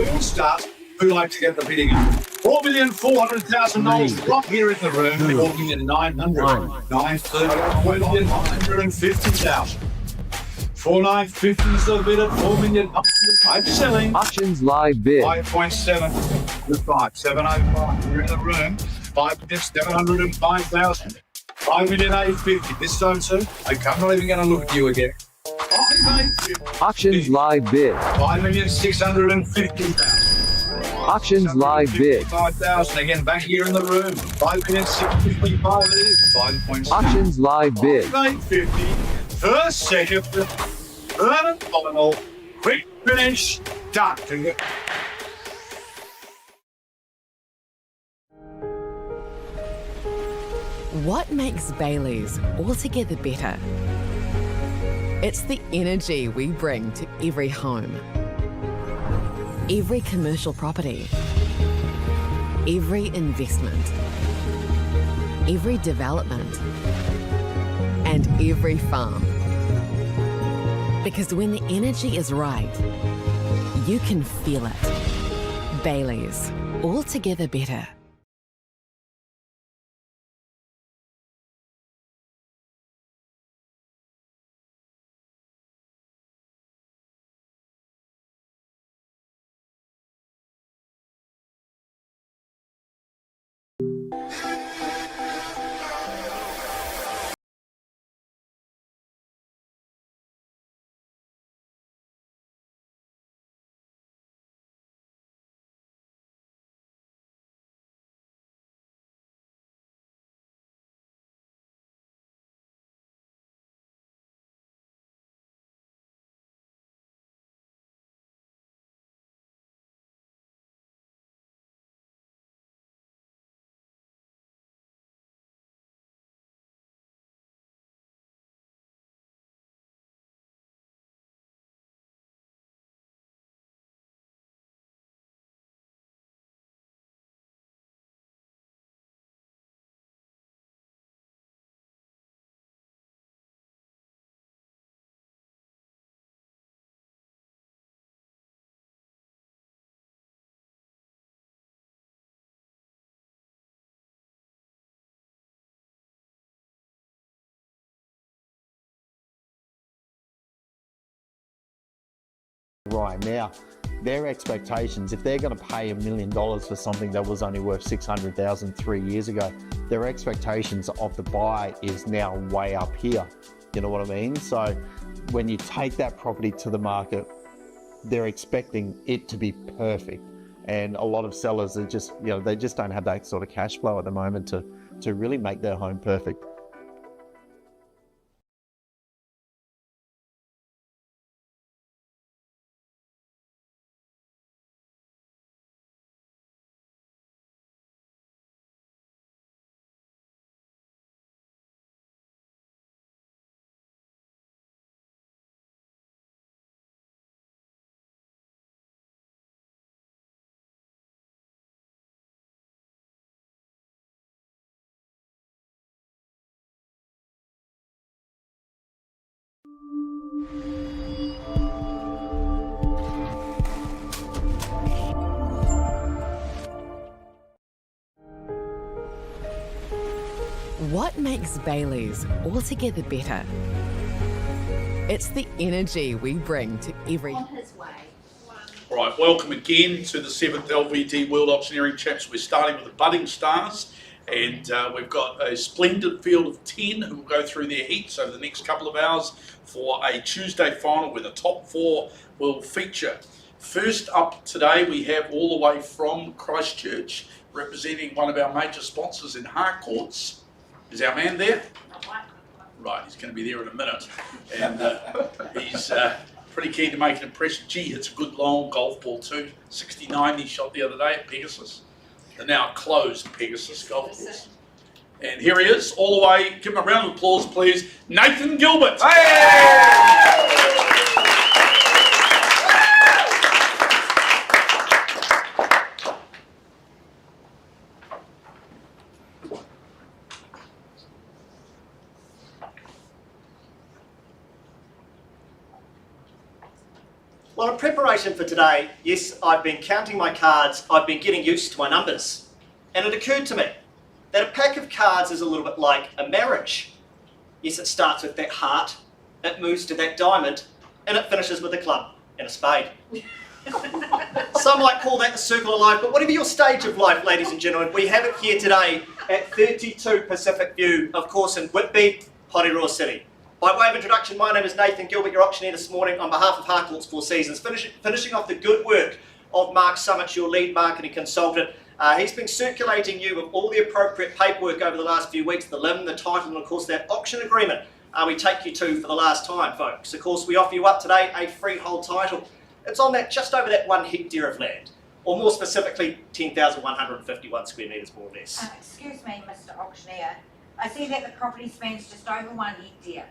we all start. Who like to get the bidding up? $4,400,000 right here in the room. $4,900,000. $4,950,000. 4,950 is the bid at $4 million. I'm selling. Auctions live bid. 5.7 to 5. 705. You're in the room. 5,705,000. 5,850,000. This zone too. Okay, I'm not even going to look at you again. 5,850,000. Auctions live bid. 5,650,000. Auctions live bid. 5,000 again back here in the room. 5,655 it is. 5.6. Auctions live bid. 5,850. First, second, third and final. Quick finish. Done. What makes Bailey's altogether better? It's the energy we bring to every home, every commercial property, every investment, every development, and every farm. Because when the energy is right, you can feel it. Bailey's, altogether better. Right now, their expectations, if they're going to pay $1 million for something that was only worth $600,000 3 years ago, their expectations of the buy is now way up here. You know what I mean? So when you take that property to the market, they're expecting it to be perfect. And a lot of sellers are just, you know, they just don't have that sort of cash flow at the moment to really make their home perfect. What makes Bailey's altogether better? It's the energy we bring to every... On his way. All right, welcome again to the 7th LVD World Auctioneering Champs. We're starting with the budding stars, and we've got a splendid field of 10 who will go through their heats over the next couple of hours for a Tuesday final where the top 4 will feature. First up today, we have all the way from Christchurch, representing one of our major sponsors in Harcourts. Is our man there? Right, he's going to be there in a minute. And he's pretty keen to make an impression. Gee, it's a good long golf ball too. 69 he shot the other day at Pegasus. The now closed Pegasus golf course. And here he is, all the way. Give him a round of applause, please. Nathan Gilbert. Hey! Well, in preparation for today, yes, I've been counting my cards, I've been getting used to my numbers. And it occurred to me that a pack of cards is a little bit like a marriage. Yes, it starts with that heart, it moves to that diamond, and it finishes with a club and a spade. Some might call that the circle of life, but whatever your stage of life, ladies and gentlemen, we have it here today at 32 Pacific View, of course in Whitby, Porirua City. By way of introduction, my name is Nathan Gilbert, your auctioneer this morning on behalf of Harcourt's Four Seasons, finishing off the good work of Mark Summit, your lead marketing consultant. He's been circulating you with all the appropriate paperwork over the last few weeks, the limb, the title, and of course that auction agreement we take you to for the last time, folks. Of course, we offer you up today a freehold title. It's on that just over that 1 hectare of land, or more specifically 10,151 square metres more or less. Excuse me, Mr. Auctioneer. I see that the property spans just over 1 hectare,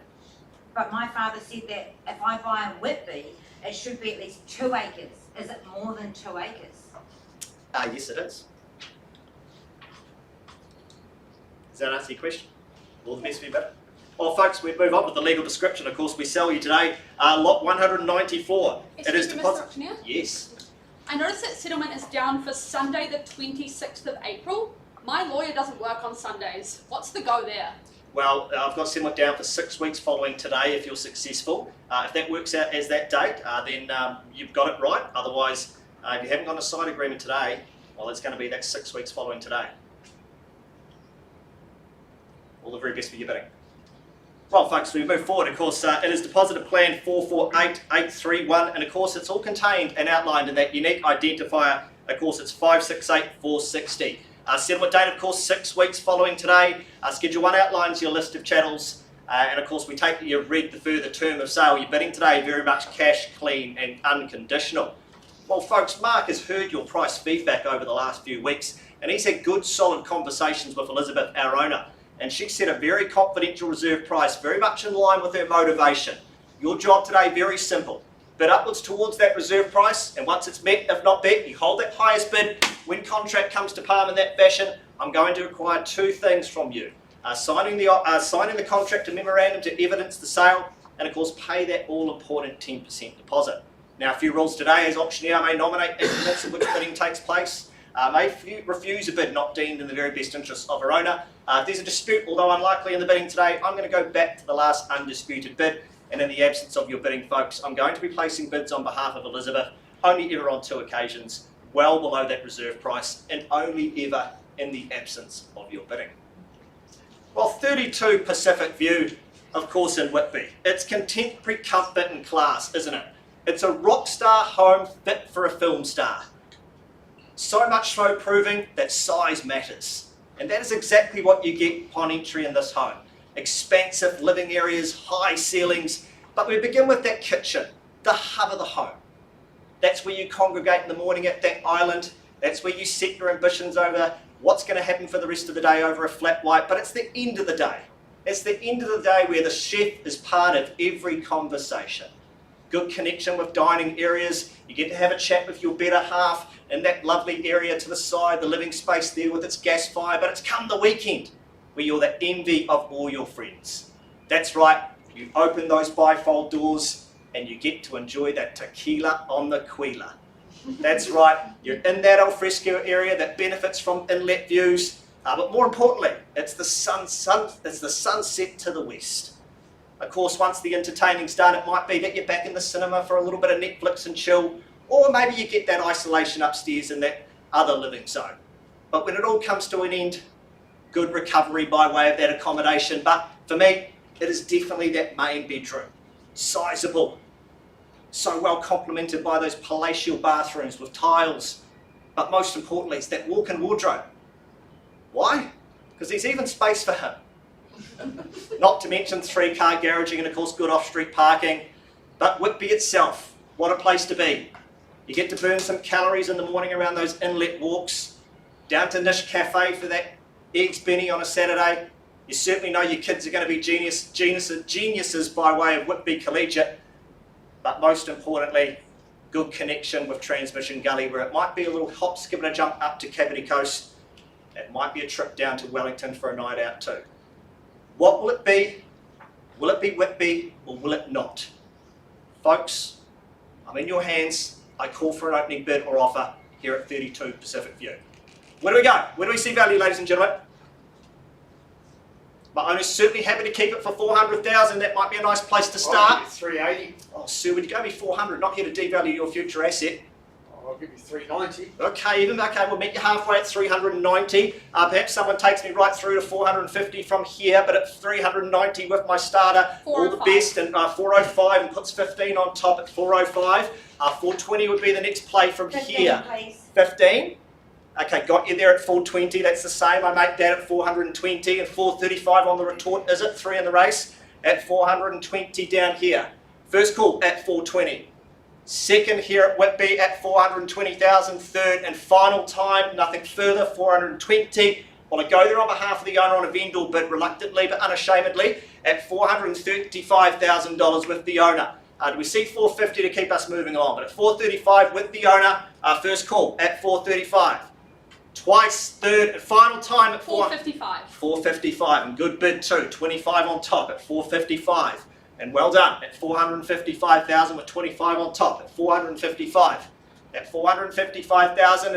but my father said that if I buy in Whitby, it should be at least 2 acres. Is it more than 2 acres? Yes, it is. Does that answer your question? All the best for you, bit. Well, folks, we move on with the legal description. Of course, we sell you today lot 194. Excuse me, Mr. Auctioneer? Yes. I noticed that settlement is down for Sunday the 26th of April. My lawyer doesn't work on Sundays. What's the go there? Well, I've got settlement down for 6 weeks following today if you're successful. If that works out as that date, then you've got it right. Otherwise, if you haven't got a side agreement today, well, it's going to be that 6 weeks following today. All the very best for your bidding. Well, folks, we move forward. Of course, it is deposited plan 448831, and of course, it's all contained and outlined in that unique identifier. Of course, it's 568460. Settlement date, of course, 6 weeks following today. Schedule 1 outlines your list of chattels, and of course, we take that you've read the further term of sale. You're bidding today very much cash, clean, and unconditional. Well, folks, Mark has heard your price feedback over the last few weeks, and he's had good, solid conversations with Elizabeth, our owner. And she set a very confidential reserve price, very much in line with her motivation. Your job today, very simple. Bid upwards towards that reserve price, and once it's met, if not bet, you hold that highest bid. When contract comes to palm in that fashion, I'm going to require 2 things from you. Signing the contract and memorandum to evidence the sale, and of course pay that all-important 10% deposit. Now, a few rules today. As auctioneer, I may nominate increments in which bidding takes place. May refuse a bid not deemed in the very best interests of her owner. If there's a dispute, although unlikely in the bidding today, I'm going to go back to the last undisputed bid, and in the absence of your bidding, folks, I'm going to be placing bids on behalf of Elizabeth, only ever on 2 occasions, well below that reserve price, and only ever in the absence of your bidding. Well, 32 Pacific View, of course, in Whitby. It's contemporary comfort and class, isn't it? It's a rock star home fit for a film star. So much so proving that size matters. And that is exactly what you get upon entry in this home. Expansive living areas, high ceilings, but we begin with that kitchen, the hub of the home. That's where you congregate in the morning at that island. That's where you set your ambitions over what's going to happen for the rest of the day over a flat white, but it's the end of the day. It's the end of the day where the chef is part of every conversation. Good connection with dining areas. You get to have a chat with your better half in that lovely area to the side, the living space there with its gas fire, but it's come the weekend where you're the envy of all your friends. That's right, you open those bifold doors and you get to enjoy that tequila on the Quila. That's right, you're in that alfresco area that benefits from inlet views, but more importantly, it's the sunset to the west. Of course, once the entertaining's done, it might be that you're back in the cinema for a little bit of Netflix and chill, or maybe you get that isolation upstairs in that other living zone. But when it all comes to an end, good recovery by way of that accommodation. But for me, it is definitely that main bedroom. Sizable, so well complemented by those palatial bathrooms with tiles. But most importantly, it's that walk-in wardrobe. Why? Because there's even space for him. Not to mention 3-car garaging and of course good off-street parking. But Whitby itself, what a place to be. You get to burn some calories in the morning around those inlet walks, down to Nish Cafe for that eggs benny on a Saturday. You certainly know your kids are going to be geniuses by way of Whitby Collegiate, but most importantly, good connection with Transmission Gully, where it might be a little hop, skip and a jump up to Cavity Coast. It might be a trip down to Wellington for a night out too. What will it be? Will it be Whitby or will it not? Folks, I'm in your hands. I call for an opening bid or offer here at 32 Pacific View. Where do we go? Where do we see value, ladies and gentlemen? My owner's certainly happy to keep it for 400,000. That might be a nice place to start. 380. Oh, sir, would you go me 400? Not here to devalue your future asset. I'll give you 390. Okay, we'll meet you halfway at 390. Perhaps someone takes me right through to 450 from here, but at 390 with my starter, all the 405. best, and 405 and puts 15 on top at 405. 420 would be the next play from 15, here. please. 15. Okay, got you there at 420. That's the same. I make that at 420 and 435 on the retort. Is it 3 in the race? At 420 down here. First call at 420. Second here at Whitby at 420,000. Third and final time, nothing further, 420. Well, I go there on behalf of the owner on a vendor bid, reluctantly but unashamedly, at $435,000 with the owner. Do we see 450 to keep us moving on? But at 435 with the owner, first call at 435. Twice, third and final time at 455. 455, and good bid too. 25 on top at 455. And well done at 455,000 with 25 on top at 455. At 455,000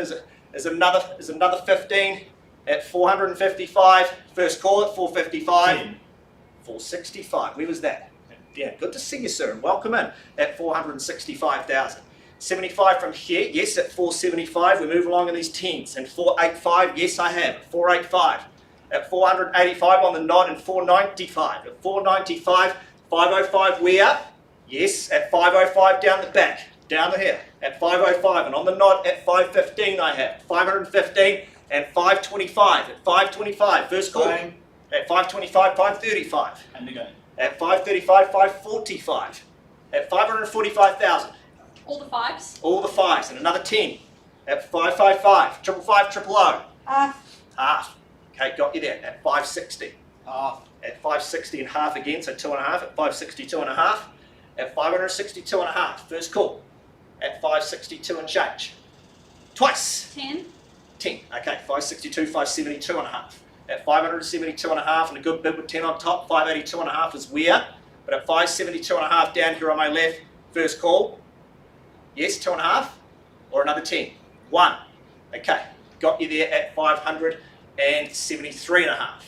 is another 15 at 455. First call at 455. 465. Where was that? Yeah, good to see you, sir, and welcome in at 465,000. 75 from here, yes, at 475. We move along in these tens. And 485, yes, I have. 485. At 485 on the nod and 495. At 495. 505 where? Yes, at 505 down the back, down the here, at 505, and on the nod at 515 I have, 515 and 525, at 525, first call, Bang. at 525, 535, And again. at 535, 545, at 545,000, All the fives. all the fives, and another 10, at 555, 555, 000, half, okay, got you there, at 560. Half. At 560 and half again, so 2.5 at 562 and a half, at 562 and a half, first call, at 562 and change, twice, 10. 10, okay, 562, 572 and a half, at 572 and a half and a good bid with 10 on top, 582 and a half is where, but at 572 and a half down here on my left, first call, yes, 2.5, or another 10, 1, okay, got you there at 573 and a half.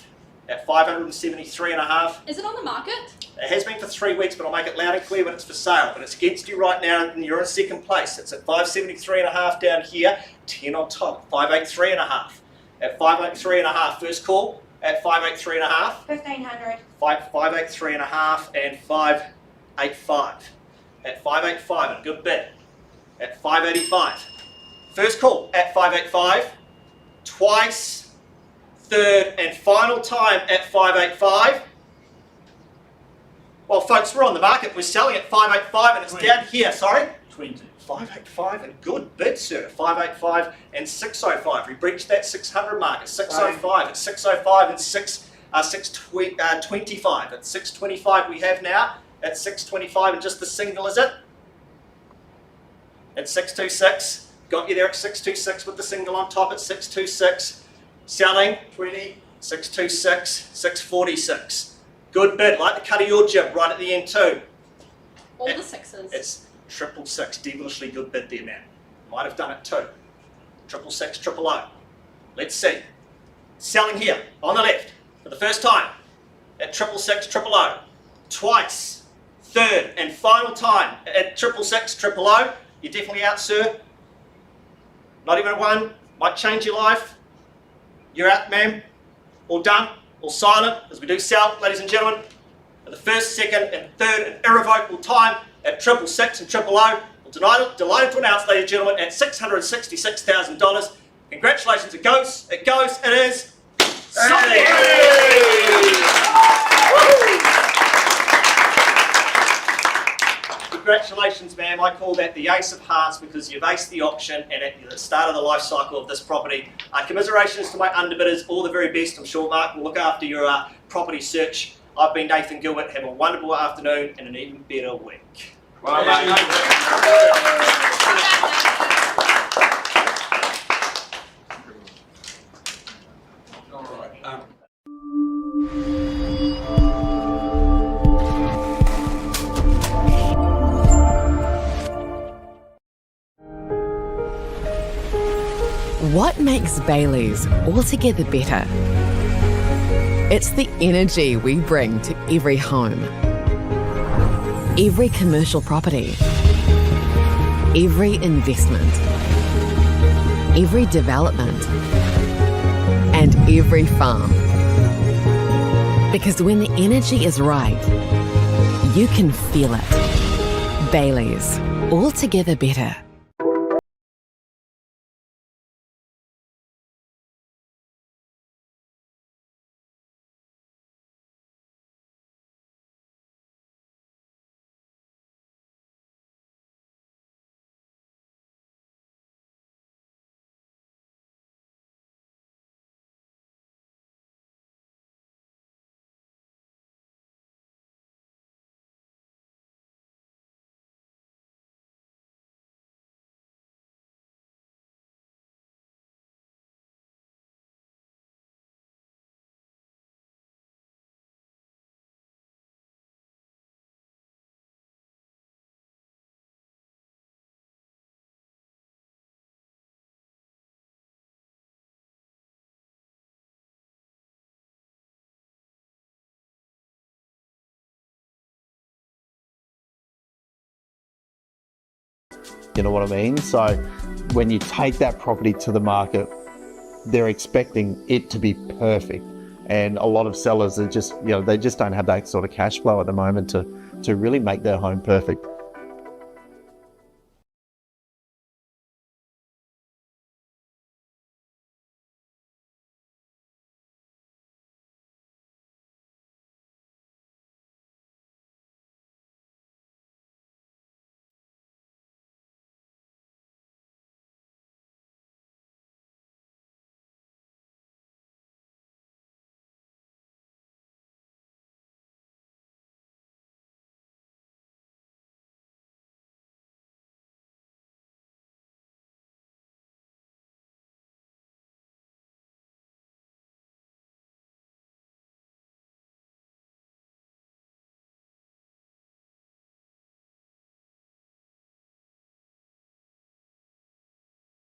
At 573 and a half. Is it on the market? It has been for 3 weeks, but I'll make it loud and clear when it's for sale. But it's against you right now, and you're in second place. It's at 573 and a half down here, 10 on top, 583 and a half. At 583 and a half, first call. At 583 and a half, 1,500. 583 and a half, and 585. At 585, and a good bid. At 585. First call at 585, twice. Third and final time at 585. Well, folks, we're on the market. We're selling at 585 and it's 20. down here. Sorry? 20. 585 and good bid, sir. 585 and 605. We breached that 600 mark at 605. At 605 and 625. At 625 we have now. At 625 and just the single, is it? At 626. Got you there at 626 with the single on top at 626. Selling 20. 626, 646. Good bid, like the cut of your jib right at the end too. All the sixes. It's 666, devilishly good bid there, man. Might have done it too. 666, 000. Let's see. Selling here on the left for the first time at 666, 000. Twice, third and final time at 666, 000. You're definitely out, sir. Not even a one. Might change your life. You're out, ma'am. All done, all silent, as we do sell, ladies and gentlemen. For the first, second, and third, and irrevocable time at 666 and 000. Well, delighted to announce, ladies and gentlemen, at $666,000. Congratulations, it goes, it is. Sold. Congratulations, ma'am. I call that the ace of hearts because you've aced the auction and at the start of the life cycle of this property. Commiserations to my underbidders. All the very best. I'm sure Mark will look after your property search. I've been Nathan Gilbert. Have a wonderful afternoon and an even better week. Well, mate. All right. makes Bailey's altogether better? It's the energy we bring to every home, every commercial property, every investment, every development, and every farm. Because when the energy is right, you can feel it. Bailey's, altogether better. You know what I mean? So when you take that property to the market, they're expecting it to be perfect. And a lot of sellers are just, they just don't have that sort of cash flow at the moment to really make their home perfect.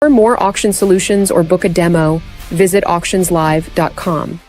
For more auction solutions or book a demo, visit auctionslive.com.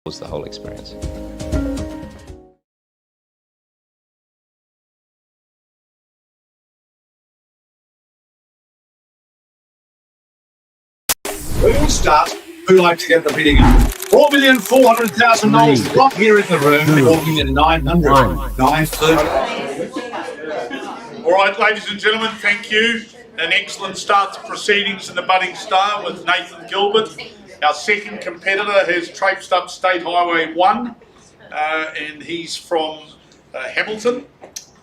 Was the whole experience. We will start. Who like to get the bidding up? $4,400,000 right here in the room. $4,900,000. 930. All right, ladies and gentlemen, thank you. An excellent start to proceedings in the Budding Star with Nathan Gilbert. Our second competitor has traipsed up State Highway 1, and he's from Hamilton,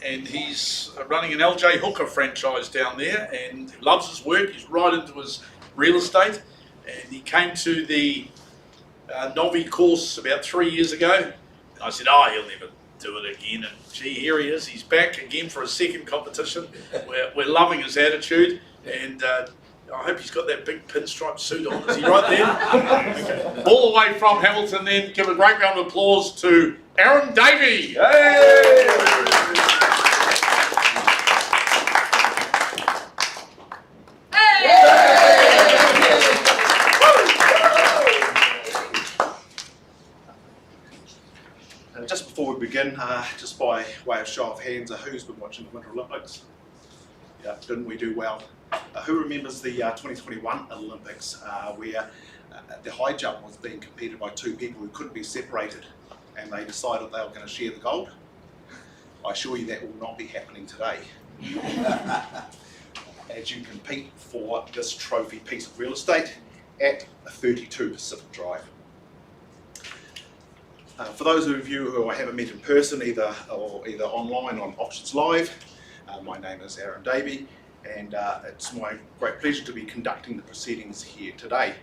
and he's running an LJ Hooker franchise down there and loves his work. He's right into his real estate, and he came to the Novi course about 3 years ago. I said, oh, he'll never do it again, and gee, here he is. He's back again for a second competition. We're loving his attitude, and I hope he's got that big pinstripe suit on. Is he right there? Okay. All the way from Hamilton then, give a great round of applause to Aaron Davey. Just before we begin, just by way of show of hands, who's been watching the Winter Olympics? Yeah, didn't we do well? Who remembers the 2021 Olympics where the high jump was being competed by two people who couldn't be separated and they decided they were going to share the gold? I assure you that will not be happening today. As you compete for this trophy piece of real estate at 32 Pacific Drive. For those of you who I haven't met in person, either online on Auctions Live, my name is Aaron Davey, and it's my great pleasure to be conducting the proceedings here today.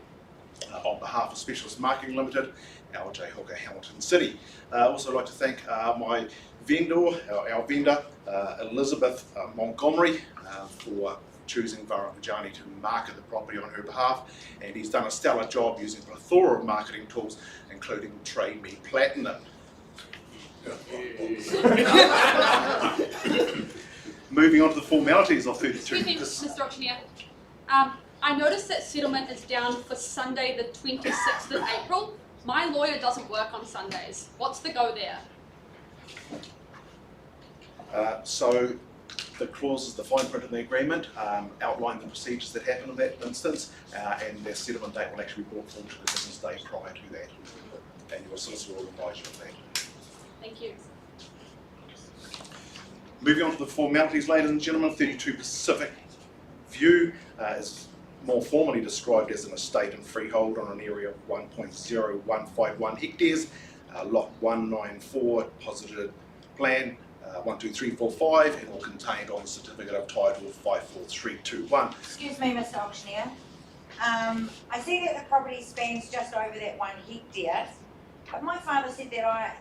On behalf of Specialist Marketing Limited, LJ Hooker, Hamilton City. I'd also like to thank my vendor, our vendor, Elizabeth Montgomery, for choosing Varun Vajani to market the property on her behalf, and he's done a stellar job using a plethora of marketing tools, including Trade Me Platinum. Moving on to the formalities of 32. Excuse me, Mr. Auctioneer. I noticed that settlement is down for Sunday the 26th of April. My lawyer doesn't work on Sundays. What's the go there? So the clauses, the fine print in the agreement outline the procedures that happen in that instance, and their settlement date will actually be brought forward to the business day prior to that. And your solicitor will advise you of that. Thank you. Moving on to the formalities, ladies and gentlemen, 32 Pacific View is more formally described as an estate and freehold on an area of 1.0151 hectares, lot 194, posited plan 12345, and all contained on the certificate of title 54321. Excuse me, Mr. Auctioneer. I see that the property spans just over that 1 hectare, but my father said that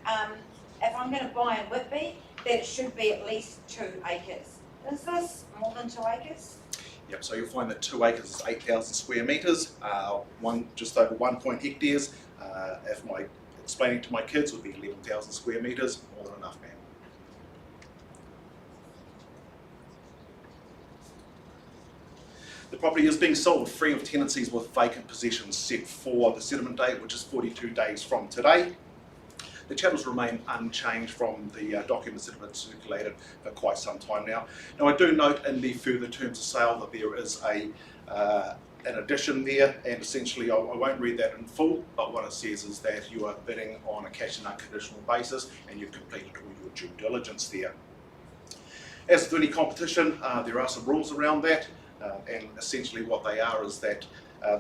if I'm going to buy in Whitby, that it should be at least 2 acres. Is this more than 2 acres? Yep, so you'll find that 2 acres is 8,000 square metres, just over 1 hectares. If my explaining to my kids would be 11,000 square metres, more than enough, ma'am. The property is being sold free of tenancies with vacant possessions set for the settlement date, which is 42 days from today. The channels remain unchanged from the documents that have been circulated for quite some time now. Now, I do note in the further terms of sale that there is an addition there, and essentially I won't read that in full, but what it says is that you are bidding on a cash and unconditional basis and you've completed all your due diligence there. As with any competition, there are some rules around that, and essentially what they are is that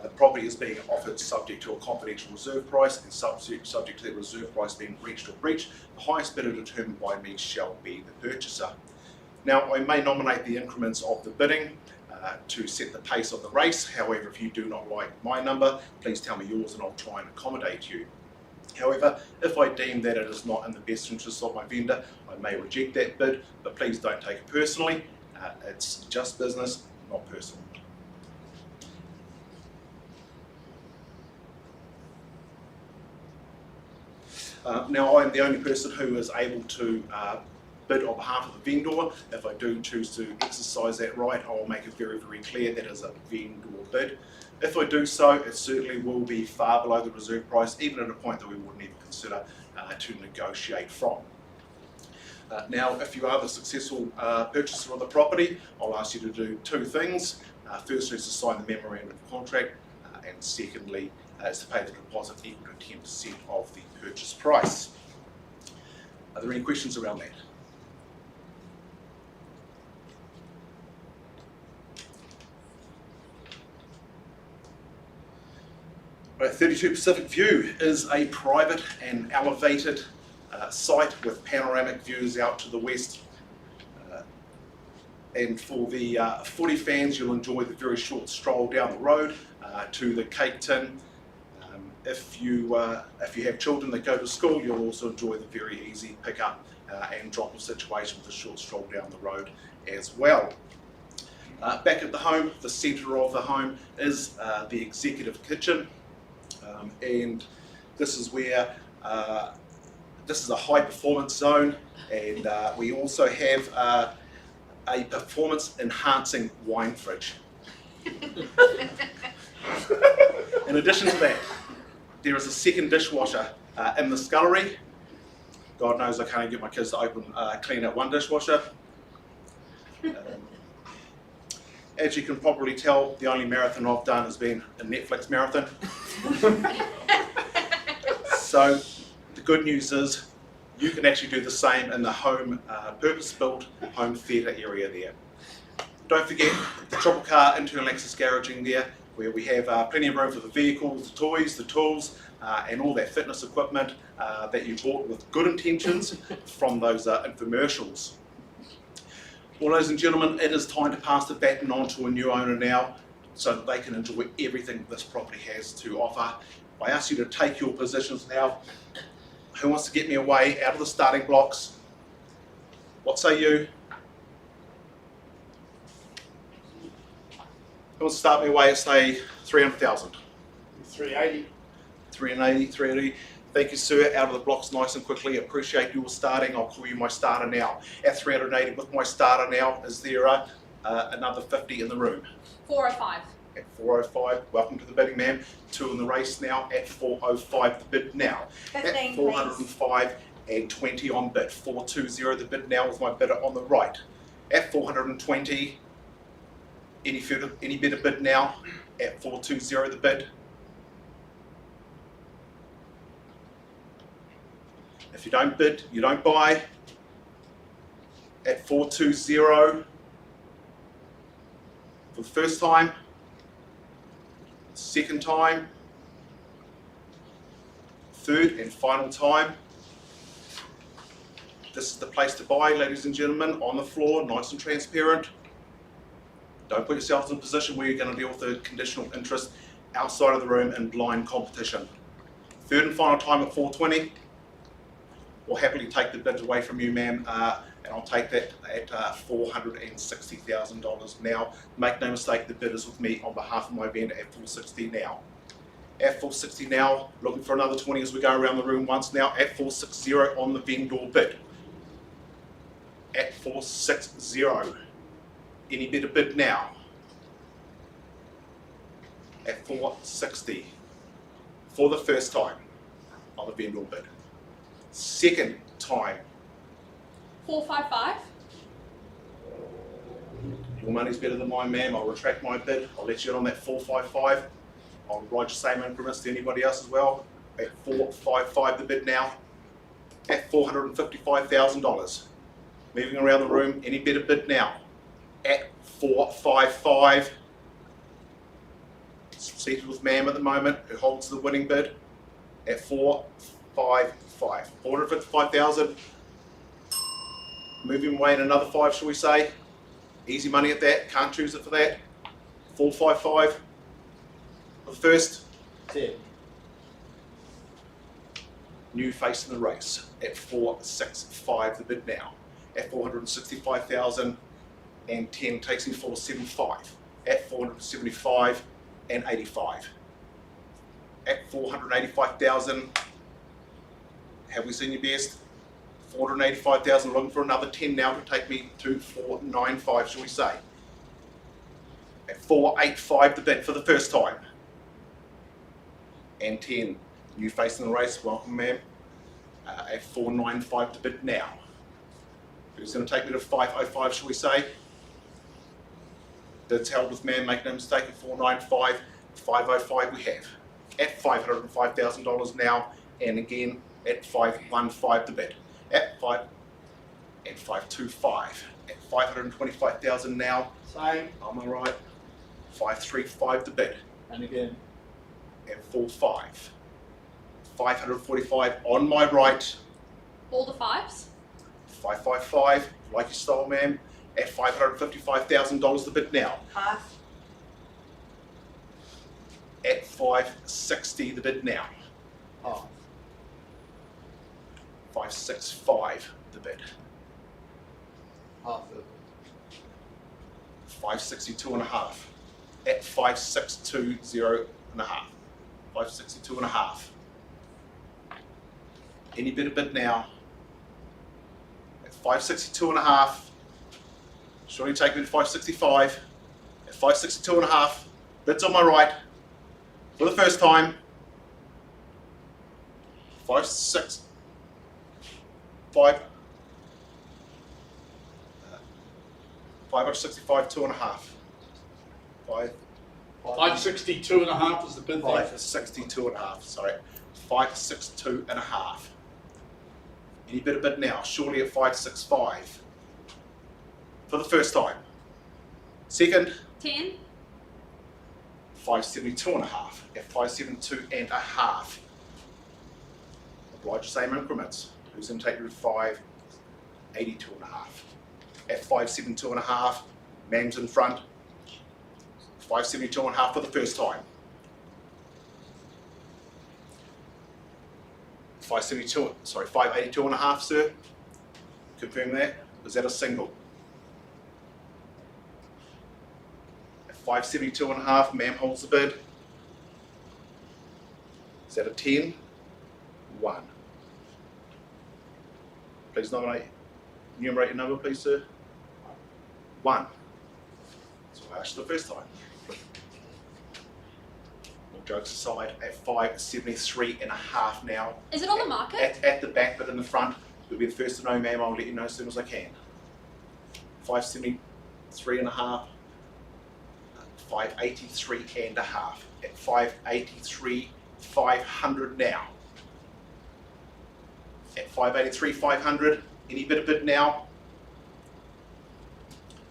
the property is being offered subject to a confidential reserve price, and subject to the reserve price being reached or breached, the highest bidder determined by me shall be the purchaser. Now, I may nominate the increments of the bidding to set the pace of the race. However, if you do not like my number, please tell me yours and I'll try and accommodate you. However, if I deem that it is not in the best interest of my vendor, I may reject that bid, but please don't take it personally. It's just business, not personal. Now, I'm the only person who is able to bid on behalf of the vendor. If I do choose to exercise that right, I will make it very, very clear that is a vendor bid. If I do so, it certainly will be far below the reserve price, even at a point that we wouldn't even consider to negotiate from. Now, if you are the successful purchaser of the property, I'll ask you to do 2 things. Firstly is to sign the memorandum of contract, and secondly is to pay the deposit equal to 10% of the purchase price. Are there any questions around that? Right, 32 Pacific View is a private and elevated site with panoramic views out to the west. And for the footy fans, you'll enjoy the very short stroll down the road to the cake tin. If you have children that go to school, you'll also enjoy the very easy pick up and drop off situation with a short stroll down the road as well. Back at the home, the centre of the home is the executive kitchen, and this is where this is a high performance zone, and we also have a performance enhancing wine fridge. In addition to that, there is a second dishwasher in the scullery. God knows I can't get my kids to clean out one dishwasher. As you can probably tell, the only marathon I've done has been a Netflix marathon. So the good news is you can actually do the same in the home, purpose-built home theatre area there. Don't forget the triple car internal access garaging there, where we have plenty of room for the vehicles, the toys, the tools, and all that fitness equipment that you bought with good intentions from those infomercials. Well, ladies and gentlemen, it is time to pass the baton on to a new owner now, so that they can enjoy everything this property has to offer. I ask you to take your positions now. Who wants to get me away out of the starting blocks? What say you? Who wants to start me away at, say, 300,000? 380. 380, 380. Thank you, sir. Out of the blocks nice and quickly. Appreciate your starting. I'll call you my starter now. At 380 with my starter now, is there another 50 in the room? 405. At 405, welcome to the bidding, ma'am. 2 in the race now at 405, the bid now. 15, At 405 and 20 on bid. 420, the bid now with my bidder on the right. At 420, any better bid now? At 420, the bid. If you don't bid, you don't buy. At 420, for the first time, second time, third and final time. This is the place to buy, ladies and gentlemen, on the floor, nice and transparent. Don't put yourselves in a position where you're going to deal with a conditional interest outside of the room in blind competition. Third and final time at 420. We'll happily take the bid away from you, ma'am, and I'll take that at $460,000 now. Make no mistake, the bid is with me on behalf of my vendor at 460 now. At 460 now, looking for another 20 as we go around the room once now. At 460 on the vendor bid. At 460. Any better bid now? At 460 for the first time on the vendor bid. Second time. 455. Your money's better than mine, ma'am. I'll retract my bid. I'll let you in on that 455. I'll write the same increments to anybody else as well. At 455 the bid now. At $455,000. Moving around the room, any better bid now? At 455. Seated with ma'am at the moment, who holds the winning bid. At 455. 455,000. Moving away in another 5, shall we say? Easy money at that, can't choose it for that. 455. For the first. 10. New face in the race at 465 the bid now. At 465,000 and 10 takes me 475. At 475 and 85. At 485,000, have we seen your best? 485,000, looking for another 10 now to take me to 495, shall we say? At 485 the bid for the first time. And 10, new face in the race, welcome ma'am. At 495 the bid now. Who's going to take me to 505, shall we say? Bids held with ma'am, make no mistake, at 495, 505 we have. At $505,000 now, and again at 515 the bid. At 525. At 525,000 now. Same. Am I right? 535 the bid. And again. At 45. 545 on my right. All the fives. 555, like your style, ma'am. At $555,000 the bid now. Half. At 560 the bid now. Half. 565 the bid. Half of 562 and a half. At 5620 and a half. 562 and a half. Any bit of bid now. At 562 and a half. Surely take me to 565. At 562 and a half. Bids on my right. For the first time. 565. 565, 2 and a half. 562 and a half is the bid there. 562 and a half, sorry. 562 and a half. Any bit of bid now, surely at 565. For the first time. Second, 10. 572 and a half. At 572 and a half. Oblige same increments. Who's going to take you to 582 and a half? At 572 and a half, Mam's in front. 572 and a half for the first time. 572, sorry, 582 and a half, sir. Confirm that. Is that a single? At 572 and a half, Mam holds the bid. Is that a 10? 1. Please nominate, enumerate your number, please, sir. 1. So I asked the first time. All jokes aside, at 573 and a half now. Is it on the market? At the back, but in the front. You'll be the first to know, ma'am. I'll let you know as soon as I can. 573 and a half. 583 and a half. At 583, 500 now. At 583, 500. Any bit of bid now?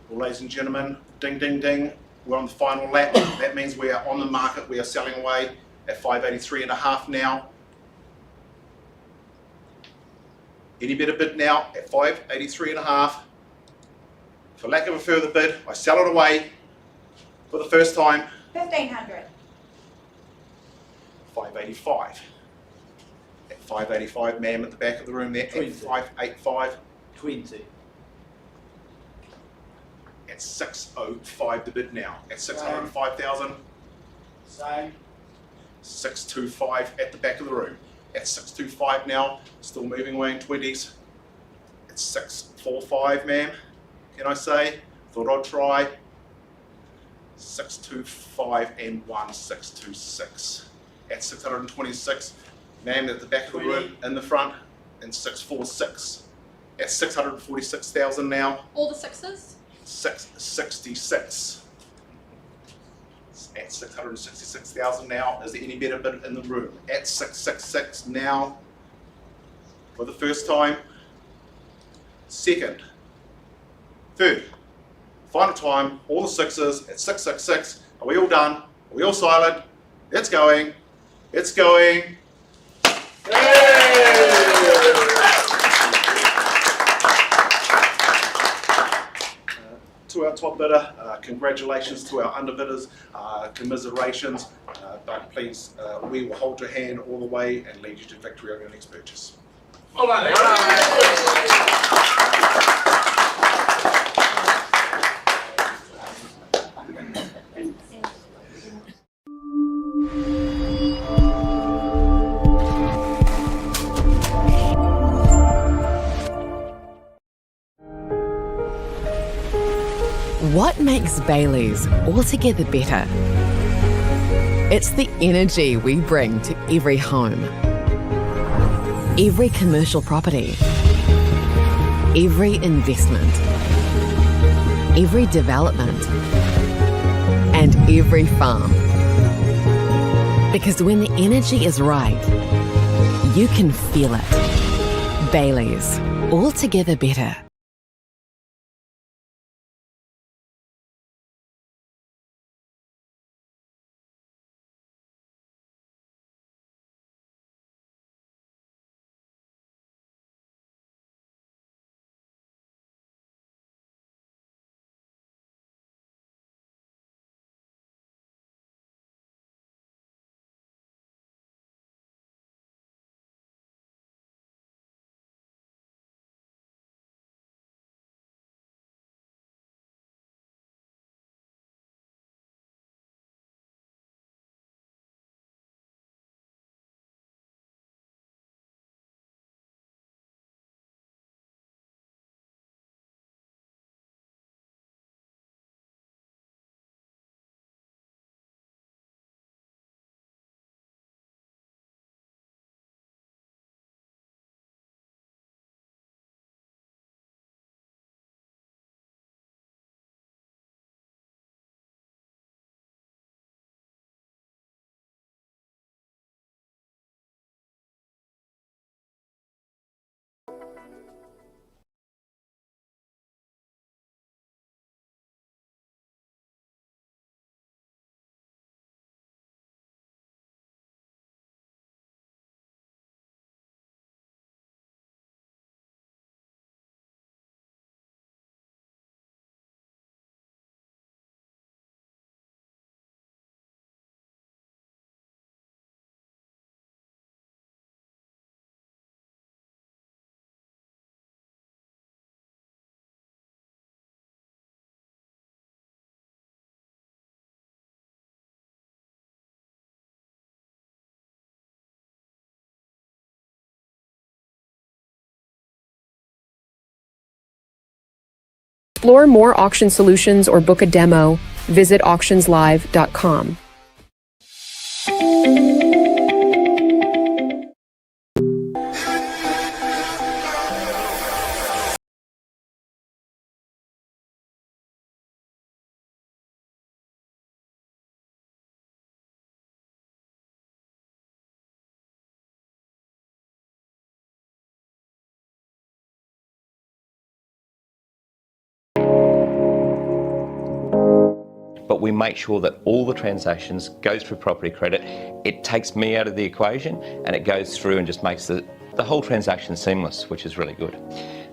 Well, ladies and gentlemen, ding, ding, ding. We're on the final lap. That means we are on the market. We are selling away at 583 and a half now. Any bit of bid now at 583 and a half. For lack of a further bid, I sell it away for the first time. 1,500. 585. At 585, ma'am, at the back of the room there. At 585. 20. At 605 the bid now. At 605,000. Same. 625 at the back of the room. At 625 now, still moving away in 20s. At 645, ma'am, can I say? Thought I'd try. 625 and 1, 626. At 626, ma'am, at the back of the room, in the front, and 646. At 646,000 now. All the sixes? 666. At 666,000 now. Is there any better bid in the room? At 666 now. For the first time. Second. Third. Final time. All the sixes at 666. Are we all done? Are we all silent? It's going. It's going. To our top bidder, congratulations. To our underbidders, commiserations, but please, we will hold your hand all the way and lead you to victory on your next purchase. Well done. What makes Bailey's altogether better? It's the energy we bring to every home, every commercial property, every investment, every development, and every farm. Because when the energy is right, you can feel it. Bailey's, altogether better. explore more auction solutions or book a demo, visit auctionslive.com. But we make sure that all the transactions go through property credit. It takes me out of the equation and it goes through and just makes the whole transaction seamless, which is really good.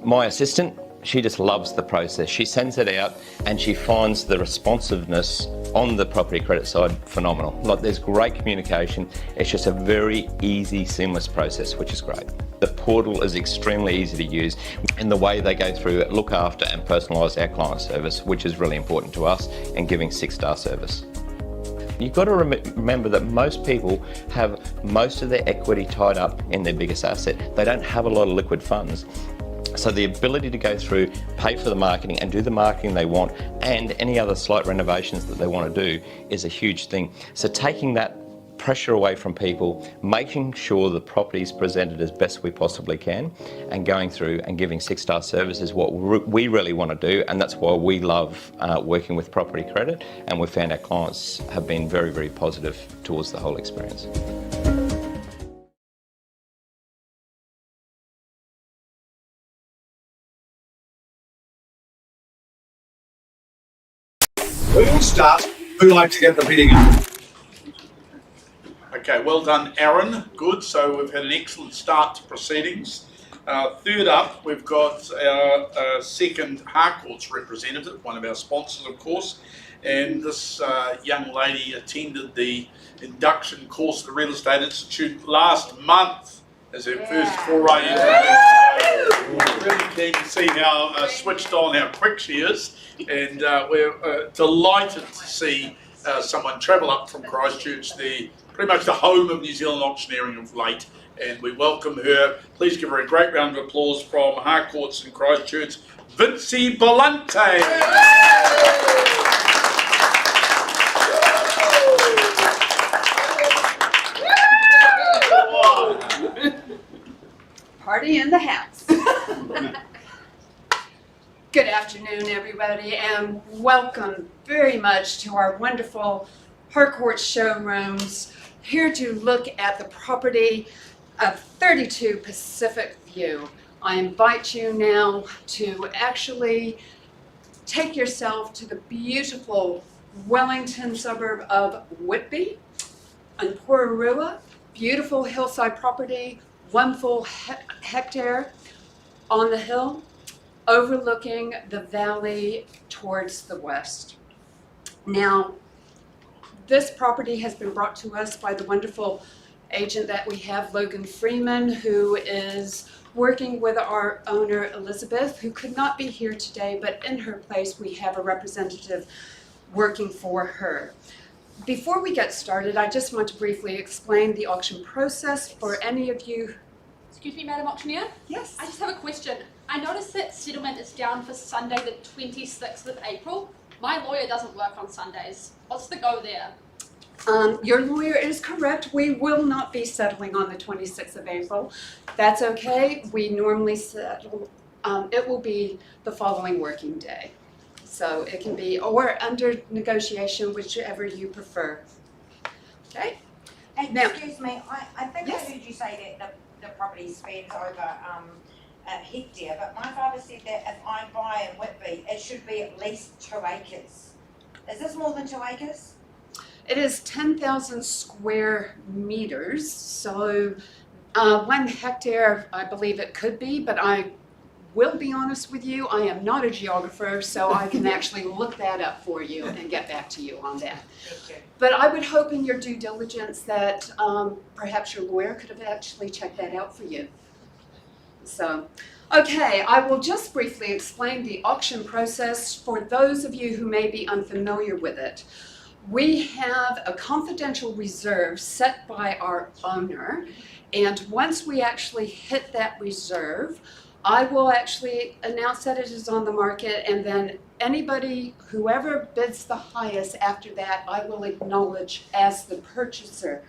My assistant, she just loves the process. She sends it out and she finds the responsiveness on the property credit side phenomenal. Like, there's great communication. It's just a very easy, seamless process, which is great. The portal is extremely easy to use, and the way they go through it, look after and personalise our client service, which is really important to us, and giving 6-star service. You've got to remember that most people have most of their equity tied up in their biggest asset. They don't have a lot of liquid funds. So the ability to go through, pay for the marketing and do the marketing they want, and any other slight renovations that they want to do, is a huge thing. So taking that pressure away from people, making sure the property is presented as best we possibly can, and going through and giving 6-star service is what we really want to do, and that's why we love working with Property Credit, and we've found our clients have been very, very positive towards the whole experience. We will start. Who'd like to get the bidding up? Okay, well done, Aaron. Good. So we've had an excellent start to proceedings. Third up, we've got our second Harcourts representative, one of our sponsors, of course. And this young lady attended the induction course at the Real Estate Institute last month as her first foray into it. Really keen to see how switched on, how quick she is. And we're delighted to see someone travel up from Christchurch, pretty much the home of New Zealand auctioneering of late, and we welcome her. Please give her a great round of applause from Harcourts in Christchurch, Vinci Bolante. Party in the house. Good afternoon, everybody, and welcome very much to our wonderful Harcourt showrooms, here to look at the property of 32 Pacific View. I invite you now to actually take yourself to the beautiful Wellington suburb of Whitby and Pororua. Beautiful hillside property, 1 full hectare on the hill, overlooking the valley towards the west. Now, this property has been brought to us by the wonderful agent that we have, Logan Freeman, who is working with our owner, Elizabeth, who could not be here today, but in her place we have a representative working for her. Before we get started, I just want to briefly explain the auction process for any of you. Excuse me, Madam Auctioneer? Yes? I just have a question. I noticed that settlement is down for Sunday the 26th of April. My lawyer doesn't work on Sundays. What's the go there? Your lawyer is correct. We will not be settling on the 26th of April. That's okay. We normally settle, it will be the following working day. So it can be, or under negotiation, whichever you prefer. Okay? And Now, excuse me, I think Yes. I heard you say that the property spans over a hectare, but my father said that if I buy in Whitby, it should be at least 2 acres. Is this more than 2 acres? it is 10,000 square meters, so 1 hectare, I believe it could be, but I will be honest with you, I am not a geographer, so I can actually look that up for you and get back to you on that. But I would hope in your due diligence that perhaps your lawyer could have actually checked that out for you. So, okay, I will just briefly explain the auction process for those of you who may be unfamiliar with it. We have a confidential reserve set by our owner, and once we actually hit that reserve, I will actually announce that it is on the market, and then anybody, whoever bids the highest after that, I will acknowledge as the purchaser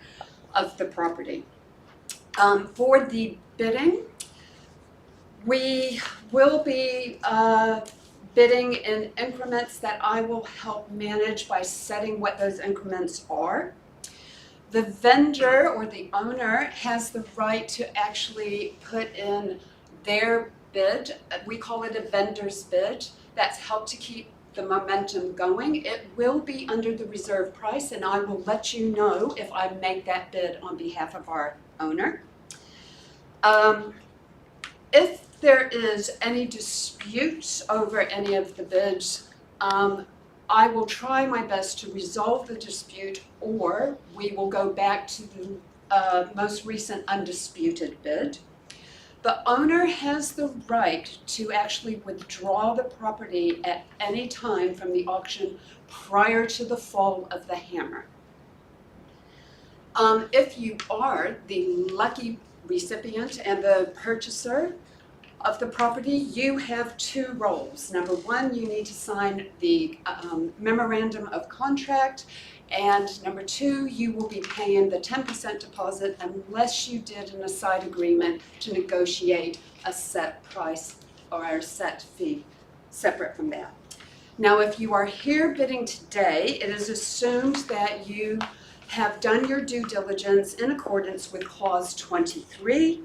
of the property. For the bidding, we will be bidding in increments that I will help manage by setting what those increments are. The vendor or the owner has the right to actually put in their bid. We call it a vendor's bid. That's helped to keep the momentum going. It will be under the reserve price, and I will let you know if I make that bid on behalf of our owner. If there is any dispute over any of the bids, I will try my best to resolve the dispute, or we will go back to the most recent undisputed bid. The owner has the right to actually withdraw the property at any time from the auction prior to the fall of the hammer. If you are the lucky recipient and the purchaser of the property, you have two roles. Number one, you need to sign the memorandum of contract, and number two, you will be paying the 10% deposit unless you did an aside agreement to negotiate a set price or a set fee separate from that. Now, if you are here bidding today, it is assumed that you have done your due diligence in accordance with clause 23.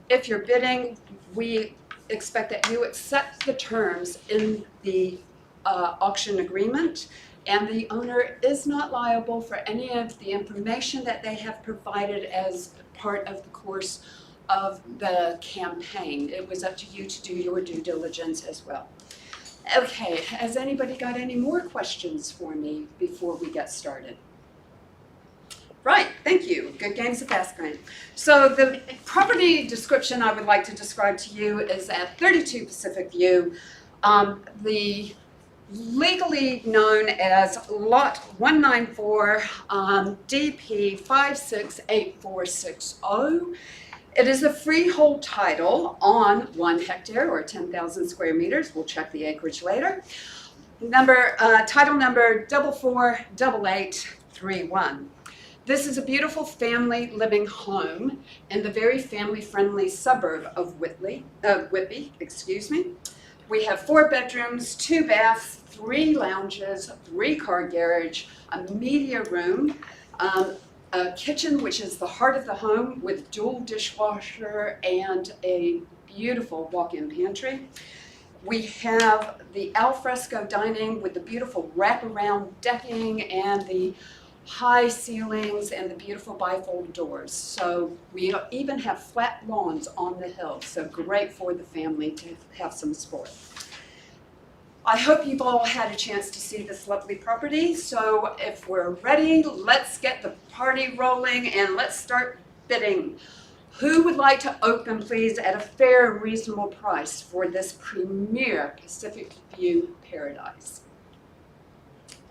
If you're bidding, we expect that you accept the terms in the auction agreement, and the owner is not liable for any of the information that they have provided as part of the course of the campaign. It was up to you to do your due diligence as well. Okay, has anybody got any more questions for me before we get started? Right, thank you. Good games of fast grain. So the property description I would like to describe to you is at 32 Pacific View, the legally known as Lot 194, DP 568460. It is a freehold title on 1 hectare or 10,000 square meters. We'll check the acreage later. Title number 448831. This is a beautiful family living home in the very family-friendly suburb of Whitby. We have 4 bedrooms, 2 baths, 3 lounges, 3-car garage, a media room, a kitchen, which is the heart of the home, with dual dishwasher and a beautiful walk-in pantry. We have the alfresco dining with the beautiful wraparound decking and the high ceilings and the beautiful bifold doors. So we even have flat lawns on the hill, so great for the family to have some sport. I hope you've all had a chance to see this lovely property, so if we're ready, let's get the party rolling and let's start bidding. Who would like to open, please, at a fair and reasonable price for this premier Pacific View paradise?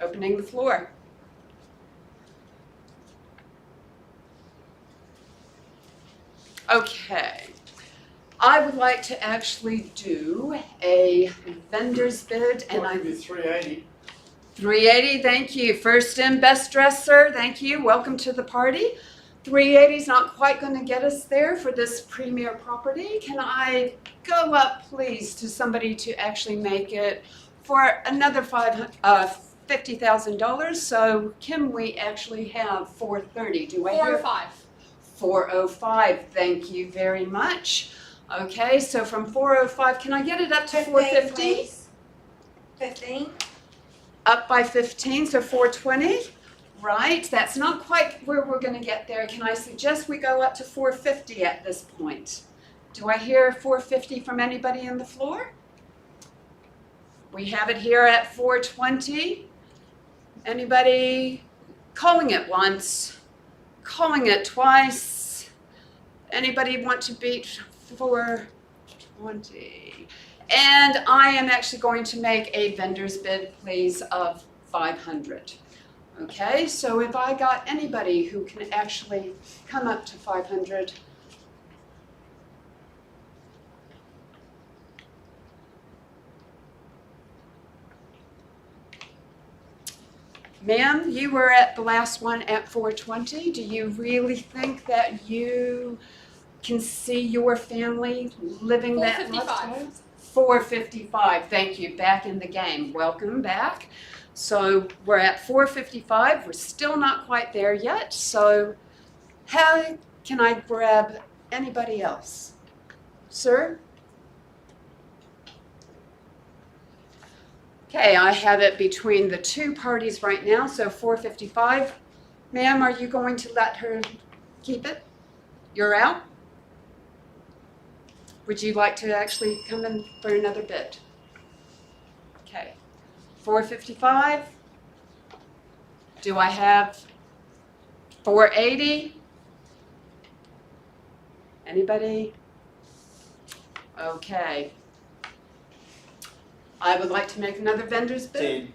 Opening the floor. Okay, I would like to actually do a vendor's bid, and I do 380. 380, thank you. First in, best dressed, sir. Thank you. Welcome to the party. 380 is not quite going to get us there for this premier property. Can I go up, please, to somebody to actually make it for another $50,000? So can we actually have 430? Do I hear 405? 405, thank you very much. Okay, so from 405, can I get it up to 450? 15. Up by 15, so 420. Right, that's not quite where we're going to get there. Can I suggest we go up to 450 at this point? Do I hear 450 from anybody on the floor? We have it here at 420. Anybody calling it once? Calling it twice? Anybody want to beat 420? And I am actually going to make a vendor's bid, please, of 500. Okay, so if I got anybody who can actually come up to 500. Ma'am, you were at the last one at 420. Do you really think that you can see your family living that 455. lifestyle? 455. Thank you. Back in the game. Welcome back. So we're at 455. We're still not quite there yet. So how can I grab anybody else? Sir? Okay, I have it between the two parties right now, so 455. Ma'am, are you going to let her keep it? You're out? Would you like to actually come in for another bid? Okay, 455. Do I have 480? Anybody? Okay. I would like to make another vendor's bid.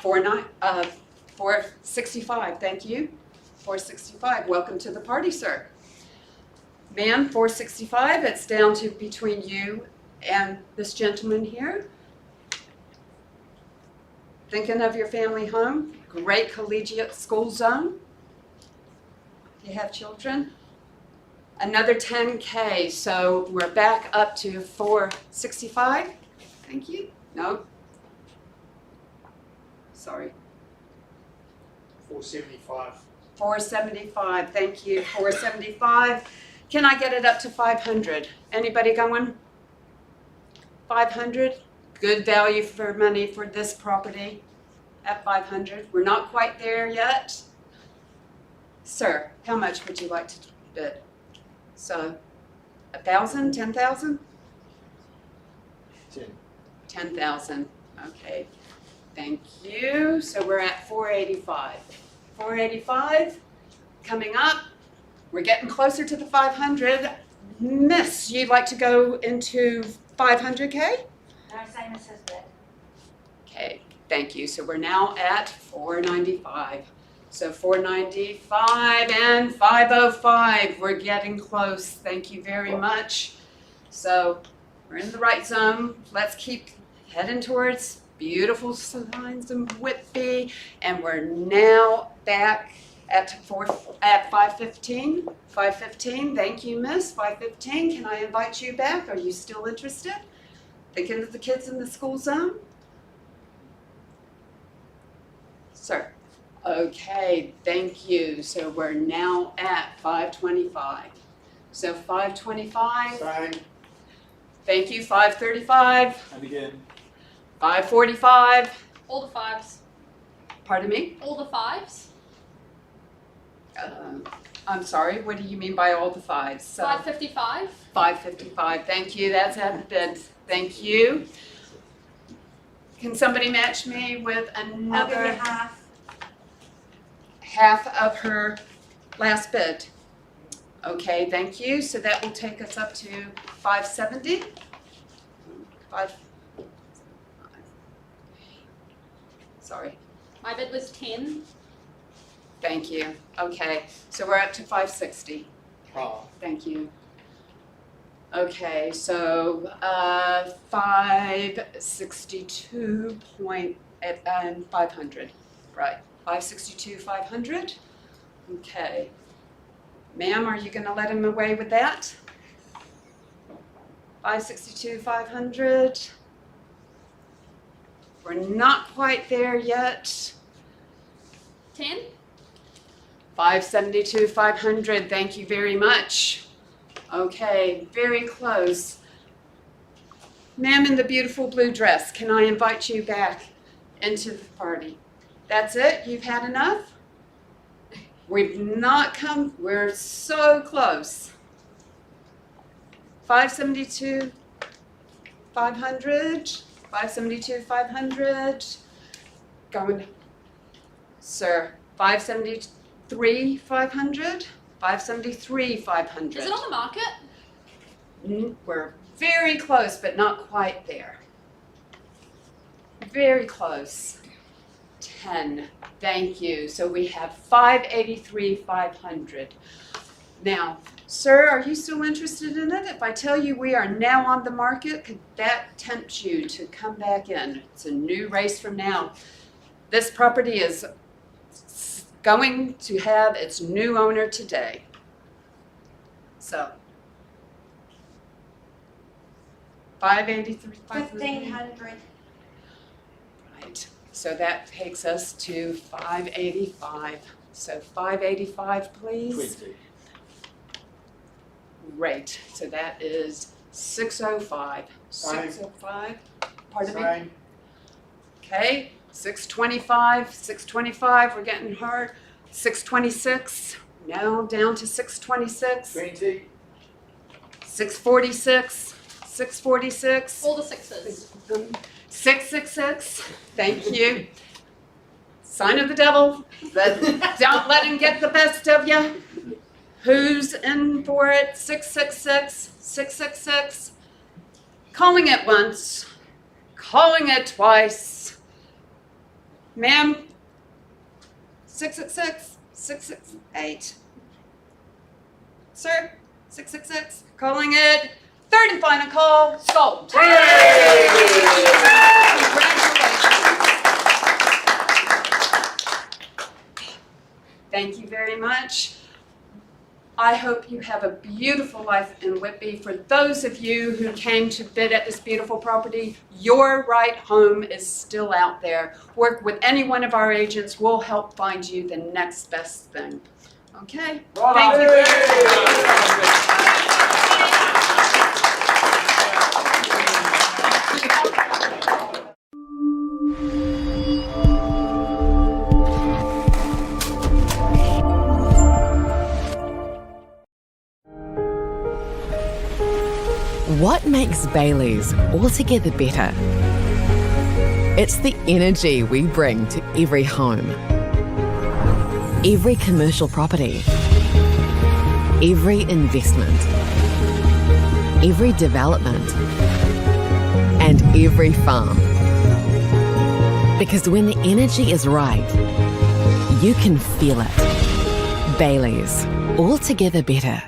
465, thank you. 465, welcome to the party, sir. Ma'am, 465, it's down to between you and this gentleman here. Thinking of your family home, great collegiate school zone. You have children. Another 10K, so we're back up to 465. Thank you. No. Sorry. 475. 475. Thank you. 475. Can I get it up to 500? Anybody going? 500. Good value for money for this property at 500. We're not quite there yet. Sir, how much would you like to bid? So, 1,000, 10,000? 10,000. Okay. Thank you. So we're at 485. 485 coming up. We're getting closer to the 500. Miss, you'd like to go into 500K? No, same as his bid. Okay. Thank you. So we're now at 495. So 495 and 505. We're getting close. Thank you very much. So we're in the right zone. Let's keep heading towards beautiful signs in Whitby. And we're now back at 515. 515. Thank you, miss. 515. Can I invite you back? Are you still interested? Thinking of the kids in the school zone? Sir. Okay, thank you. So we're now at 525. So 525. Same. Thank you. 535. And again. 545. All the fives. Pardon me? All the fives. I'm sorry. What do you mean by all the fives? So 555. 555. Thank you. That's at the bid. Thank you. Can somebody match me with I'll give you another half. of her last bid? Okay, thank you. So that will take us up to 570. Sorry. My bid was 10. Thank you. Okay, so we're up to 560. Oh. Thank you. Okay, so 562 and 500. Right, 562, 500. Okay. Ma'am, are you going to let him away with that? 562, 500. We're not quite there yet. 10. 572, 500. Thank you very much. Okay, very close. Ma'am in the beautiful blue dress, can I invite you back into the party? That's it? You've had enough? We've not come, we're so close. 572, 500. 572, 500. Going, sir, 573, 500. 573, 500. Is it on the market? We're very close, but not quite there. Very close. 10. Thank you. So we have 583, 500. Now, sir, are you still interested in it? If I tell you we are now on the market, could that tempt you to come back in? It's a new race from now. This property is going to have its new owner today. So, 583. 1,500. Right. So that takes us to 585. So 585, please. 20. Great. So that is 605. 605. Pardon me? Same. Okay. 625. 625. We're getting hurt. 626. Now down to 626. 20. 646. 646. All the sixes. 666. Thank you. Sign of the devil. Don't let him get the best of you. Who's in for it? 666. 666. Calling it once. Calling it twice. Ma'am. 666. 668. Sir. 666. Calling it. Third and final call. Sold. Thank you very much. I hope you have a beautiful life in Whitby. For those of you who came to bid at this beautiful property, your right home is still out there. Work with any one of our agents. We'll help find you the next best thing. Okay? Thank you very much. What makes Bailey's altogether better? It's the energy we bring to every home, every commercial property, every investment, every development, and every farm. Because when the energy is right, you can feel it. Bailey's, altogether better.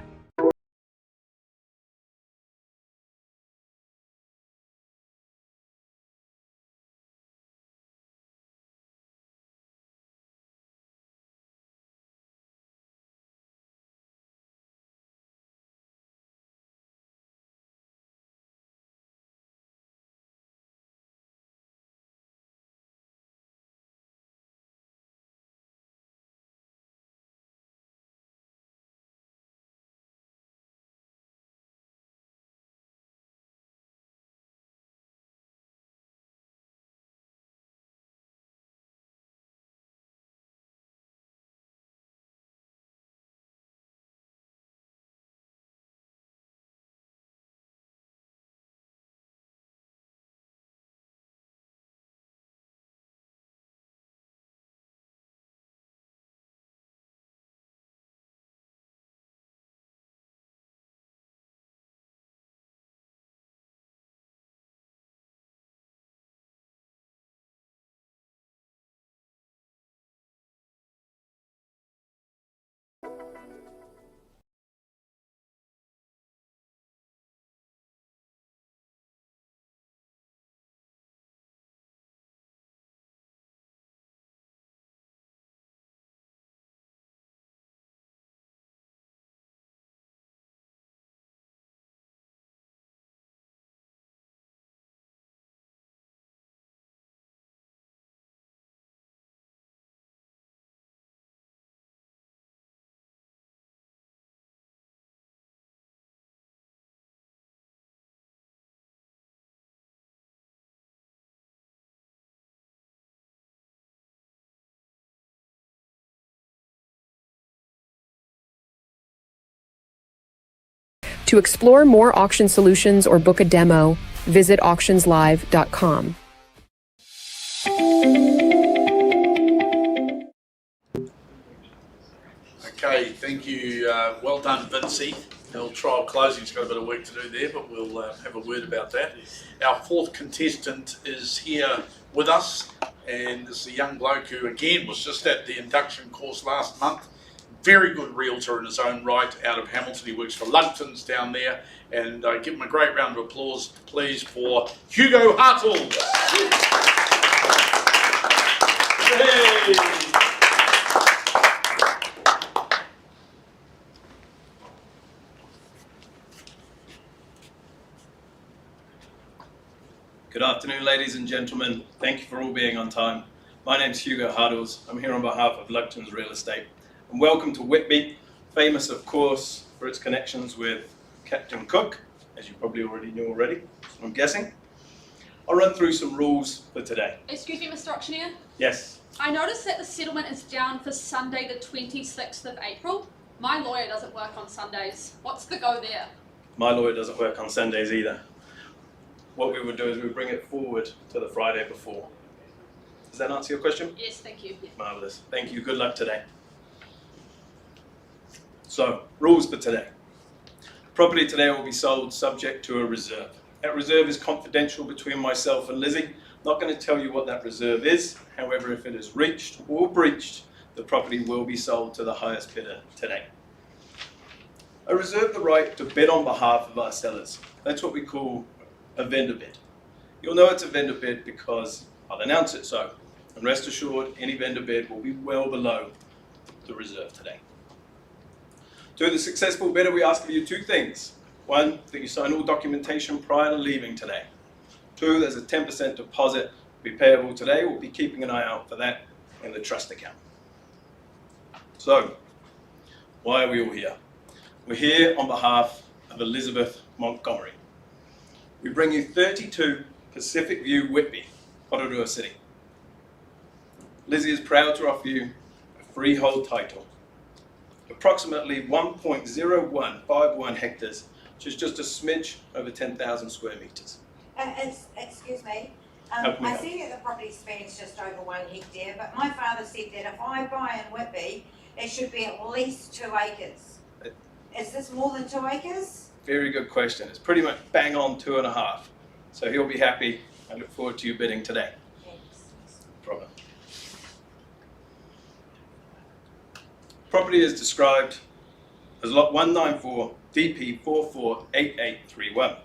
To explore more auction solutions or book a demo, visit auctionslive.com. Okay, thank you. Well done, Vincy. Our trial closing's got a bit of work to do there, but we'll have a word about that. Our fourth contestant is here with us, and this is a young bloke who, again, was just at the induction course last month. Very good realtor in his own right out of Hamilton. He works for Lugtons down there, and give him a great round of applause, please, for Hugo Hartl. Hey. Good afternoon, ladies and gentlemen. Thank you for all being on time. My name's Hugo Hardles. I'm here on behalf of Lugton's Real Estate. And welcome to Whitby, famous, of course, for its connections with Captain Cook, as you probably already knew already, I'm guessing. I'll run through some rules for today. Excuse me, Mr. Auctioneer. Yes. I noticed that the settlement is down for Sunday the 26th of April. My lawyer doesn't work on Sundays. What's the go there? My lawyer doesn't work on Sundays either. What we would do is we would bring it forward to the Friday before. Does that answer your question? Yes, thank you. Marvellous. Thank you. Good luck today. So, rules for today. Property today will be sold subject to a reserve. That reserve is confidential between myself and Lizzie. Not going to tell you what that reserve is. However, if it is reached or breached, the property will be sold to the highest bidder today. I reserve the right to bid on behalf of our sellers. That's what we call a vendor bid. You'll know it's a vendor bid because I'll announce it so. And rest assured, any vendor bid will be well below the reserve today. To the successful bidder, we ask of you two things. One, that you sign all documentation prior to leaving today. Two, there's a 10% deposit to be payable today. We'll be keeping an eye out for that in the trust account. So, why are we all here? We're here on behalf of Elizabeth Montgomery. We bring you 32 Pacific View Whitby, Porirua City. Lizzie is proud to offer you a freehold title. Approximately 1.0151 hectares, which is just a smidge over 10,000 square metres. Excuse me. How can we I help? see that the property spans just over 1 hectare, but my father said that if I buy in Whitby, it should be at least 2 acres. Is this more than 2 acres? Very good question. It's pretty much bang on 2.5. So he'll be happy. I look forward to you bidding today. Thanks. No problem. Property is described as lot 194 DP 448831.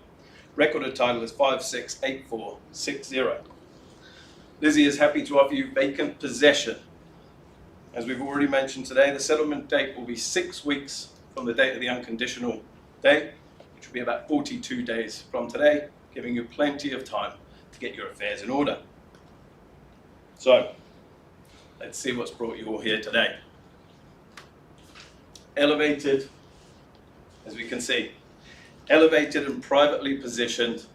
Recorded title is 568460. Lizzie is happy to offer you vacant possession. As we've already mentioned today, the settlement date will be 6 weeks from the date of the unconditional date, which will be about 42 days from today, giving you plenty of time to get your affairs in order. So, let's see what's brought you all here today. Elevated, as we can see, elevated and privately positioned,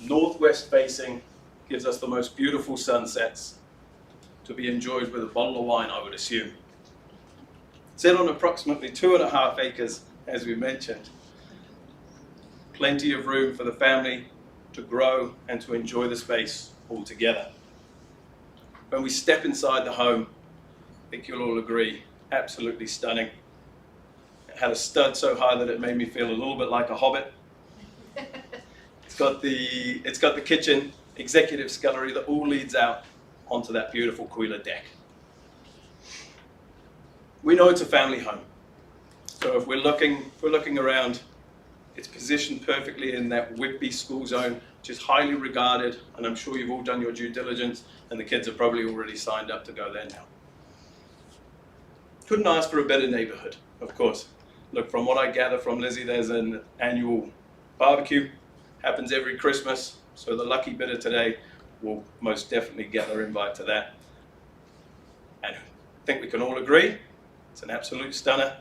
northwest facing, gives us the most beautiful sunsets to be enjoyed with a bottle of wine, I would assume. Set on approximately 2.5 acres, as we mentioned. Plenty of room for the family to grow and to enjoy the space all together. When we step inside the home, I think you'll all agree, absolutely stunning. It had a stud so high that it made me feel a little bit like a hobbit. It's got the kitchen, executive scullery that all leads out onto that beautiful Quila deck. We know it's a family home. So if we're looking around, it's positioned perfectly in that Whitby school zone, which is highly regarded, and I'm sure you've all done your due diligence, and the kids are probably already signed up to go there now. Couldn't ask for a better neighborhood, of course. Look, from what I gather from Lizzie, there's an annual barbecue, happens every Christmas, so the lucky bidder today will most definitely get their invite to that. And I think we can all agree, it's an absolute stunner.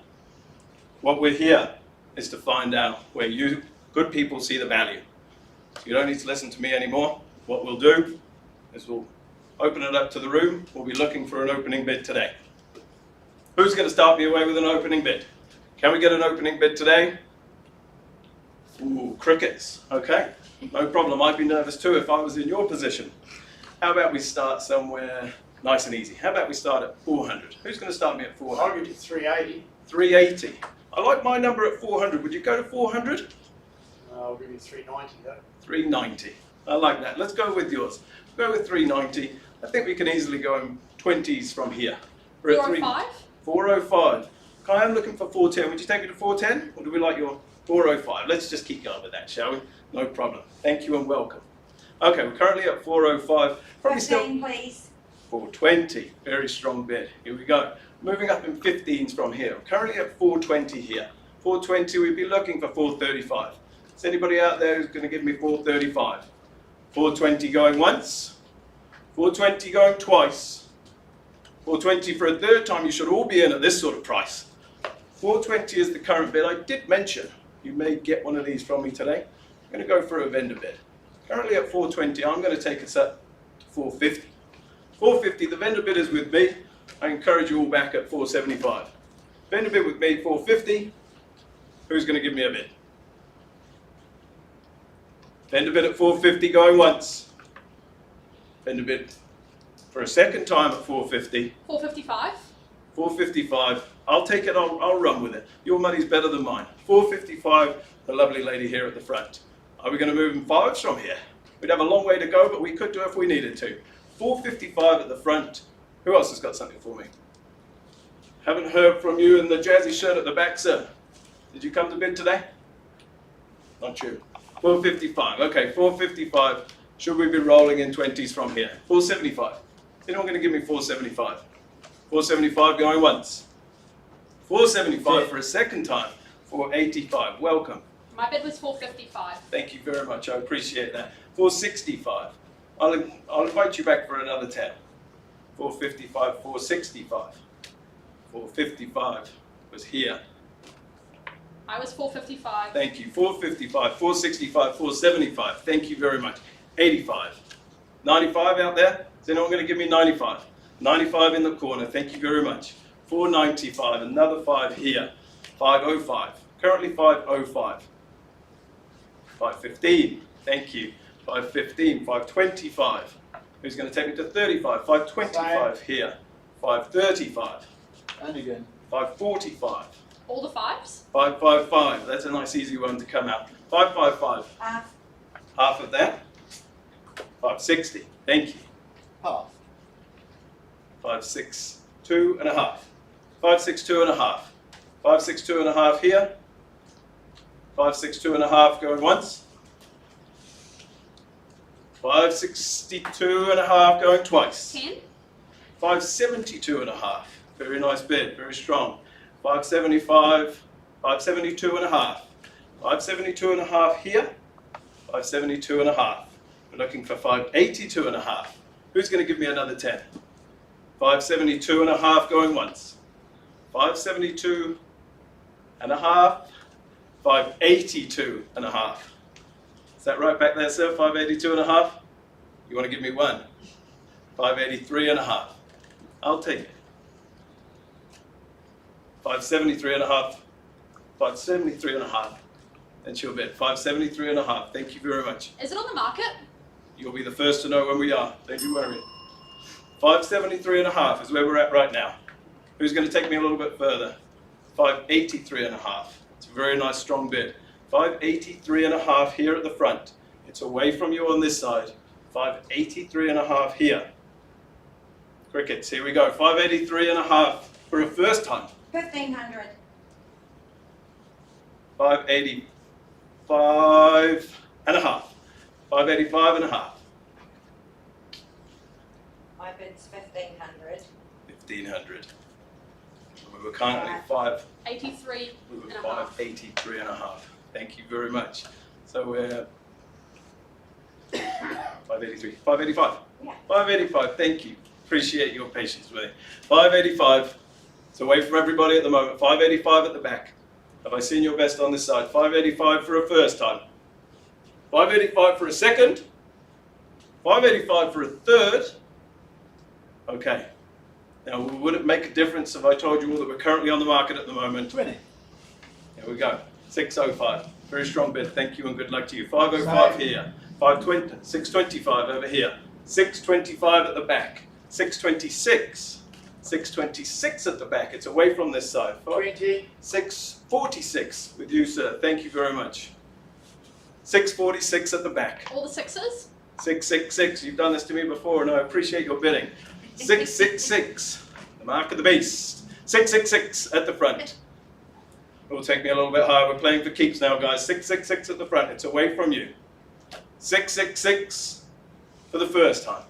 What we're here is to find out where you good people see the value. So you don't need to listen to me anymore. What we'll do is we'll open it up to the room. We'll be looking for an opening bid today. Who's going to start me away with an opening bid? Can we get an opening bid today? Ooh, crickets. Okay, no problem. I'd be nervous too if I was in your position. How about we start somewhere nice and easy? How about we start at 400? Who's going to start me at 400? I'll give you 380. 380. I like my number at 400. Would you go to 400? I'll give you 390 though. 390. I like that. Let's go with yours. Go with 390. I think we can easily go in 20s from here. We're at 405? 405. I am looking for 410. Would you take me to 410? Or do we like your 405? Let's just keep going with that, shall we? No problem. Thank you and welcome. Okay, we're currently at 405. Probably 15, please. 420. Very strong bid. Here we go. Moving up in 15s from here. I'm currently at 420 here. 420, we'd be looking for 435. Is anybody out there who's going to give me 435? 420 going once. 420 going twice. 420 for a third time. You should all be in at this sort of price. 420 is the current bid. I did mention you may get one of these from me today. I'm going to go for a vendor bid. Currently at 420, I'm going to take us up to 450. 450, the vendor bid is with me. I encourage you all back at 475. Vendor bid with me, 450. Who's going to give me a bid? Vendor bid at 450 going once. Vendor bid for a second time at 450. 455. 455. I'll take it, I'll run with it. Your money's better than mine. 455, the lovely lady here at the front. Are we going to move in fives from here? We'd have a long way to go, but we could do it if we needed to. 455 at the front. Who else has got something for me? Haven't heard from you in the jazzy shirt at the back, sir. Did you come to bid today? Not you. 455. Okay, 455. Should we be rolling in 20s from here? 475. Is anyone going to give me 475? 475 going once. 475 for a second time. 485. Welcome. My bid was 455. Thank you very much. I appreciate that. 465. I'll invite you back for another 10. 455, 465. 455 was here. I was 455. Thank you. 455, 465, 475. Thank you very much. 85. 95 out there? Is anyone going to give me 95? 95 in the corner. Thank you very much. 495. Another 5 here. 505. Currently 505. 515. Thank you. 515. 525. Who's going to take me to 35? 525 here. 535. And again. 545. All the fives? 555. That's a nice easy one to come out. 555. Half. Half of that. 560. Thank you. Half. 562 and a half. 562 and a half. 562 and a half here. 562 and a half going once. 562 and a half going twice. 10. 572 and a half. Very nice bid, very strong. 575, 572 and a half. 572 and a half here. 572 and a half. We're looking for 582 and a half. Who's going to give me another 10? 572 and a half going once. 572 and a half. 582 and a half. Is that right back there, sir? 582 and a half? You want to give me one? 583 and a half. I'll take it. 573 and a half. 573 and a half. That's your bid. 573 and a half. Thank you very much. Is it on the market? You'll be the first to know when we are. Don't you worry. 573 and a half is where we're at right now. Who's going to take me a little bit further? 583 and a half. It's a very nice strong bid. 583 and a half here at the front. It's away from you on this side. 583 and a half here. Crickets, here we go. 583 and a half for a first time. 1,500. 585 and a half. 585 and a half. My bid's 1,500. 1,500. We were currently 83 we were and a half. 583 and a half. Thank you very much. So we're 583, 585. Yeah. 585, thank you. Appreciate your patience with me. 585. It's away from everybody at the moment. 585 at the back. Have I seen your best on this side? 585 for a first time. 585 for a second. 585 for a third. Okay. Now, would it make a difference if I told you all that we're currently on the market at the moment? 20. Here we go. 605. Very strong bid. Thank you and good luck to you. 505 here. 520. 625 over here. 625 at the back. 626. 626 at the back. It's away from this side. 20. 646 with you, sir. Thank you very much. 646 at the back. All the sixes? 666. You've done this to me before and I appreciate your bidding. 666. The mark of the beast. 666 at the front. It will take me a little bit higher. We're playing for keeps now, guys. 666 at the front. It's away from you. 666 for the first time.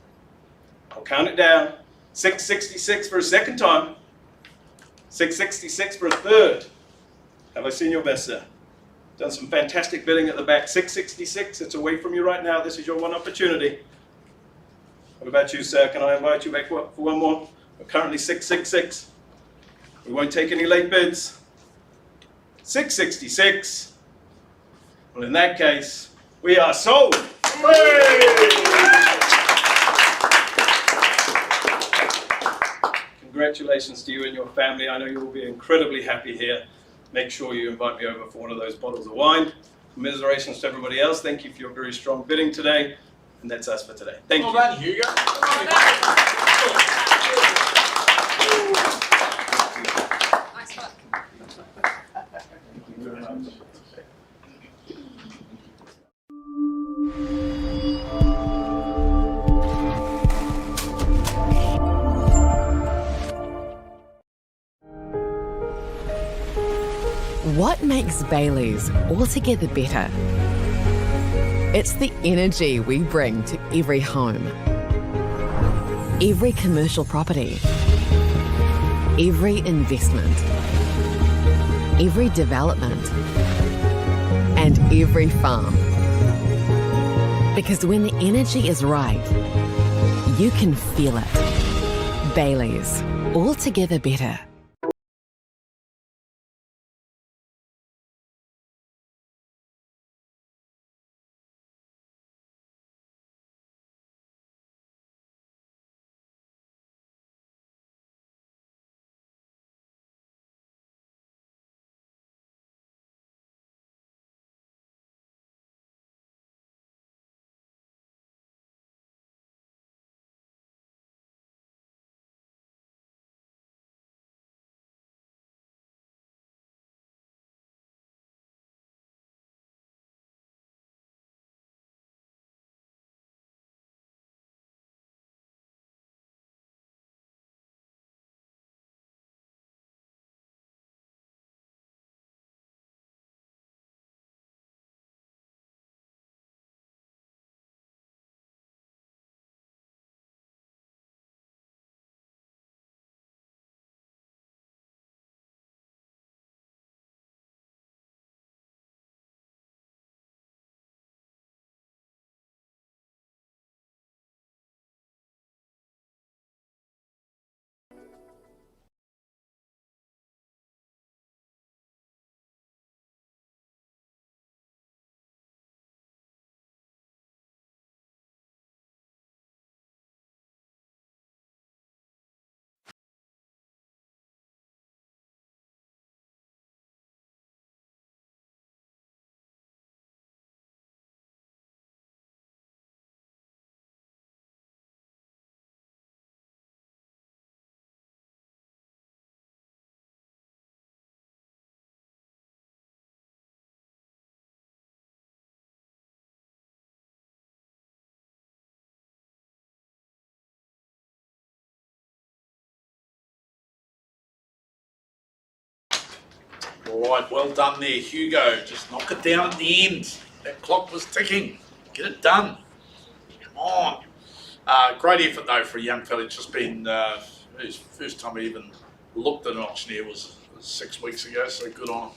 I'll count it down. 666 for a second time. 666 for a third. Have I seen your best, sir? Done some fantastic bidding at the back. 666, it's away from you right now. This is your one opportunity. What about you, sir? Can I invite you back for one more? We're currently 666. We won't take any late bids. 666. Well, in that case, we are sold. Congratulations to you and your family. I know you will be incredibly happy here. Make sure you invite me over for one of those bottles of wine. Commiserations to everybody else. Thank you for your very strong bidding today. And that's us for today. Thank you. Well done, Hugo. Nice work. Thank you very much. What makes Bailey's altogether better? It's the energy we bring to every home, every commercial property, every investment, every development, and every farm. Because when the energy is right, you can feel it. Bailey's, altogether better. All right, well done there, Hugo. Just knock it down at the end. That clock was ticking. Get it done. Come on. Great effort, though, for a young fella. It's just been his first time I even looked at an auctioneer was 6 weeks ago, so good on him.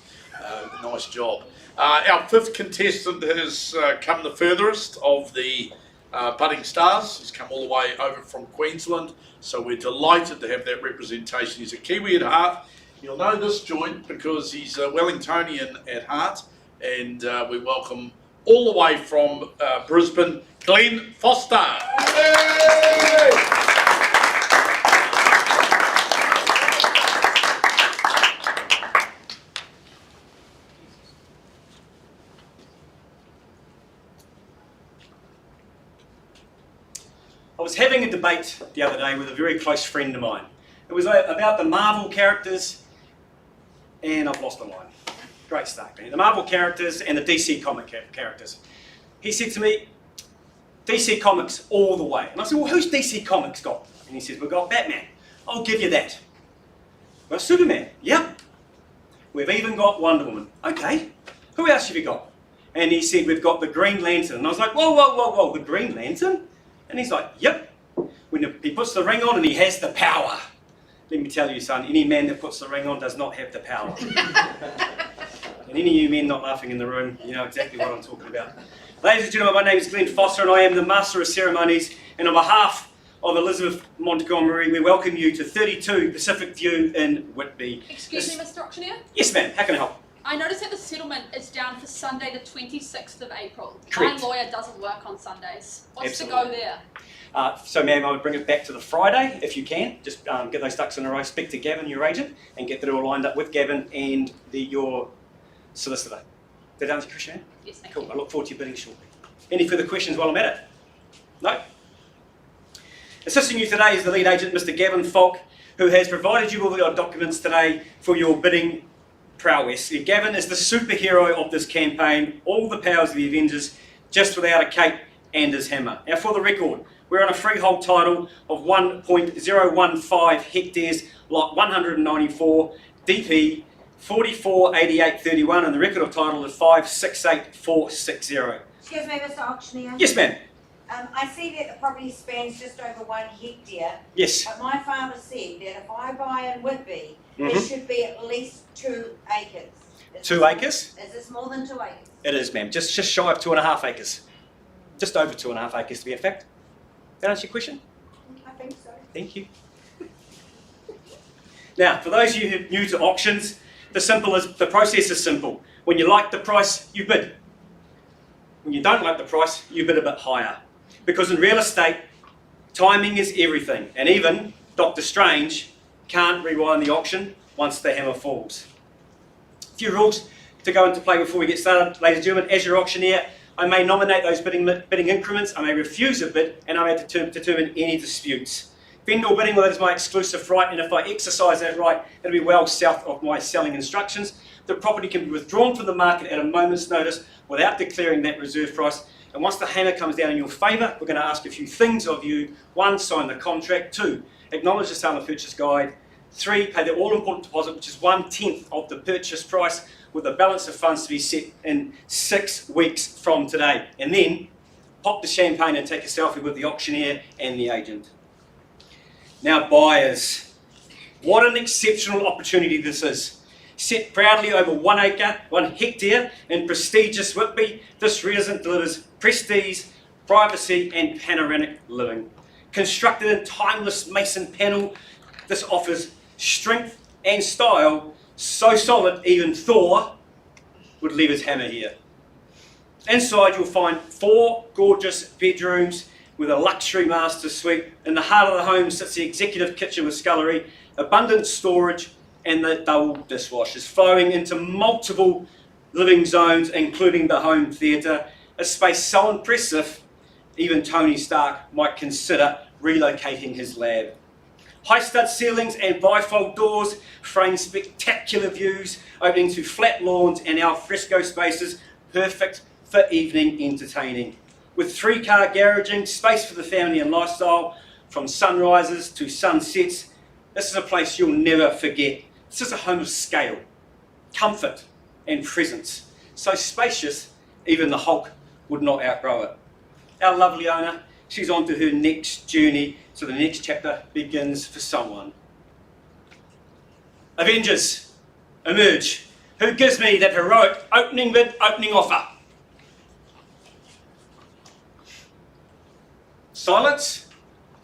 Nice job. Our fifth contestant has come the furthest of the budding stars. He's come all the way over from Queensland, so we're delighted to have that representation. He's a Kiwi at heart. You'll know this joint because he's a Wellingtonian at heart, and we welcome all the way from Brisbane, Glenn Foster. I was having a debate the other day with a very close friend of mine. It was about the Marvel characters, and I've lost the line. Great start, man. The Marvel characters and the DC comic characters. He said to me, DC Comics all the way. And I said, well, who's DC Comics got? And he says, we've got Batman. I'll give you that. Well, Superman. Yep. We've even got Wonder Woman. Okay. Who else have you got? And he said, we've got the Green Lantern. And I was like, whoa, whoa, whoa, whoa, the Green Lantern? And he's like, yep. when he puts the ring on and he has the power. Let me tell you, son, any man that puts the ring on does not have the power. And any of you men not laughing in the room, you know exactly what I'm talking about. Ladies and gentlemen, my name is Glenn Foster and I am the Master of Ceremonies, and on behalf of Elizabeth Montgomery, we welcome you to 32 Pacific View in Whitby. Excuse me, Mr. Auctioneer? Yes, ma'am. How can I help? I noticed that the settlement is down for Sunday the 26th of April. Correct. My lawyer doesn't work on Sundays. What's Absolutely. to go there? So, ma'am, I would bring it back to the Friday if you can. Just get those ducks in a row, speak to Gavin, your agent, and get that all lined up with Gavin and your solicitor. Did that answer your question? Yes, thank cool. you. I look forward to your bidding shortly. Any further questions while I'm at it? No? Assisting you today is the lead agent, Mr. Gavin Falk, who has provided you with your documents today for your bidding prowess. Gavin is the superhero of this campaign, all the powers of the Avengers, just without a cape and his hammer. Now, for the record, we're on a freehold title of 1.015 hectares, lot 194, DP 448831, and the record of title is 568460. Excuse me, Mr. Auctioneer. Yes, ma'am. I see that the property spans just over 1 hectare. Yes. But my father said that if I buy in Whitby, it Mhm. should be at least 2 acres. 2 acres? Is this more than 2 acres? It is, ma'am. Just shy of 2.5 acres. Just over 2.5 acres to be exact. That answer your question? I think so. Thank you. Now, for those of you who are new to auctions, the process is simple. When you like the price, you bid. When you don't like the price, you bid a bit higher. Because in real estate, timing is everything. And even Dr. Strange can't rewind the auction once the hammer falls. A few rules to go into play before we get started. Ladies and gentlemen, as your auctioneer, I may nominate those bidding increments, I may refuse a bid, and I may determine any disputes. Vendor bidding, well, that is my exclusive right, and if I exercise that right, it'll be well south of my selling instructions. The property can be withdrawn from the market at a moment's notice without declaring that reserve price. And once the hammer comes down in your favour, we're going to ask a few things of you. 1, sign the contract. 2, acknowledge the sale and purchase guide. 3, pay the all-important deposit, which is 1/10 of the purchase price, with the balance of funds to be set in 6 weeks from today. And then pop the champagne and take a selfie with the auctioneer and the agent. Now, buyers, what an exceptional opportunity this is. Set proudly over 1 acre, 1 hectare in prestigious Whitby, this residence delivers prestige, privacy and panoramic living. Constructed in timeless mason panel, this offers strength and style so solid even Thor would leave his hammer here. Inside you'll find 4 gorgeous bedrooms with a luxury master suite. In the heart of the home sits the executive kitchen with scullery, abundant storage and the double dishwashers flowing into multiple living zones including the home theatre, a space so impressive even Tony Stark might consider relocating his lab. High stud ceilings and bifold doors frame spectacular views opening to flat lawns and al fresco spaces perfect for evening entertaining. With 3-car garaging, space for the family and lifestyle, from sunrises to sunsets, this is a place you'll never forget. This is a home of scale, comfort and presence. So spacious, even the Hulk would not outgrow it. Our lovely owner, she's on to her next journey, so the next chapter begins for someone. Avengers, emerge. Who gives me that heroic opening bid, opening offer? Silence.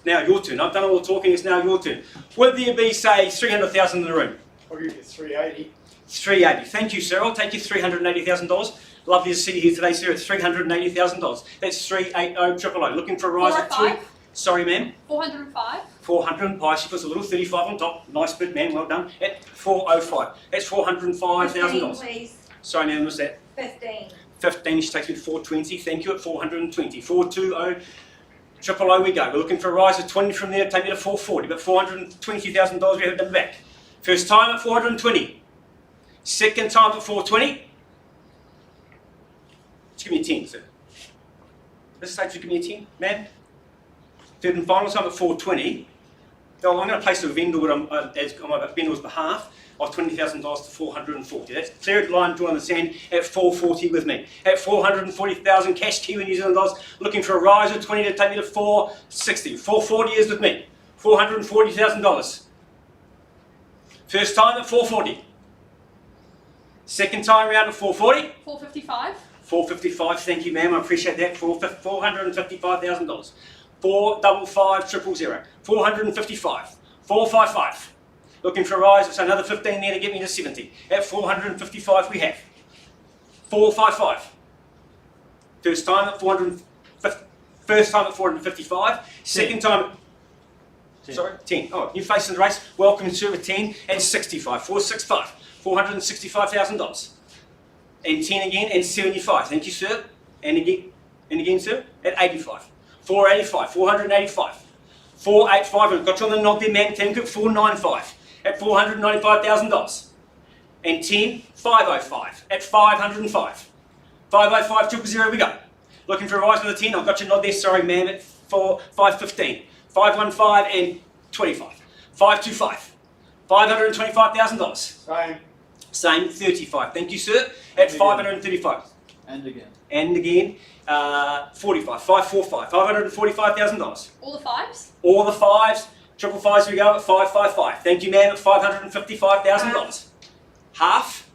Now your turn. I've done all the talking, it's now your turn. Would there be, say, 300,000 in the room? I'll give you 380. 380. Thank you, sir. I'll take you $380,000. Lovely to see you here today, sir. It's $380,000. That's 380,000. Looking for a rise of 2. 405. Sorry, ma'am. 405. 405. She puts a little 35 on top. Nice bid, ma'am. Well done. At 405. That's $405,000. Please. Sorry, ma'am. What's that? 15. 15. She takes me to 420. Thank you. At 420. 420. Triple O we go. We're looking for a rise of 20 from there. Take me to 440. But $420,000 we have done back. First time at 420. Second time at 420. Just give me a 10, sir. This stage, you give me a 10, ma'am. Third and final time at 420. So I'm going to place a vendor on my vendor's behalf. of $20,000 to 440. That's clear line drawn in the sand at 440 with me. At 440,000 cash Kiwi New Zealand dollars, looking for a rise of 20 to take me to 460. 440 is with me. $440,000. First time at 440. Second time round at 440. 455. 455, thank you ma'am, I appreciate that. $455,000. 455,000. 455. 455. Looking for a rise, so another 15 there to get me to 70. At 455 we have. 455. First time at 455. Second time. 10. Sorry, 10. Oh, new face in the race. Welcome to a 10 and 65. 465. $465,000. And 10 again and 75. Thank you, sir. And again, sir. At 85. 485. 485. 485. I've got you on the nod there, ma'am. Thank you. 495. At $495,000. And 10. 505. At 505. 505 000 we go. Looking for a rise with a 10. I've got your nod there. Sorry, ma'am. At 515. 515 and 25. 525. $525,000. Same, 35. Thank you, sir. At 535. And again. And again, 45. 545. $545,000. All the fives? All the fives. Triple fives we go at 555. Thank you, ma'am, at $555,000. Half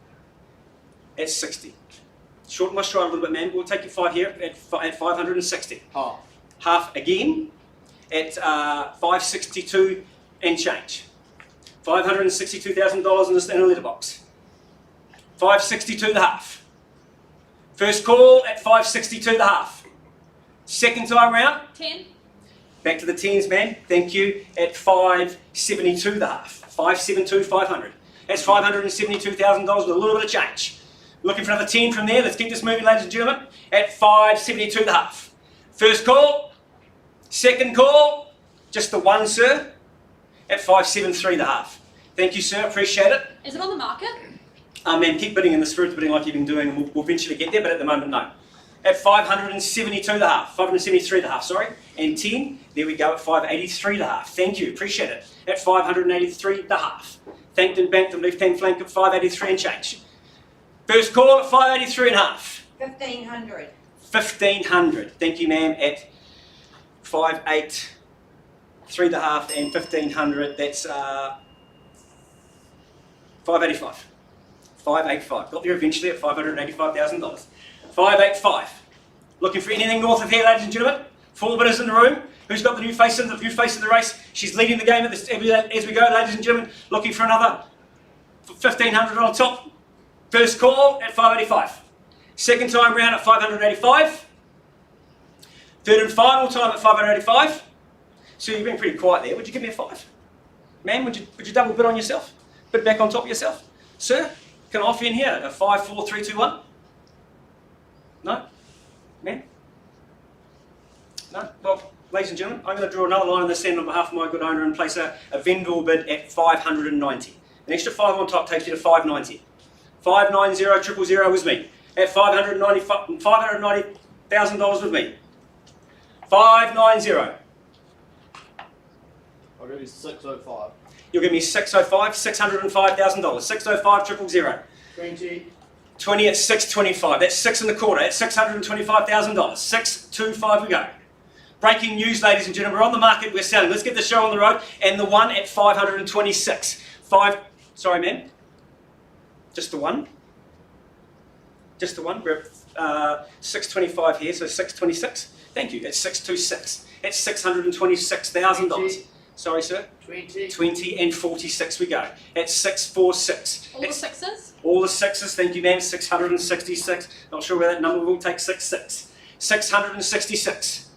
at 60. Shorten my stride a little bit, ma'am. We'll take your 5 here at 560. Half. Half again at 562 and change. $562,000 in a letterbox. 562 the half. First call at 562 the half. Second time round. 10. Back to the 10s, man. Thank you. At 572 the half. 572 500. That's $572,000 with a little bit of change. Looking for another 10 from there. Let's keep this moving, ladies and gentlemen. At 572 the half. First call. Second call. Just the one, sir. At 573 the half. Thank you, sir. Appreciate it. Is it on the market? Man, keep bidding in the spirit of bidding like you've been doing, and we'll eventually get there, but at the moment, no. At 572 the half. 573 the half, sorry. And 10. There we go at 583 the half. Thank you. Appreciate it. At 583 the half. Thanked and banked the left-hand flank at 583 and change. First call at 583 and a half. 1,500. 1,500. Thank you, ma'am. At 583 the half and 1,500. That's 585. 585. Got there eventually at $585,000. 585. Looking for anything north of here, ladies and gentlemen. 4 bidders in the room. Who's got the new face in the race? She's leading the game as we go, ladies and gentlemen. Looking for another 1,500 on top. First call at 585. Second time round at 585. Third and final time at 585. So you've been pretty quiet there. Would you give me a 5? Ma'am, would you double bid on yourself? Bid back on top of yourself? Sir, can I offer you in here a 5, 4, 3, 2, 1? No? Ma'am? No? Well, ladies and gentlemen, I'm going to draw another line in the sand on behalf of my good owner and place a vendor bid at 590. An extra 5 on top takes you to 590. 590 000 was me. At $590,000 with me. 590. I'll give you 605. You'll give me 605, $605,000. 605 000. 20. 20 at 625. That's 6 and a quarter. That's $625,000. 625 we go. Breaking news, ladies and gentlemen. We're on the market. We're selling. Let's get the show on the road. And the one at 526. Sorry, ma'am. Just the one. Just the one. We're at 625 here, so 626. Thank you. It's 626. It's $626,000. Sorry, sir. 20. 20 and 46 we go. At 646. All the sixes? All the sixes, thank you, ma'am. 666. Not sure where that number will take. 66. 666.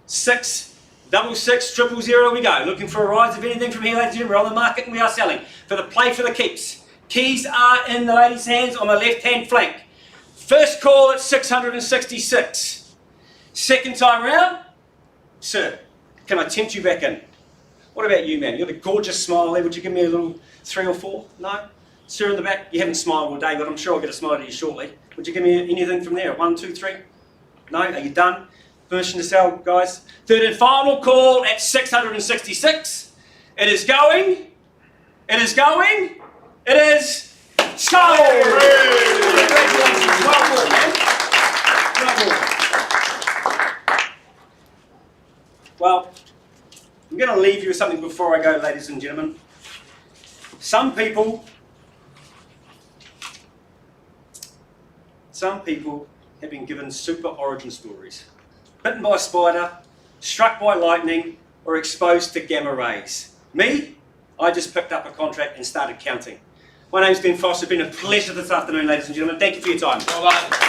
666 000 we go. Looking for a rise of anything from here, ladies and gentlemen. We're on the market and we are selling. For the play for the keeps. Keys are in the ladies' hands on the left-hand flank. First call at 666. Second time round. Sir, can I tempt you back in? What about you, man? You've got a gorgeous smile there. Would you give me a little 3 or 4? No? Sir in the back, you haven't smiled all day, but I'm sure I'll get a smile out of you shortly. Would you give me anything from there? 1, 2, 3? No? Are you done? Permission to sell, guys. Third and final call at 666. It is going. It is going. It is sold! Congratulations. Well done, man. Well, I'm going to leave you with something before I go, ladies and gentlemen. Some people have been given super origin stories. Bitten by a spider, struck by lightning, or exposed to gamma rays. Me, I just picked up a contract and started counting. My name's Ben Foster. It's been a pleasure this afternoon, ladies and gentlemen. Thank you for your time. Well done.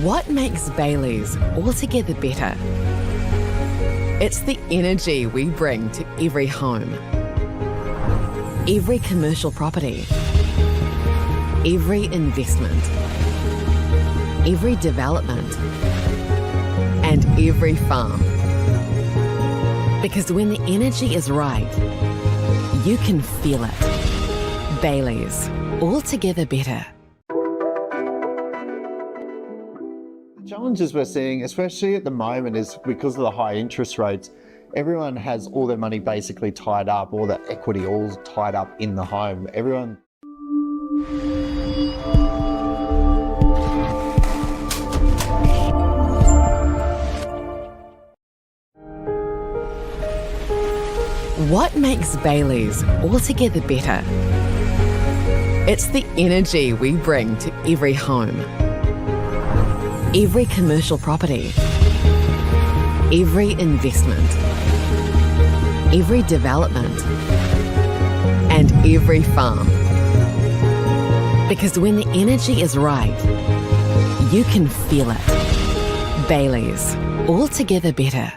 What makes Bailey's altogether better? It's the energy we bring to every home, every commercial property, every investment, every development, and every farm. Because when the energy is right, you can feel it. Bailey's, altogether better. The challenges we're seeing, especially at the moment, is because of the high interest rates, everyone has all their money basically tied up, all their equity all tied up in the home. Everyone. What makes Bailey's altogether better? It's the energy we bring to every home, every commercial property, every investment, every development, and every farm. Because when the energy is right, you can feel it. Bailey's, altogether better.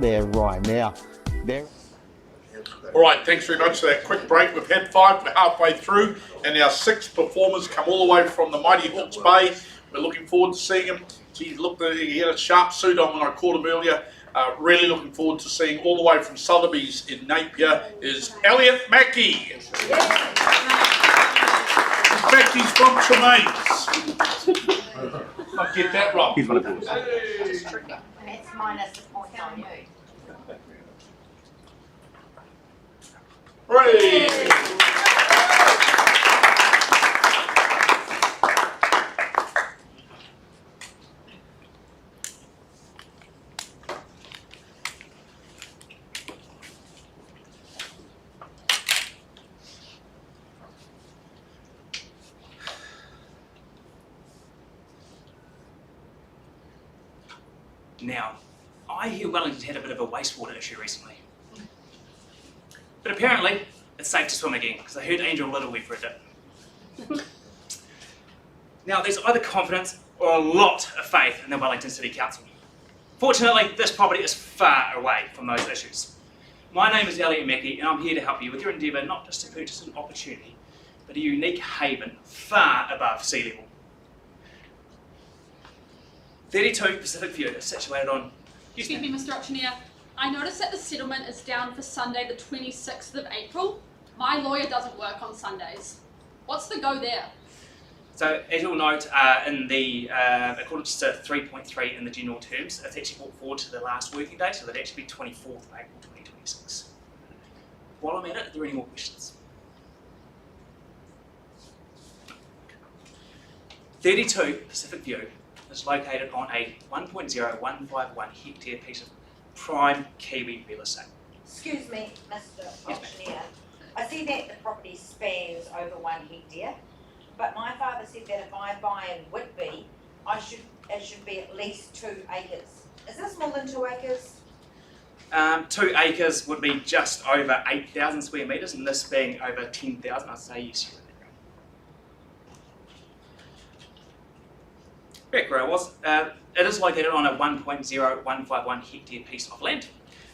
there right now. They're All right, thanks very much for that quick break. We've had 5, we're halfway through, and our 6 performers come all the way from the mighty Hawke's Bay. We're looking forward to seeing him. He had a sharp suit on when I called him earlier. Really looking forward to seeing all the way from Sotheby's in Napier is Elliot Mackey. In fact, he's from Tremaines. I'll get that wrong. He's one of those. It's minus the point on you. Hooray! Now, I hear Wellington had a bit of a wastewater issue recently. But apparently, it's safe to swim again, because I heard Angel Little went for it. Now, there's either confidence or a lot of faith in the Wellington City Council. Fortunately, this property is far away from those issues. My name is Elliot Mackey, and I'm here to help you with your endeavour not just to purchase an opportunity, but a unique haven far above sea level. 32 Pacific View is situated on... Excuse me, Mr. Auctioneer. I noticed that the settlement is down for Sunday the 26th of April. My lawyer doesn't work on Sundays. What's the go there? So, as you'll note, in the accordance to 3.3 in the general terms, it's actually brought forward to the last working day, so that'd actually be 24th of April 2026. While I'm at it, are there any more questions? 32 Pacific View is located on a 1.0151 hectare piece of prime Kiwi real estate. Excuse me, Mr. Auctioneer. I see that the property spans over 1 hectare, but my father said that if I buy in Whitby, it should be at least 2 acres. Is this more than 2 acres? 2 acres would be just over 8,000 square metres, and this being over 10,000, I'd say yes. Back where I was, it is located on a 1.0151 hectare piece of land.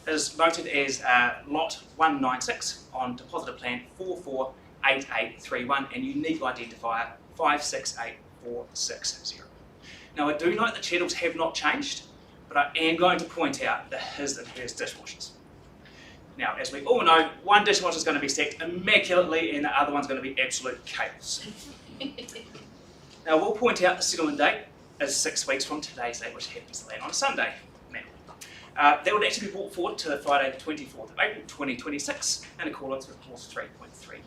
It is noted as Lot 196 on Depositor Plan 448831 and unique identifier 568460. Now I do note the channels have not changed, but I am going to point out the his and hers dishwashers. Now, as we all know, one dishwasher is going to be stacked immaculately and the other one's going to be absolute chaos. Now we'll point out the settlement date is 6 weeks from today's date, which happens to land on a Sunday. Now, that would actually be brought forward to Friday the 24th of April 2026 in accordance with clause 3.3.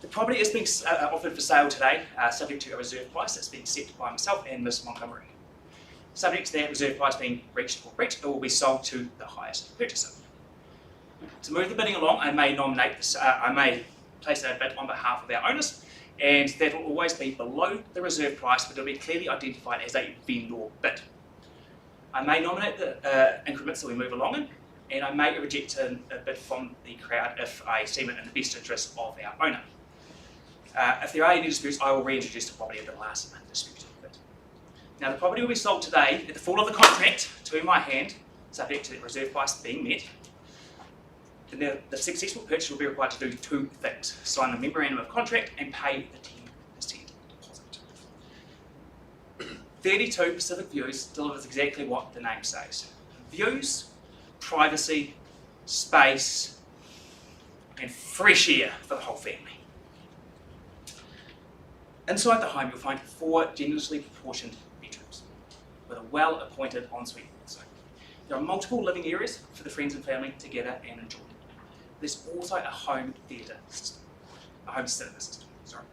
The property is being offered for sale today, subject to a reserve price that's been set by myself and Ms Montgomery. Subject to that reserve price being reached or breached, it will be sold to the highest purchaser. To move the bidding along, I may nominate this, I may place a bid on behalf of our owners, and that will always be below the reserve price, but it will be clearly identified as a vendor bid. I may nominate the increments that we move along in, and I may reject a bid from the crowd if I seem it in the best interest of our owner. If there are any disputes, I will reintroduce the property at the last undisputed bid. Now the property will be sold today at the fall of the contract to my hand, subject to the reserve price being met. The successful purchaser will be required to do 2 things: sign the memorandum of contract and pay the 10% deposit. 32 Pacific Views delivers exactly what the name says. Views, privacy, space, and fresh air for the whole family. Inside the home you'll find 4 generously proportioned bedrooms with a well-appointed ensuite also. There are multiple living areas for the friends and family to gather and enjoy. There's also a home theatre system, a home cinema system, sorry.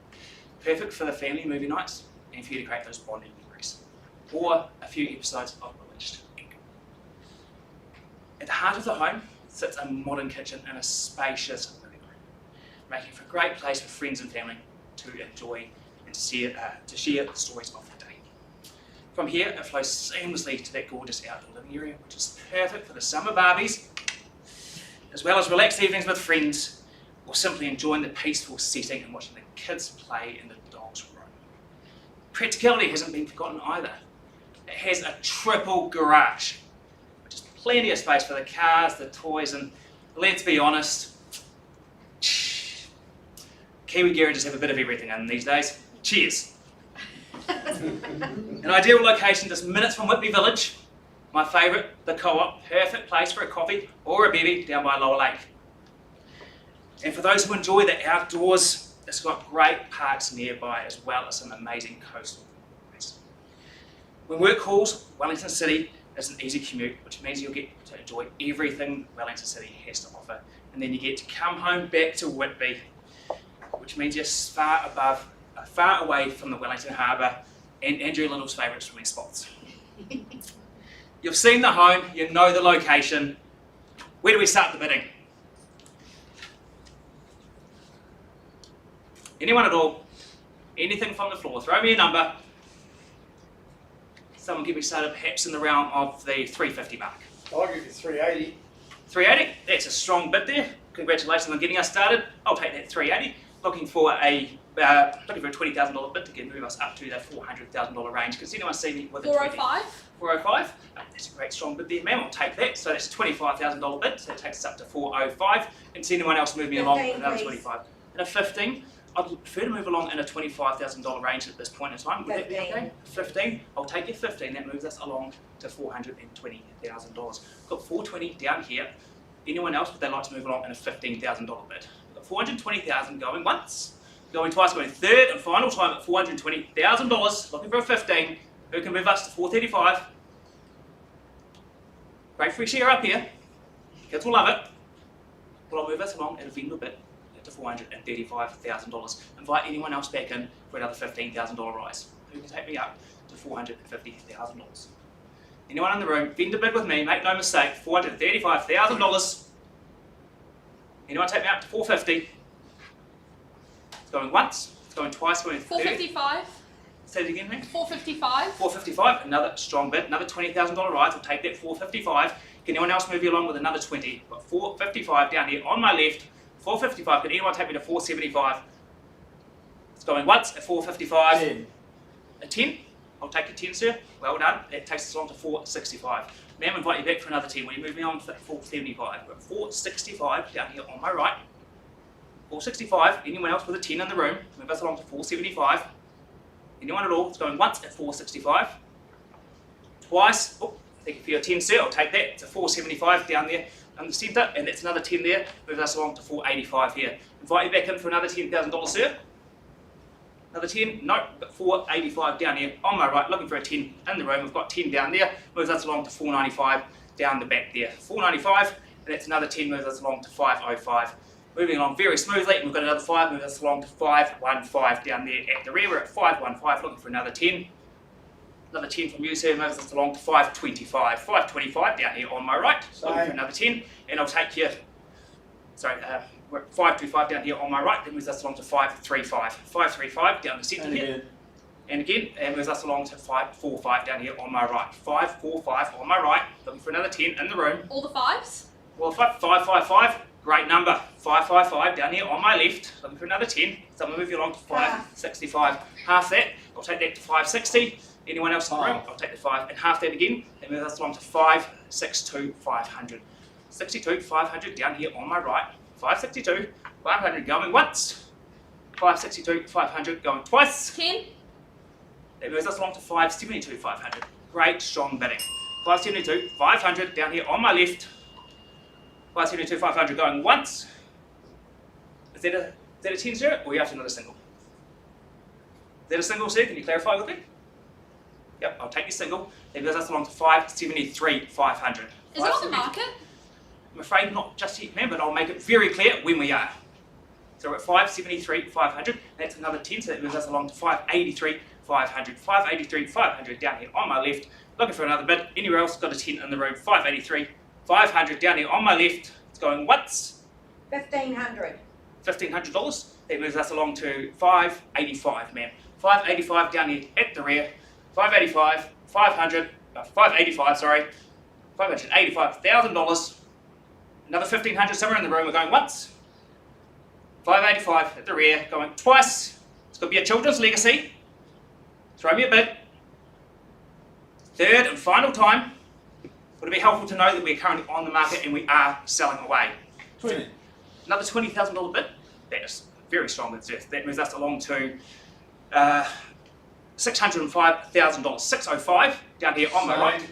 Perfect for the family movie nights and for you to create those bonding memories. Or a few episodes of Bewitched. At the heart of the home sits a modern kitchen and a spacious living room, making for a great place for friends and family to enjoy and to share the stories of the day. From here, it flows seamlessly to that gorgeous outdoor living area, which is perfect for the summer barbies, as well as relaxed evenings with friends, or simply enjoying the peaceful setting and watching the kids play in the dogs' room. Practicality hasn't been forgotten either. It has a triple garage, which is plenty of space for the cars, the toys, and let's be honest, Kiwi garages have a bit of everything in them these days. Cheers. An ideal location just minutes from Whitby Village. My favourite, the Co-op, perfect place for a coffee or a bevy down by Lower Lake. And for those who enjoy the outdoors, it's got great parks nearby as well as some amazing coastal place. When work calls, Wellington City is an easy commute, which means you'll get to enjoy everything Wellington City has to offer. And then you get to come home back to Whitby, which means you're far away from the Wellington Harbour and Andrew Little's favourite swimming spots. You've seen the home, you know the location. Where do we start the bidding? Anyone at all? Anything from the floor? Throw me a number. Someone get me started perhaps in the realm of the 350 mark. I'll give you 380. 380? That's a strong bid there. Congratulations on getting us started. I'll take that 380. Looking for a $20,000 bid to move us up to the $400,000 range. Can anyone see me with a 405? 405? That's a great strong bid there, ma'am. I'll take that. So that's a $25,000 bid. So that takes us up to 405. And see anyone else move me along with another 25. And a 15. I'd prefer to move along in a $25,000 range at this point in time. Would that be okay? 15. I'll take your 15. That moves us along to $420,000. Got 420 down here. Anyone else would they like to move along in a $15,000 bid? We've got 420,000 going once, going twice, going third and final time at $420,000. Looking for a 15. Who can move us to 435? Great free share up here. Kids will love it. Well, I'll move us along at a vendor bid to $435,000. Invite anyone else back in for another $15,000 rise. Who can take me up to $450,000? Anyone in the room? Vendor bid with me, make no mistake, $435,000. Anyone take me up to 450? It's going once, it's going twice, going 30. 455. Say it again, mate. 455. 455, another strong bid, another $20,000 rise. We'll take that 455. Can anyone else move you along with another 20? Got 455 down here on my left. 455. Can anyone take me to 475? It's going once at 455. 10. A 10? I'll take a 10, sir. Well done. That takes us on to 465. Ma'am, invite you back for another 10. Will you move me on to 475? We're at 465 down here on my right. 465. Anyone else with a 10 in the room? Move us along to 475. Anyone at all? It's going once at 465. Twice. Oh, thank you for your 10, sir. I'll take that. It's a 475 down there in the centre, and that's another 10 there. Move us along to 485 here. Invite you back in for another $10,000, sir. Another 10? Nope, got 485 down here on my right, looking for a 10 in the room. We've got 10 down there, moves us along to 495 down the back there. 495, and that's another 10, moves us along to 505. Moving along very smoothly, and we've got another 5, moves us along to 515 down there at the rear. We're at 515, looking for another 10. Another 10 from you, sir, moves us along to 525. 525 down here on my right, looking for another 10, and I'll take you, we're at 525 down here on my right, that moves us along to 535. 535 down the centre here. And again, and moves us along to 545 down here on my right. 545 on my right, looking for another 10 in the room. All the fives? Well, 555, great number. 555 down here on my left, looking for another 10. So I'm going to move you along to 565. Half that, I'll take that to 560. Anyone else in the room? I'll take the 5 and half that again, and move us along to 562, 500. 62, 500 down here on my right. 562, 500 going once. 562, 500 going twice. 10. That moves us along to 572, 500. Great, strong bidding. 572, 500 down here on my left. 572, 500 going once. Is that a 10, sir, or are you after another single? Is that a single, sir? Can you clarify with me? Yep, I'll take your single. That moves us along to 573, 500. Is it on the market? I'm afraid not just yet, ma'am, but I'll make it very clear when we are. So we're at 573, 500. That's another 10, so that moves us along to 583, 500. 583, 500 down here on my left. Looking for another bid. Anywhere else? Got a 10 in the room. 583, 500 down here on my left. It's going once. $1,500. $1,500. That moves us along to 585, ma'am. 585 down here at the rear. 585, 500, 585, sorry. $585,000. Another 1,500 somewhere in the room. We're going once. 585 at the rear, going twice. It's going to be a children's legacy. Throw me a bid. Third and final time, would it be helpful to know that we're currently on the market and we are selling away? 20. Another $20,000 bid. That is very strong. That moves us along to $605,000. 605 down here on my right.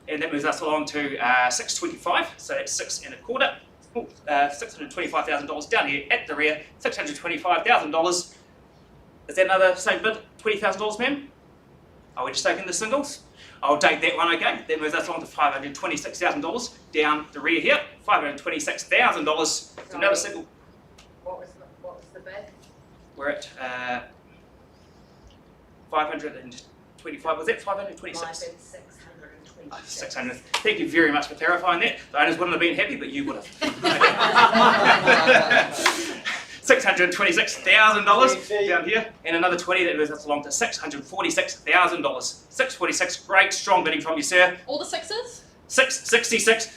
And that moves us along to 625. So that's 6 1/4. $625,000 down here at the rear. $625,000. Is that another same bid? $20,000, ma'am? Are we just taking the singles? I'll take that one, okay. That moves us along to $526,000 down the rear here. $526,000. Another single. What was the bid? We're at 525. Was that 526? My bid 626. 600. Thank you very much for clarifying that. The owners wouldn't have been happy, but you would have. $626,000 down here, and another 20 that moves us along to $646,000. 646, great, strong bidding from you, sir. All the sixes? 666.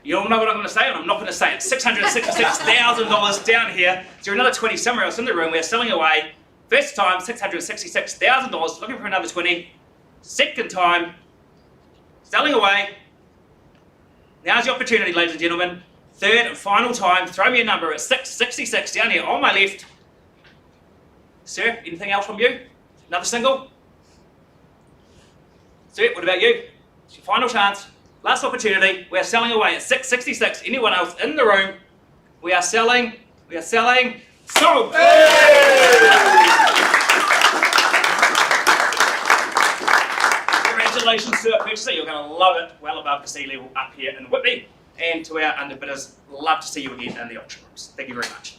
You'll know what I'm going to say, and I'm not going to say it. $666,000 down here. Is there another 20 somewhere else in the room? We're selling away. First time, $666,000. Looking for another 20. Second time, selling away. Now's your opportunity, ladies and gentlemen. Third and final time, throw me a number at 666 down here on my left. Sir, anything else from you? Another single? Sir, what about you? It's your final chance. Last opportunity. We're selling away at 666. Anyone else in the room? We are selling. Sold! Congratulations to our purchaser. You're going to love it. Well above the sea level up here in Whitby. And to our underbidders, love to see you again in the auction rooms. Thank you very much.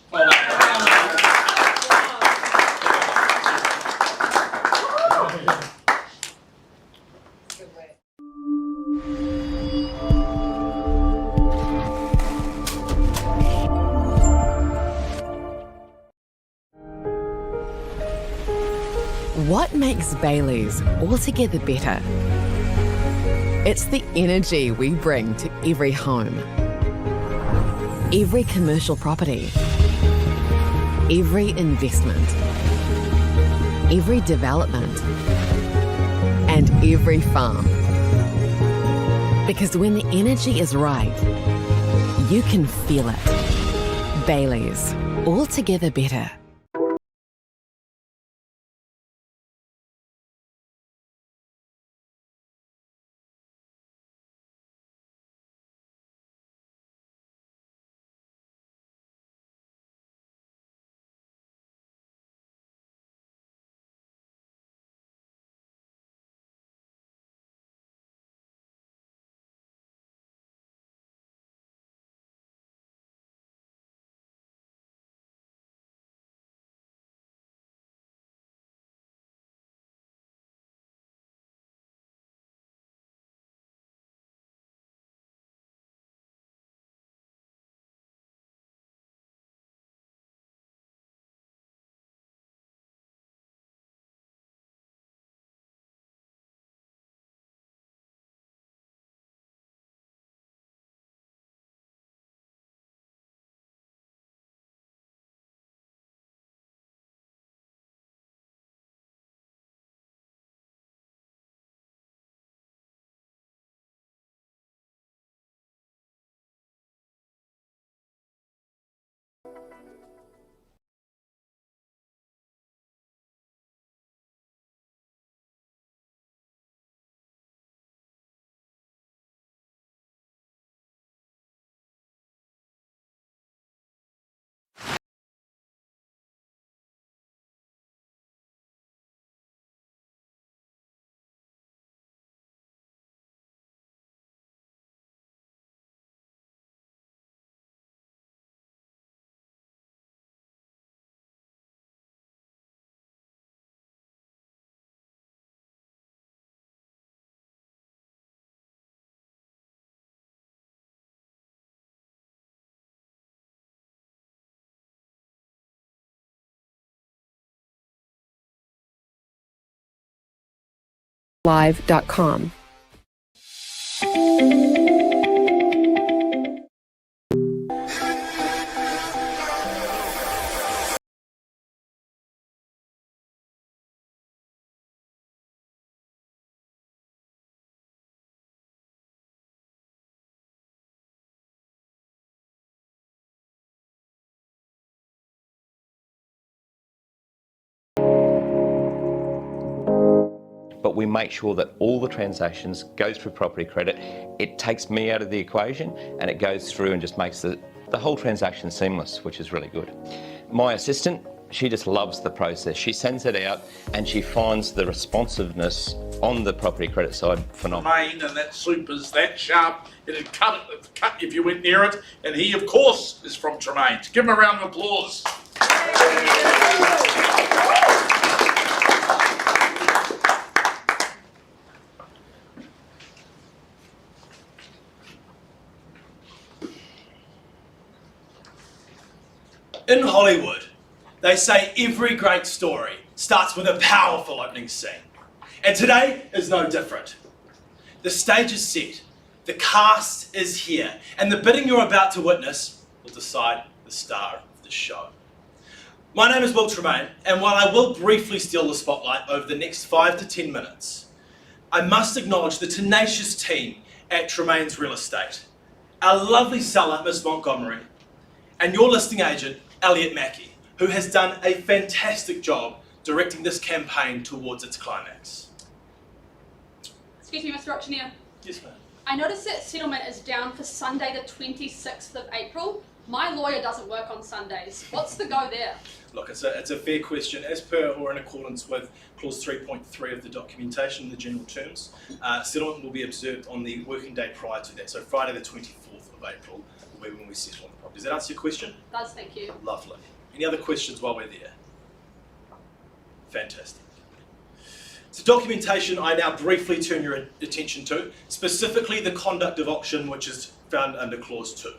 What makes Bailey's altogether better? It's the energy we bring to every home, every commercial property, every investment, every development, and every farm. Because when the energy is right, you can feel it. Bailey's, altogether better. live.com. but we make sure that all the transactions go through property credit. It takes me out of the equation and it goes through and just makes the whole transaction seamless, which is really good. My assistant, she just loves the process. She sends it out and she finds the responsiveness on the property credit side phenomenal. Main, and that super's that sharp, it'd cut if you went near it. And he, of course, is from Tremaine. Give him a round of applause. In Hollywood, they say every great story starts with a powerful opening scene. And today is no different. The stage is set, the cast is here, and the bidding you're about to witness will decide the star of the show. My name is Will Tremaine, and while I will briefly steal the spotlight over the next 5 to 10 minutes, I must acknowledge the tenacious team at Tremaine's Real Estate, our lovely seller, Miss Montgomery, and your listing agent, Elliot Mackey, who has done a fantastic job directing this campaign towards its climax. Excuse me, Mr. Auctioneer. Yes, ma'am. I noticed that settlement is down for Sunday the 26th of April. My lawyer doesn't work on Sundays. What's the go there? Look, it's a fair question. As per or in accordance with clause 3.3 of the documentation, the general terms, settlement will be observed on the working day prior to that. So Friday the 24th of April will be when we settle on the property. Does that answer your question? It does, thank you. Lovely. Any other questions while we're there? Fantastic. So documentation I now briefly turn your attention to, specifically the conduct of auction, which is found under clause 2.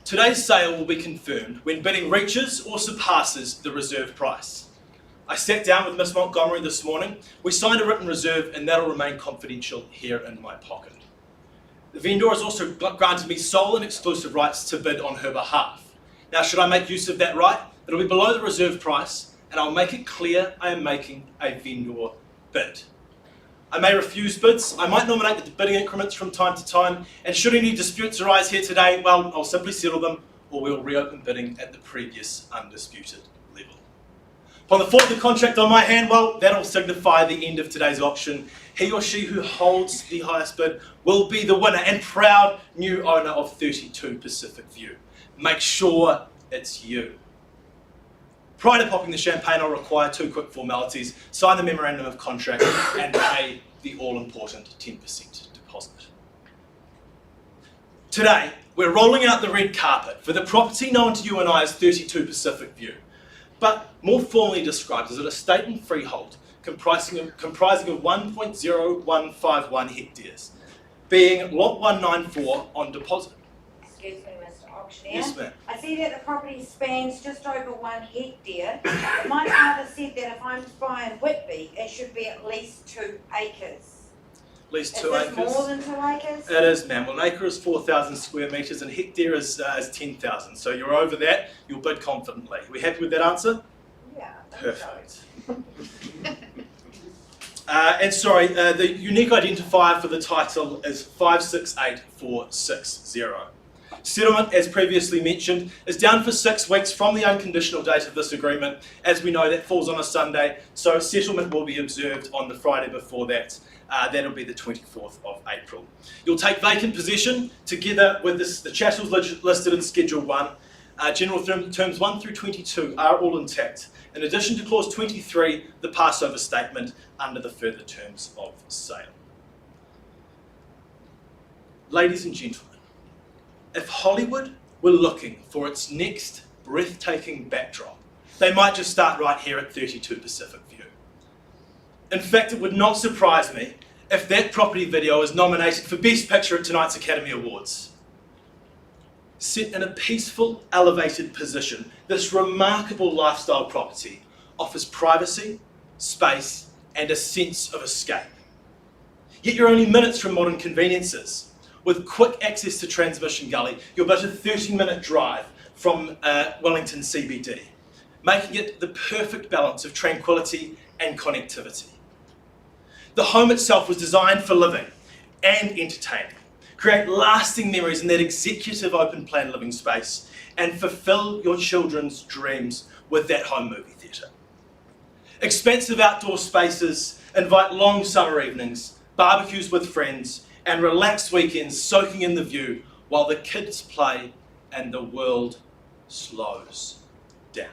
Today's sale will be confirmed when bidding reaches or surpasses the reserve price. I sat down with Miss Montgomery this morning, we signed a written reserve and that'll remain confidential here in my pocket. The vendor has also granted me sole and exclusive rights to bid on her behalf. Now, should I make use of that right, it'll be below the reserve price and I'll make it clear I am making a vendor bid. I may refuse bids, I might nominate the bidding increments from time to time, and should any disputes arise here today, well, I'll simply settle them or we'll reopen bidding at the previous undisputed level. Upon the fall of the contract on my hand, well, that'll signify the end of today's auction. He or she who holds the highest bid will be the winner and proud new owner of 32 Pacific View. Make sure it's you. Prior to popping the champagne, I'll require 2 quick formalities: sign the memorandum of contract and pay the all-important 10% deposit. Today, we're rolling out the red carpet for the property known to you and I as 32 Pacific View, but more formally described as an estate and freehold comprising of 1.0151 hectares, being lot 194 on deposit. Excuse me, Mr. Auctioneer. Yes, ma'am. I see that the property spans just over 1 hectare. But my father said that if I'm buying Whitby, it should be at least 2 acres. At least 2 Is acres. this more than 2 acres? It is, ma'am. Well, an acre is 4,000 square metres and hectare is 10,000. So you're over that, you'll bid confidently. We happy with that answer? Yeah. Perfect. And sorry, the unique identifier for the title is 568460. Settlement, as previously mentioned, is down for 6 weeks from the unconditional date of this agreement. As we know, that falls on a Sunday, so settlement will be observed on the Friday before that. That'll be the 24th of April. You'll take vacant possession together with the chattels listed in Schedule 1. General terms 1 through 22 are all intact. In addition to clause 23, the passover statement under the further terms of sale. Ladies and gentlemen, if Hollywood were looking for its next breathtaking backdrop, they might just start right here at 32 Pacific View. In fact, it would not surprise me if that property video is nominated for Best Picture at tonight's Academy Awards. Set in a peaceful, elevated position, this remarkable lifestyle property offers privacy, space, and a sense of escape. Yet you're only minutes from modern conveniences. With quick access to Transmission Gully, you're but a 30-minute drive from Wellington CBD, making it the perfect balance of tranquility and connectivity. The home itself was designed for living and entertaining. Create lasting memories in that executive open plan living space and fulfill your children's dreams with that home movie theatre. Expansive outdoor spaces invite long summer evenings, barbecues with friends, and relaxed weekends soaking in the view while the kids play and the world slows down.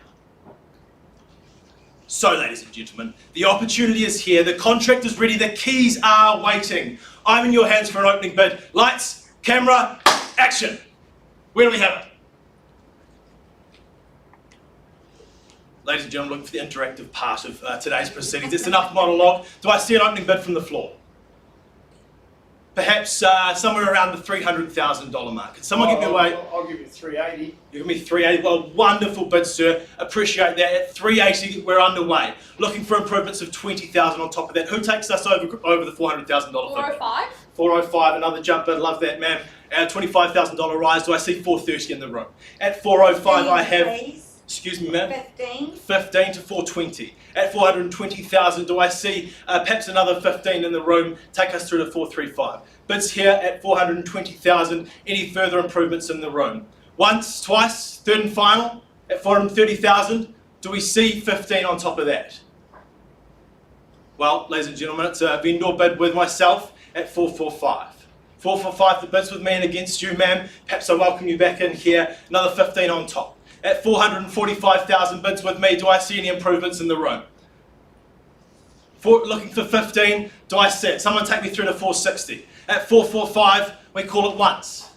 So, ladies and gentlemen, the opportunity is here, the contract is ready, the keys are waiting. I'm in your hands for an opening bid. Lights, camera, action. Where do we have it? Ladies and gentlemen, looking for the interactive part of today's proceedings. It's enough monologue. Do I see an opening bid from the floor? Perhaps somewhere around the $300,000 mark. Can someone give me away? I'll give you 380. You give me 380. Well, wonderful bid, sir. Appreciate that. At 380, we're underway. Looking for improvements of 20,000 on top of that. Who takes us over the $400,000 figure? 405. 405, another jump bid. Love that, ma'am. $25,000 rise. Do I see 430 in the room? At 405, I have. Please. Excuse me, ma'am. 15. 15 to 420. At 420,000, do I see perhaps another 15 in the room? Take us through to 435. Bids here at 420,000. Any further improvements in the room? Once, twice, third and final at 430,000. Do we see 15 on top of that? Well, ladies and gentlemen, it's a vendor bid with myself at 445. 445, the bids with me and against you, ma'am. Perhaps I welcome you back in here. Another 15 on top. At 445,000 bids with me, do I see any improvements in the room? Looking for 15, do I see it? Someone take me through to 460. At 445, we call it once.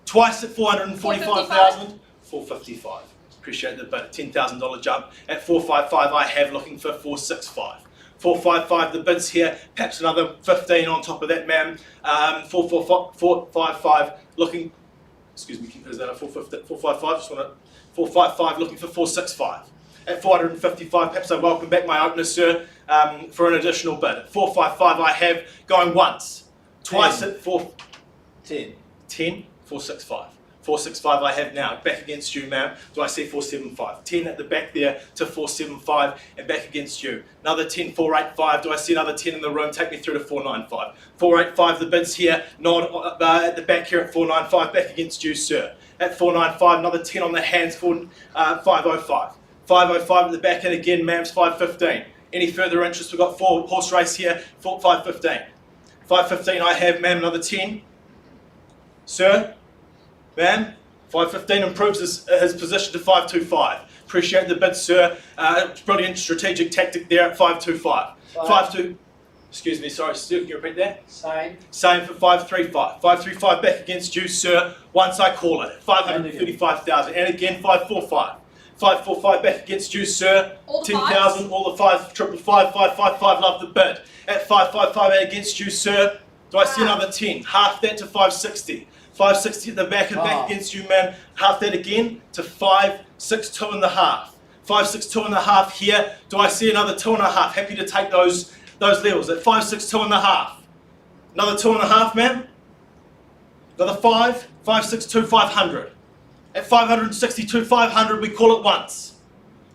Twice at 445,000, 455. Appreciate the bid, $10,000 jump. At 455, I have looking for 465. 455, the bids here, perhaps another 15 on top of that, ma'am. 455, looking, excuse me, is that a 455? Just want to. 455, looking for 465. At 455, perhaps I welcome back my opener, sir, for an additional bid. At 455, I have going once, twice at 10, 465. 465 I have now, back against you, ma'am. Do I see 475? 10 at the back there to 475 and back against you. Another 10, 485. Do I see another 10 in the room? Take me through to 495. 485, the bids here, nod at the back here at 495, back against you, sir. At 495, another 10 on the hands for 505. 505 at the back, and again, ma'am's 515. Any further interest? We've got 4 horse race here, 515. 515 I have, ma'am, another 10. Sir, ma'am, 515 improves his position to 525. Appreciate the bid, sir. Brilliant strategic tactic there at 525. 52. Excuse me, sorry, Stu, can you repeat that? Same for 535. 535 back against you, sir. Once I call it, 535,000. And again, 545. 545 back against you, sir. 10,000, all the 5, 555, 555, love the bid. At 555 against you, sir. Do I see another 10? Half that to 560. 560 at the back and back against you, man. Half that again to 562 and a half. 562 and a half here. Do I see another 2 and a half? Happy to take those levels at 562 and a half. Another 2 and a half, man. Another 5, 562, 500. At 562, 500, we call it once.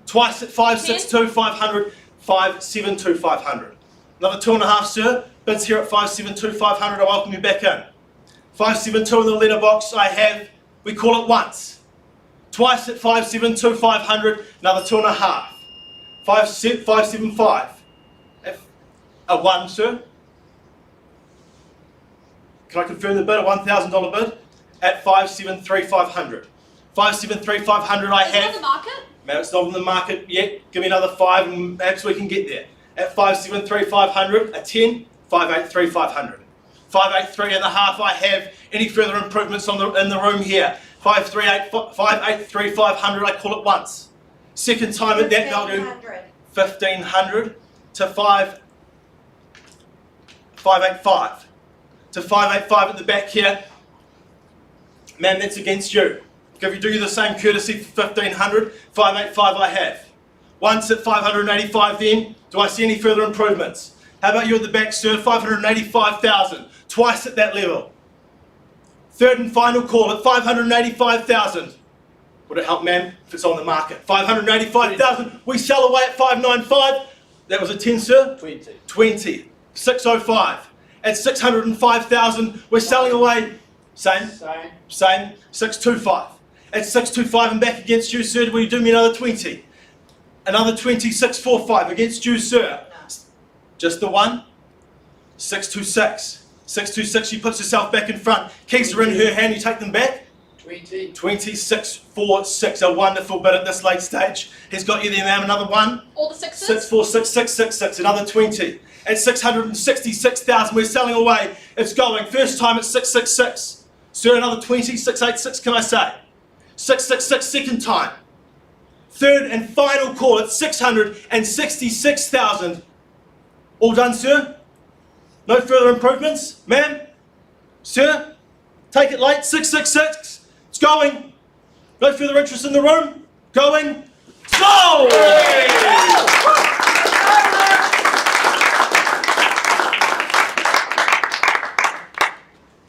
Twice at 562, 500, 572, 500. Another 2 and a half, sir. Bids here at 572, 500. I welcome you back in. 572 in the letterbox I have, we call it once. Twice at 572, 500, another 2 and a half. 575. A 1, sir. Can I confirm the bid? A $1,000 bid at 573, 500. 573, 500 I have. Is it on the market? Man, it's not on the market yet. Give me another 5 and perhaps we can get there. At 573, 500, a 10, 583, 500. 583 and a half I have. Any further improvements in the room here? 583, 500, I call it once. Second time at that value, 1,500 to 585. To 585 at the back here. Man, that's against you. If you do the same courtesy for 1,500, 585 I have. Once at 585 then, do I see any further improvements? How about you at the back, sir? 585,000. Twice at that level. Third and final call at 585,000. Would it help, ma'am, if it's on the market? 585,000. We sell away at 595. That was a 10, sir? 20. 605. At 605,000, we're selling away. Same. 625. At 625 and back against you, sir, will you do me another 20? Another 20, 645 against you, sir. Just the one. 626. 626, she puts herself back in front. Keys are in her hand, you take them back. 20. 2646, a wonderful bid at this late stage. He's got you there, ma'am, another one. All the sixes? 646, 666, another 20. At 666,000, we're selling away. It's going. First time at 666. Sir, another 20, 686, can I say? 666, second time. Third and final call at 666,000. All done, sir? No further improvements? Ma'am? Sir? Take it late, 666. It's going. No further interest in the room? Going. Sold!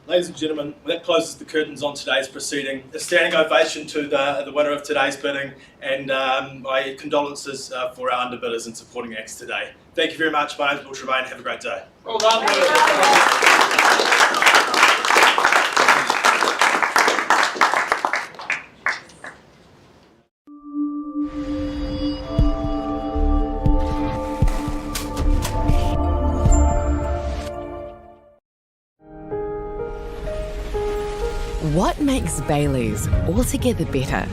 Ladies and gentlemen, that closes the curtains on today's proceeding. A standing ovation to the winner of today's bidding, and my condolences for our underbidders and supporting acts today. Thank you very much. My name is Bill Tremaine. Have a great day. Well done. What makes Bailey's altogether better?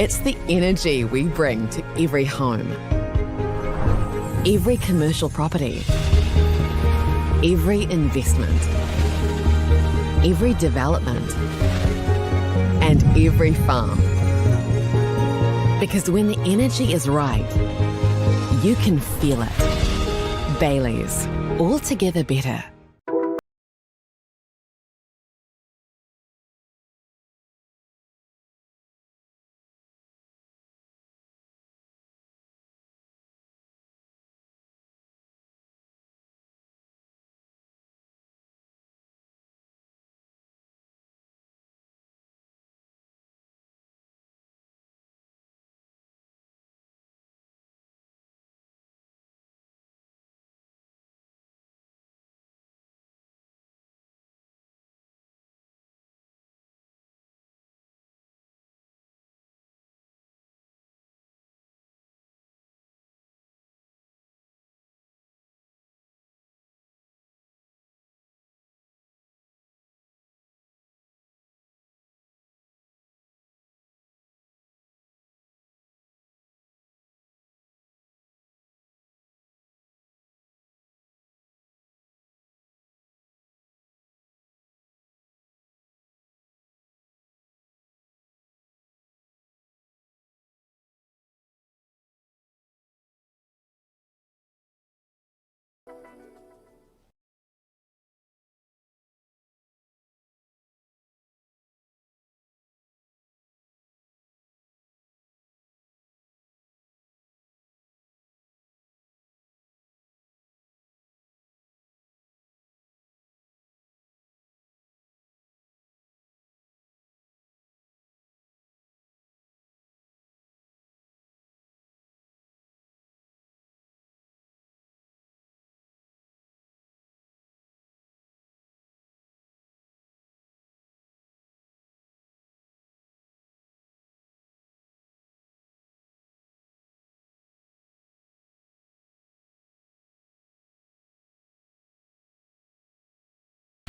It's the energy we bring to every home, every commercial property, every investment, every development, and every farm. Because when the energy is right, you can feel it. Bailey's, altogether better.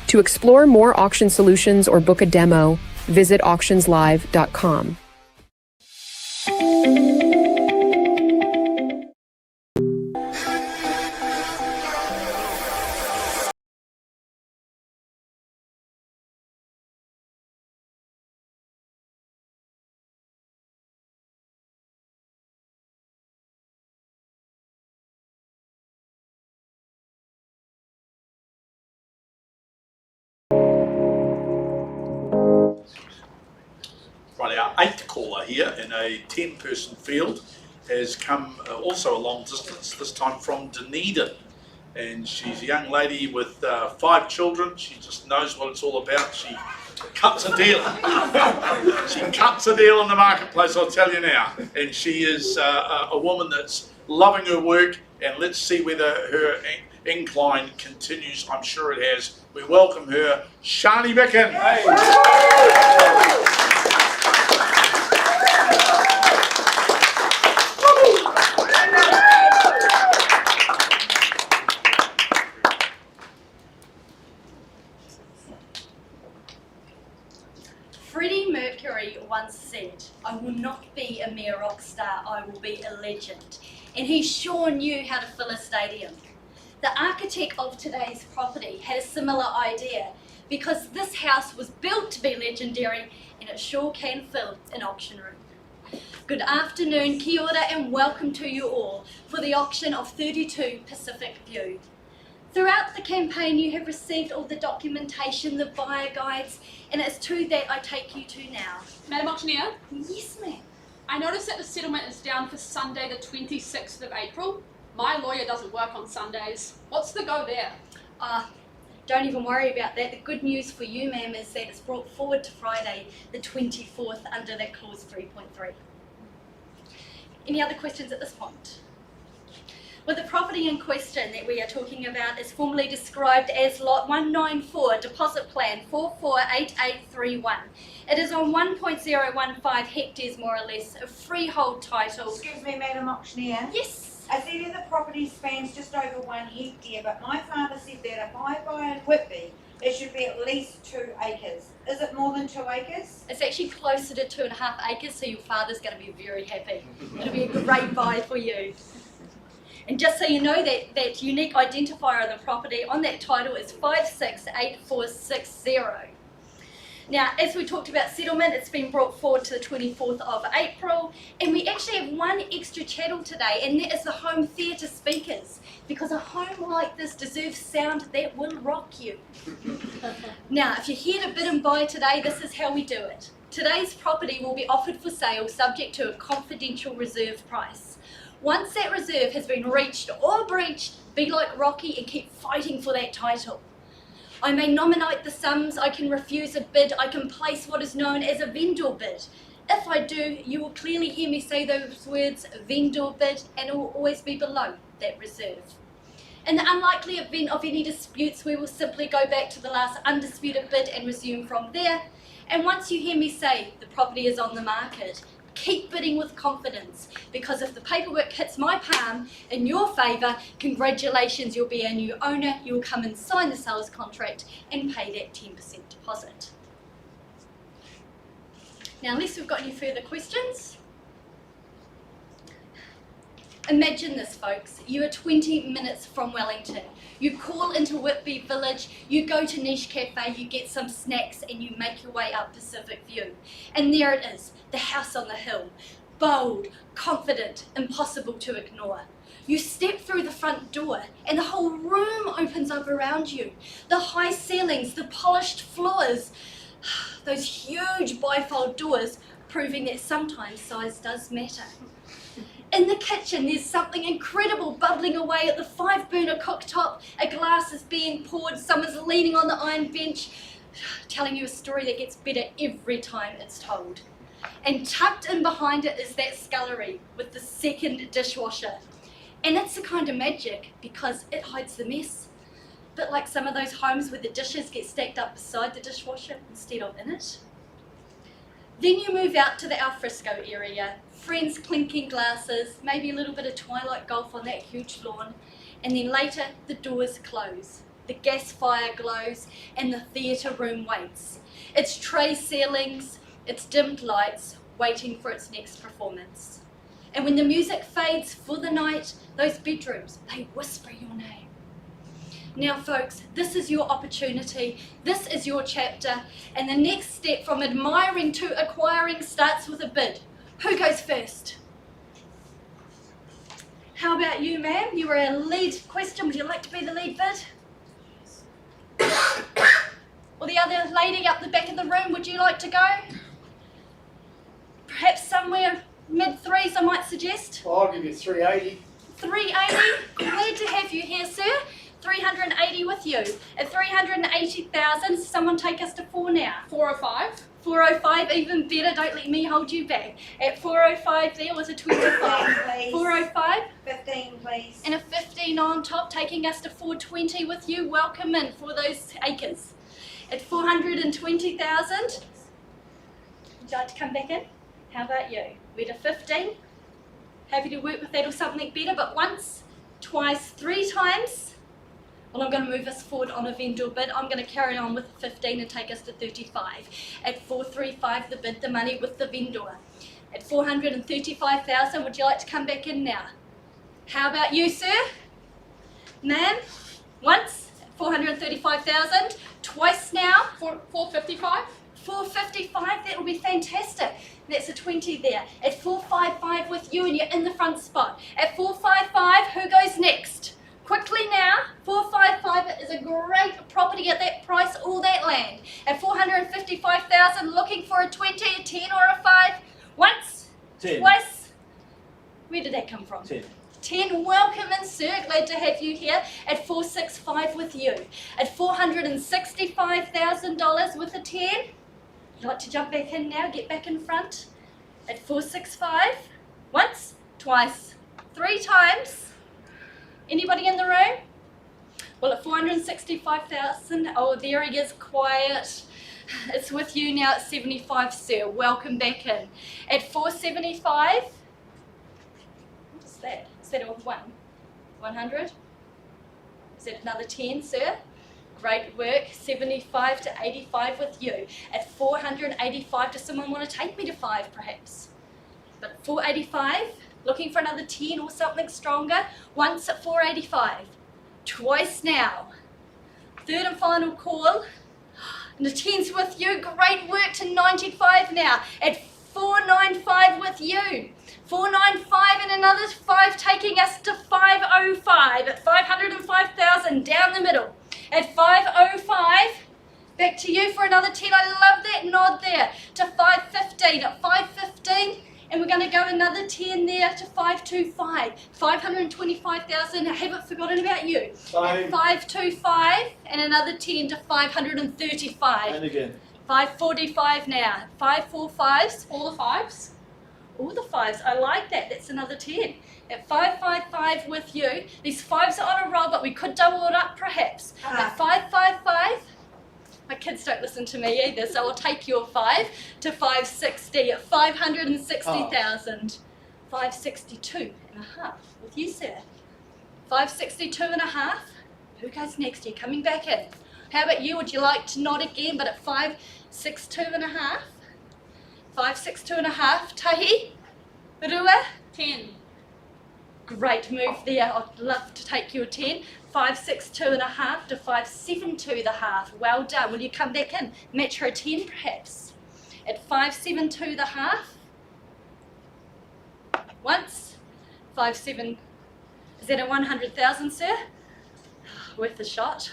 To explore more auction solutions or book a demo, visit auctionslive.com. Right, our eighth caller here in a 10-person field has come also a long distance, this time from Dunedin. And she's a young lady with 5 children. She just knows what it's all about. She cuts a deal. She cuts a deal in the marketplace, I'll tell you now. And she is a woman that's loving her work, and let's see whether her incline continues. I'm sure it has. We welcome her, Shani Bicken. Hey. be a mere rock star, I will be a legend. And he sure knew how to fill a stadium. The architect of today's property had a similar idea, because this house was built to be legendary, and it sure can fill an auction room. Good afternoon, kia ora, and welcome to you all for the auction of 32 Pacific View. Throughout the campaign you have received all the documentation, the buyer guides, and it's to that I take you to now. Madam Auctioneer? Yes, ma'am. I noticed that the settlement is down for Sunday the 26th of April. My lawyer doesn't work on Sundays. What's the go there? Don't even worry about that. The good news for you, ma'am, is that it's brought forward to Friday the 24th under that clause 3.3. Any other questions at this point? Well, the property in question that we are talking about is formally described as Lot 194, Deposit Plan 448831. It is on 1.015 hectares, more or less, a freehold title. Excuse me, Madam Auctioneer. Yes. I see that the property spans just over 1 hectare, but my father said that if I buy in Whitby, it should be at least 2 acres. Is it more than 2 acres? It's actually closer to 2.5 acres, so your father's going to be very happy. It'll be a great buy for you. And just so you know, that unique identifier of the property on that title is 568460. Now, as we talked about settlement, it's been brought forward to the 24th of April, and we actually have one extra chattel today, and that is the home theatre speakers, because a home like this deserves sound that will rock you. Now, if you're here to bid and buy today, this is how we do it. Today's property will be offered for sale subject to a confidential reserve price. Once that reserve has been reached or breached, be like Rocky and keep fighting for that title. I may nominate the sums, I can refuse a bid, I can place what is known as a vendor bid. If I do, you will clearly hear me say those words, vendor bid, and it will always be below that reserve. In the unlikely event of any disputes, we will simply go back to the last undisputed bid and resume from there. And once you hear me say the property is on the market, keep bidding with confidence, because if the paperwork hits my palm in your favour, congratulations, you'll be a new owner, you'll come and sign the sales contract and pay that 10% deposit. Now, unless we've got any further questions, imagine this, folks. You are 20 minutes from Wellington. You call into Whitby Village, you go to Niche Cafe, you get some snacks, and you make your way up Pacific View. And there it is, the house on the hill. Bold, confident, impossible to ignore. You step through the front door, and the whole room opens up around you. The high ceilings, the polished floors, those huge bifold doors, proving that sometimes size does matter. In the kitchen, there's something incredible bubbling away at the 5-burner cooktop. A glass is being poured, someone's leaning on the iron bench, telling you a story that gets better every time it's told. And tucked in behind it is that scullery with the second dishwasher. And it's a kind of magic because it hides the mess. Bit like some of those homes where the dishes get stacked up beside the dishwasher instead of in it. Then you move out to the alfresco area, friends clinking glasses, maybe a little bit of twilight golf on that huge lawn, and then later the doors close, the gas fire glows, and the theatre room waits. It's tray ceilings, it's dimmed lights, waiting for its next performance. And when the music fades for the night, those bedrooms, they whisper your name. Now folks, this is your opportunity, this is your chapter, and the next step from admiring to acquiring starts with a bid. Who goes first? How about you, ma'am? You were a lead question, would you like to be the lead bid? Or the other lady up the back of the room, would you like to go? Perhaps somewhere mid-threes, I might suggest. Well, I'll give you 380. 380? Glad to have you here, sir. 380 with you. At 380,000, someone take us to 4 now. 405. 405, even better, don't let me hold you back. At 405 there was a 25. 405. 15, please. And a 15 on top, taking us to 420 with you. Welcome in for those acres. At 420,000. Would you like to come back in? How about you? We're at 15. Happy to work with that or something better, but once, twice, 3 times. Well, I'm going to move us forward on a vendor bid. I'm going to carry on with 15 and take us to 35. At 435, the bid, the money with the vendor. at 435,000. Would you like to come back in now? How about you, sir? Ma'am? Once at 435,000. Twice now. 455. 455, that will be fantastic. That's a 20 there. At 455 with you, and you're in the front spot. At 455, who goes next? Quickly now, 455 is a great property at that price, all that land. At 455,000, looking for a 20, a 10 or a 5. Once, 10. Twice. Where did that come from? 10. 10, welcome in, sir. Glad to have you here. At 465 with you. At $465,000 with a 10. You'd like to jump back in now, get back in front. At 465. Once, twice, 3 times. Anybody in the room? Well, at 465,000, oh, there he is, quiet. It's with you now at 75, sir. Welcome back in. At 475, what is that? Is that a 100? Is that another 10, sir? Great work. 75 to 85 with you. At 485, does someone want to take me to 5 perhaps? But 485, looking for another 10 or something stronger. Once at 485. Twice now. Third and final call. And the 10's with you. Great work to 95 now. At 495 with you. 495 and another 5 taking us to 505. At 505,000 down the middle. At 505, back to you for another 10. I love that nod there. To 515. At 515, and we're going to go another 10 there to 525. 525,000. I haven't forgotten about you. At 525, and another 10 to 535. And again. 545 now. 545s. All the 5s? All the 5s. I like that. That's another 10. At 555 with you. These 5s are on a roll, but we could double it up perhaps. At 555, my kids don't listen to me either, so I'll take your 5 to 560 at 560,000. 562 and a half with you, sir. 562 and a half. Who goes next? You're coming back in. How about you? Would you like to nod again, but at 562 and a half? 562 and a half. Tahi? Rua? 10. Great move there. I'd love to take your 10. 562 and a half to 572 the half. Well done. Will you come back in? Match her a 10 perhaps. At 572 the half. Once. 57. Is that a 100,000, sir? Worth a shot.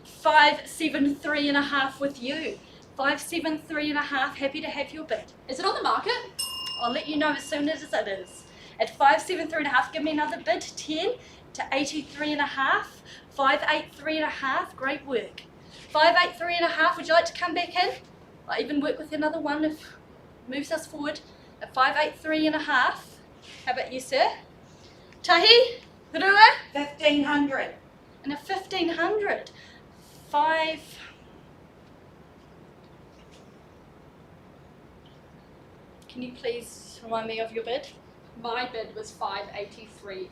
573 and a half with you. 573 and a half. Happy to have your bid. Is it on the market? I'll let you know as soon as it is. At 573 and a half, give me another bid. 10 to 83 and a half. 583 and a half. Great work. 583 and a half. Would you like to come back in? I'll even work with another one if it moves us forward. At 583 and a half. How about you, sir? Tahi? Rua? 1,500. And a 1,500. 5. Can you please remind me of your bid? My bid was 583,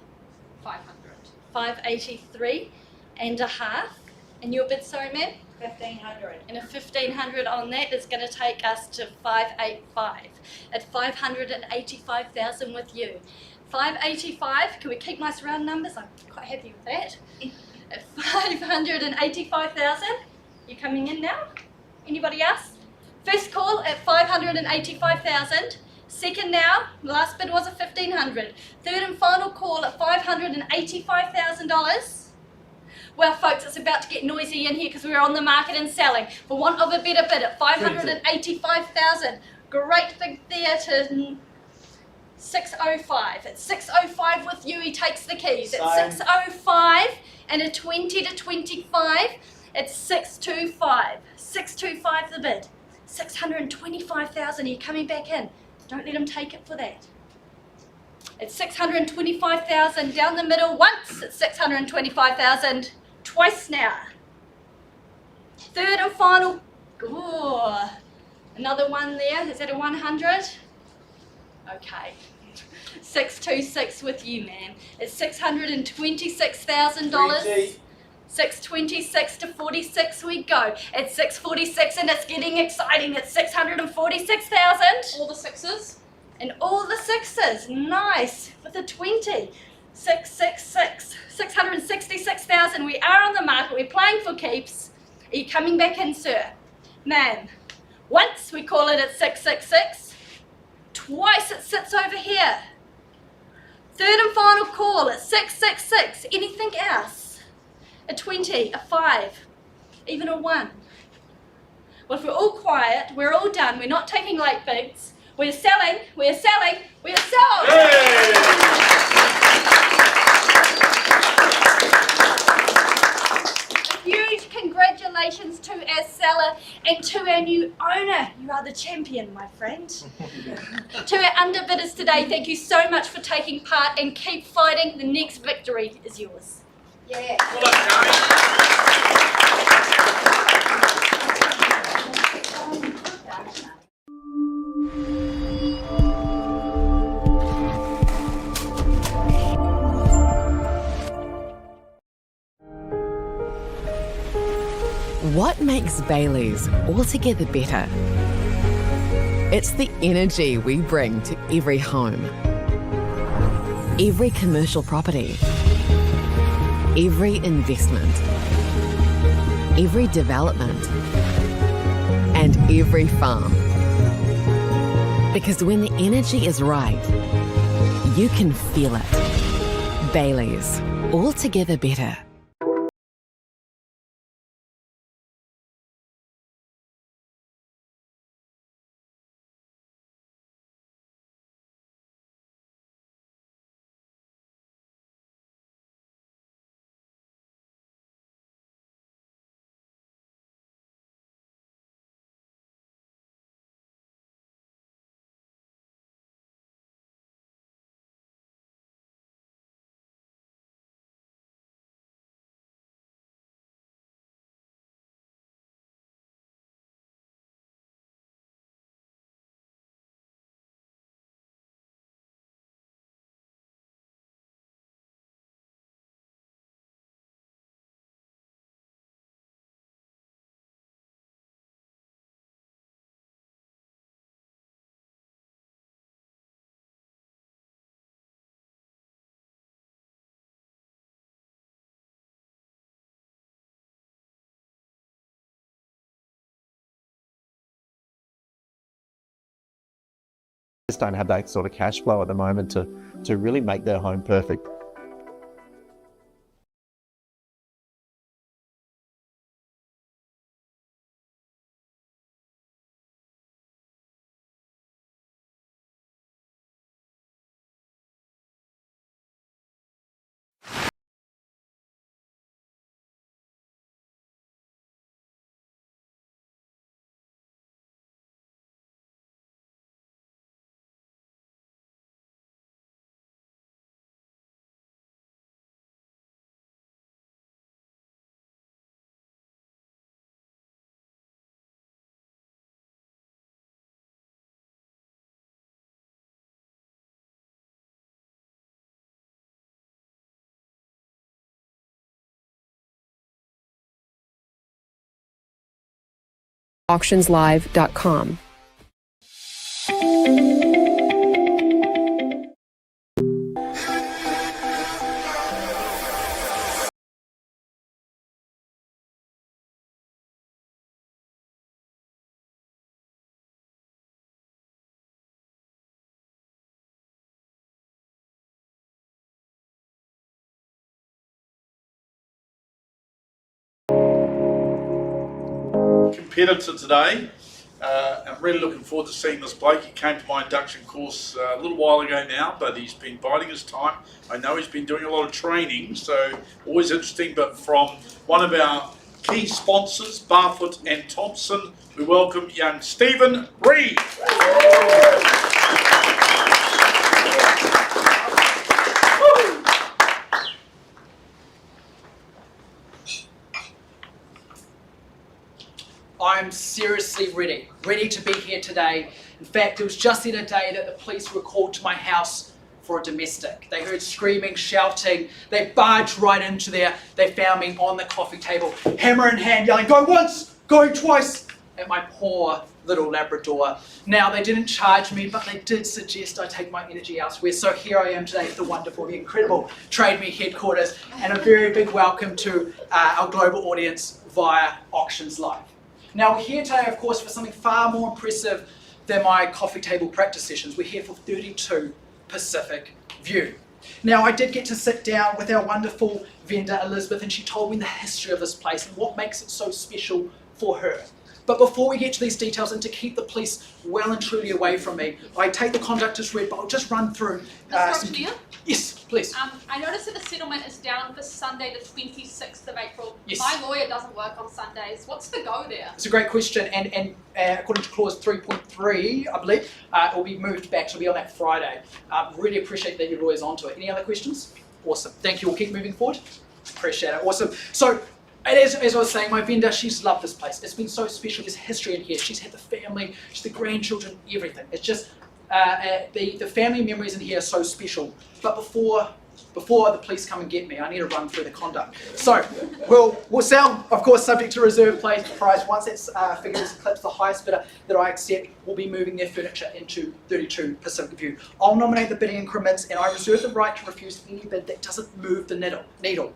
500. 583 and a half. And your bid, sorry, ma'am? 1,500. And a 1,500 on that is going to take us to 585 at 585,000 with you. 585. Can we keep nice round numbers? I'm quite happy with that. At 585,000. You coming in now? Anybody else? First call at 585,000. Second now, last bid was a 1,500. Third and final call at $585,000. Well, folks, it's about to get noisy in here because we're on the market and selling. For want of a better bid at 585,000. Great big there to 605. At 605 with you, he takes the keys. At 605 and a 20 to 25. At 625. 625 the bid. 625,000. Are you coming back in? Don't let him take it for that. It's 625,000 down the middle once. It's 625,000 twice now. Third and final. Oh, another one there. Is that a 100? Okay. 626 with you, ma'am. It's $626,000. 626 to 46 we go. At 646 and it's getting exciting. It's 646,000. All the 6s? And all the sixes, nice, with a 20. 666, 666,000. We are on the market, we're playing for keeps. Are you coming back in, sir? Ma'am, once we call it at 666, twice it sits over here. Third and final call at 666. Anything else? A 20, a 5, even a 1. Well, if we're all quiet, we're all done, we're not taking late bids, we're selling, we're selling, we're selling! Huge congratulations to our seller and to our new owner. You are the champion, my friend. To our underbidders today, thank you so much for taking part and keep fighting. The next victory is yours. Yeah. What makes Bailey's altogether better? It's the energy we bring to every home, every commercial property, every investment, every development, and every farm. Because when the energy is right, you can feel it. Bailey's, altogether better. Just don't have that sort of cash flow at the moment to really make their home perfect. auctionslive.com. Competitor today. I'm really looking forward to seeing this bloke. He came to my induction course a little while ago now, but he's been biding his time. I know he's been doing a lot of training, so always interesting. But from one of our key sponsors, Barfoot and Thompson, we welcome young Stephen Reed. I'm seriously ready to be here today. In fact, it was just the other day that the police were called to my house for a domestic. They heard screaming, shouting, they barged right into there, they found me on the coffee table, hammer in hand, yelling, "Go once, going twice," at my poor little Labrador. Now, they didn't charge me, but they did suggest I take my energy elsewhere. So here I am today at the wonderful, the incredible Trade Me headquarters, and a very big welcome to our global audience via Auctions Live. Now, we're here today, of course, for something far more impressive than my coffee table practice sessions. We're here for 32 Pacific View. Now, I did get to sit down with our wonderful vendor, Elizabeth, and she told me the history of this place and what makes it so special for her. But before we get to these details, and to keep the police well and truly away from me, I take the conduct as read, but I'll just run through. Yes, please. I noticed that the settlement is down for Sunday the 26th of April. Yes. My lawyer doesn't work on Sundays. What's the go there? It's a great question, and according to clause 3.3, I believe, it will be moved back, so it'll be on that Friday. Really appreciate that your lawyer's onto it. Any other questions? Awesome. Thank you. We'll keep moving forward. Appreciate it. Awesome. So, as I was saying, my vendor, she's loved this place. It's been so special. There's history in here. She's had the family, she's the grandchildren, everything. It's just, the family memories in here are so special. But before the police come and get me, I need to run through the conduct. So, we'll sell, of course, subject to reserve price. Once that figure is eclipsed, the highest bidder that I accept will be moving their furniture into 32 Pacific View. I'll nominate the bidding increments, and I reserve the right to refuse any bid that doesn't move the needle.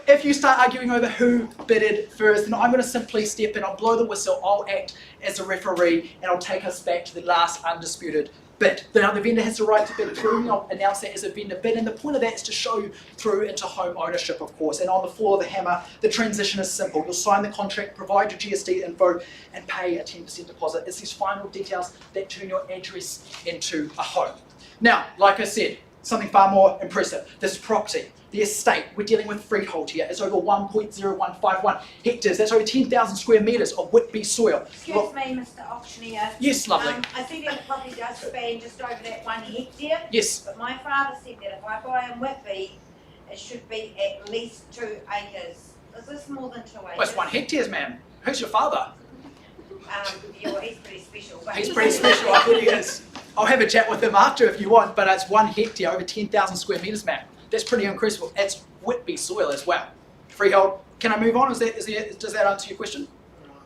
If you start arguing over who bidded first, then I'm going to simply step in. I'll blow the whistle. I'll act as a referee, and I'll take us back to the last undisputed bid. Now, the vendor has the right to bid through. I'll announce that as a vendor bid, and the point of that is to show you through into home ownership, of course. And on the floor of the hammer, the transition is simple. You'll sign the contract, provide your GST info, and pay a 10% deposit. It's these final details that turn your address into a home. Now, like I said, something far more impressive. This property, the estate, we're dealing with freehold here. It's over 1.0151 hectares. That's over 10,000 square metres of Whitby soil. Excuse me, Mr. Auctioneer. Yes, lovely. I see that the property does span just over that 1 hectare. Yes. But my father said that if I buy in Whitby, it should be at least 2 acres. Is this more than 2 acres? Well, it's 1 hectare, ma'am. Who's your father? Yeah, well, he's pretty special. But He's pretty special, I bet he is. I'll have a chat with him after if you want, but it's 1 hectare, over 10,000 square metres, ma'am. That's pretty incredible. It's Whitby soil as well. Freehold. Can I move on? Does that answer your question?